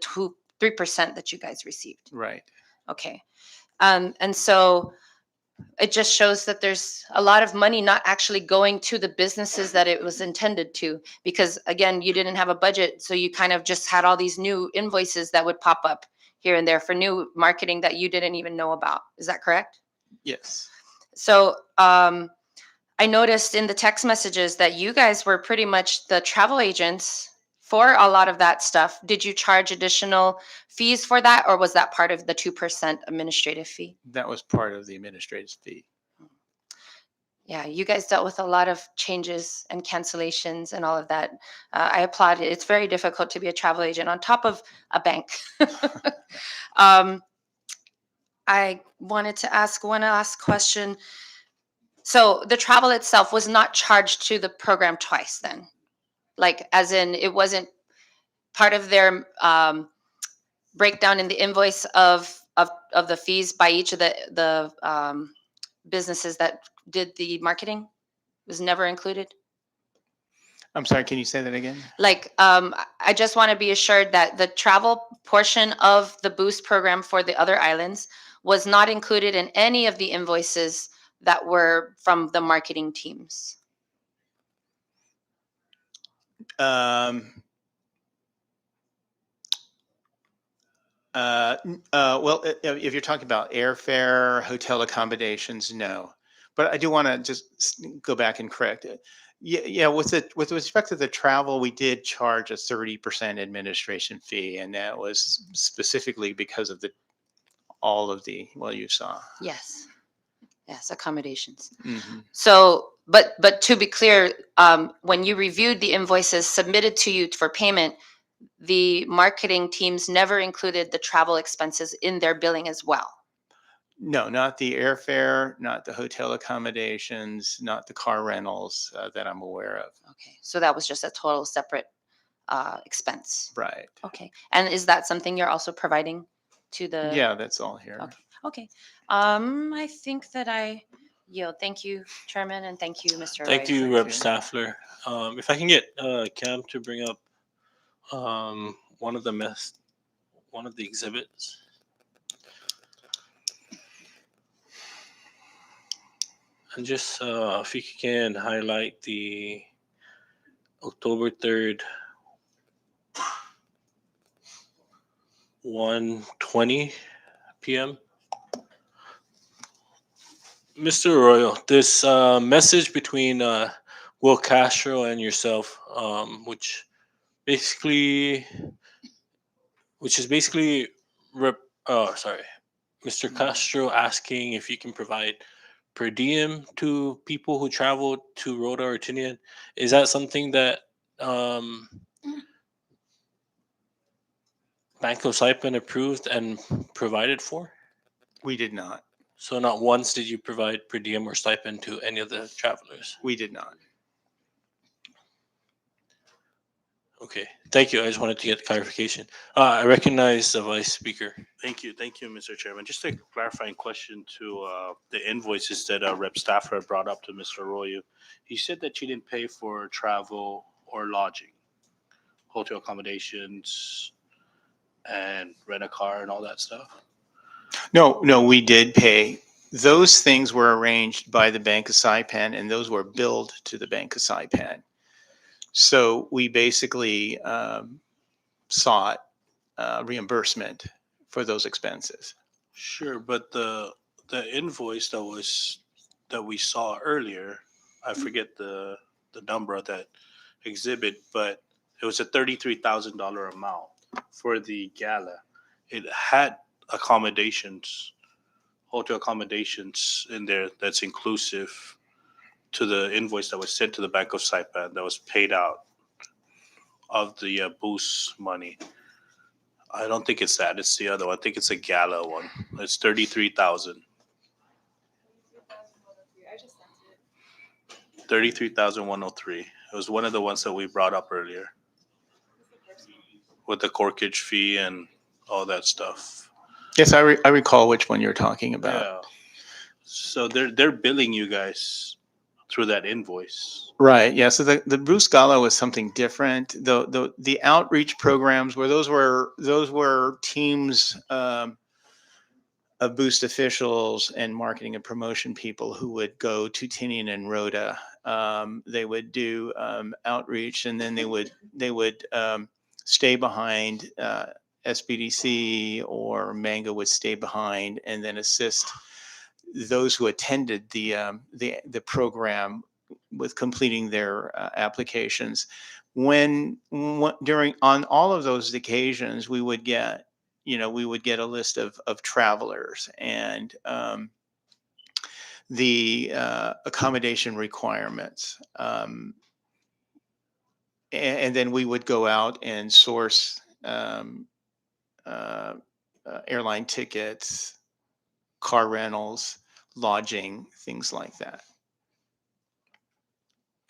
3% that you guys received. Right. Okay. And so it just shows that there's a lot of money not actually going to the businesses that it was intended to, because again, you didn't have a budget, so you kind of just had all these new invoices that would pop up here and there for new marketing that you didn't even know about. Is that correct? Yes. So I noticed in the text messages that you guys were pretty much the travel agents for a lot of that stuff. Did you charge additional fees for that, or was that part of the 2% administrative fee? That was part of the administrative fee. Yeah, you guys dealt with a lot of changes and cancellations and all of that. I applaud it. It's very difficult to be a travel agent on top of a bank. I wanted to ask one last question. So the travel itself was not charged to the program twice then? Like, as in, it wasn't part of their breakdown in the invoice of the fees by each of the businesses that did the marketing? Was never included? I'm sorry, can you say that again? Like, I just want to be assured that the travel portion of the Boost program for the other islands was not included in any of the invoices that were from the marketing teams. Um, well, if you're talking about airfare, hotel accommodations, no. But I do want to just go back and correct it. Yeah. With respect to the travel, we did charge a 30% administration fee, and that was specifically because of all of the, well, you saw. Yes. Yes, accommodations. Hmm. So, but to be clear, when you reviewed the invoices submitted to you for payment, the marketing teams never included the travel expenses in their billing as well. No, not the airfare, not the hotel accommodations, not the car rentals that I'm aware of. Okay, so that was just a total separate expense. Right. Okay, and is that something you're also providing to the? Yeah, that's all here. Okay. Okay. I think that I yield. Thank you, Chairman, and thank you, Mr. Thank Arroyo. you, Rep. you. Staffler. If I can get Cam to bring up one of one of the exhibits. And just if you can highlight the October 3rd, 1:20 p.m. Mr. Arroyo, this message between Will Castro and yourself, basically, which is basically, sorry, Mr. Castro asking if you can provide per diem to people who travel to Rota or Tinian. Is that something that um, Banco Saipan approved and provided for? We did not. So not once did you provide per diem or stipend to any of the travelers. We did not. Okay, thank you. I just wanted to get clarification. I recognize the vice speaker. Thank you, Mr. Chairman. Just a clarifying question to the invoices that Rep. Staffer brought up to Mr. Arroyo. He said that you didn't pay for travel or lodging, hotel accommodations, and rent a car and all that stuff. No, we did pay. Those things were arranged by the Bank of Saipan, and those were billed to the Bank of Saipan. So we basically sought reimbursement for those expenses. Sure, but the invoice that we saw earlier, I forget the number of that exhibit, but it was a $33,000 amount for the gala. It had accommodations, hotel accommodations in there that's inclusive to the invoice that was sent to the Bank of Saipan that was paid out of the boost money. I don't think it's that. It's the other one. I think it's a gala one. It's 33,000. 33,103. It was one of the ones that we brought up earlier with the corkage fee and all that stuff. Yes, I recall which one you're talking about. Yeah. So they're billing you guys through that invoice. Right. Yeah. So the Bruce Gala was something different. The outreach programs where those were teams of Boost officials and marketing and promotion people who would go to Tinian and Rhoda. They would do outreach, and then they would stay behind. SBDC or Mango would stay behind and then assist those who attended the program with completing their applications. During on all of those occasions, we would get a list of travelers and the accommodation requirements. And then we would go out and source airline tickets, car rentals, lodging, things like that.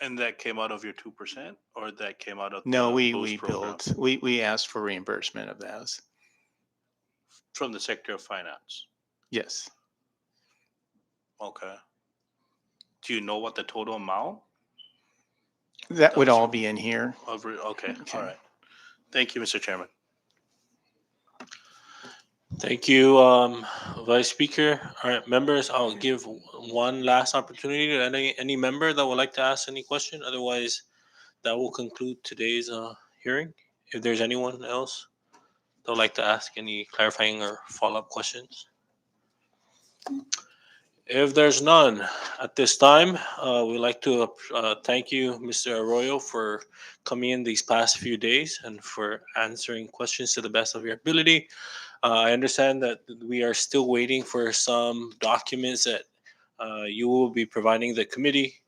And that came out of your 2%, or that came out of No, the we boost program built, we asked for reimbursement of those. from the Secretary of Finance? Yes. Okay. Do you know what the total amount That would was all be in here. of? Okay. Okay. All right. Thank you, Mr. Chairman. Thank you, Vice Speaker. All right, members, I'll give one last opportunity to any member that would like to ask any question. Otherwise, that will conclude today's hearing. If there's anyone else that would like to ask any clarifying or follow-up questions. If there's none at this time, we'd like to thank you, Mr. Arroyo, for coming in these past few days and for answering questions to the best of your ability. I understand that we are still waiting for some documents that you will be providing the committee.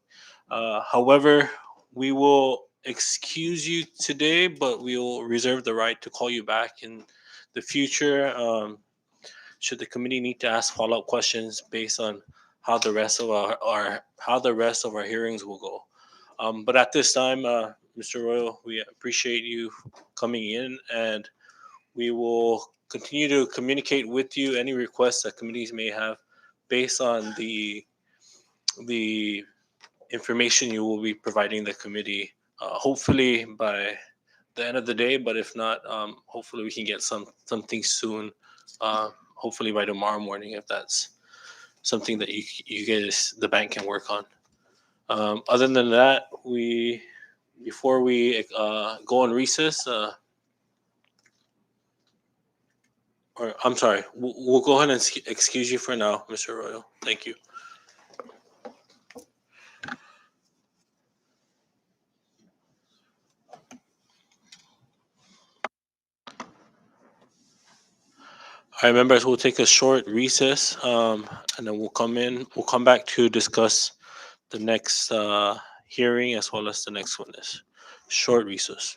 However, we will excuse you today, but we will reserve the right to call you back in the future. Should the committee need to ask follow-up questions based on how the rest of our hearings will go. But at this time, Mr. Royal, we appreciate you coming in, and we will continue to communicate with you any requests that committees may have based on the information you will be providing the committee. Hopefully by the end of the day, but if not, hopefully we can get something soon. Hopefully by tomorrow morning, if that's something that you guys the bank can work on. Other than that, we before we go on recess, or I'm sorry, we'll go ahead and excuse you for now, Mr. Royal. Thank you. All right, members, we'll take a short recess, and then We'll come back to discuss the next hearing as well as the next witness. Short recess.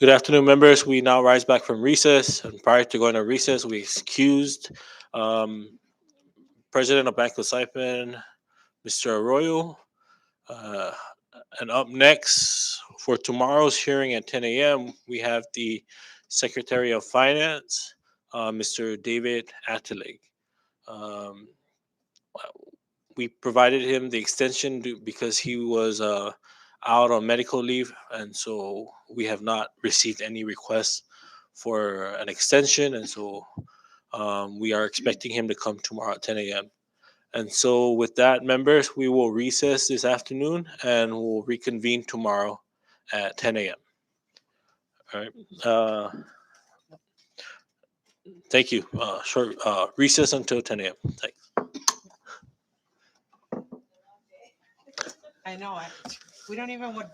Good afternoon, members. We now rise back from recess. And prior to going to recess, we excused President of Banco Saipan, Mr. Arroyo. Uh, and up next for tomorrow's hearing at 10 a.m., we have the Secretary of Finance, Mr. David Attilig. Um, we provided him the extension because he was out on medical leave, and so we have not received any requests for an extension, and so we are expecting him to come tomorrow at 10 a.m. And so, with that, members, we will recess this afternoon and we'll reconvene tomorrow at 10 a.m. All right. Thank you. Short recess until 10 a.m. Thanks. I know, we don't even what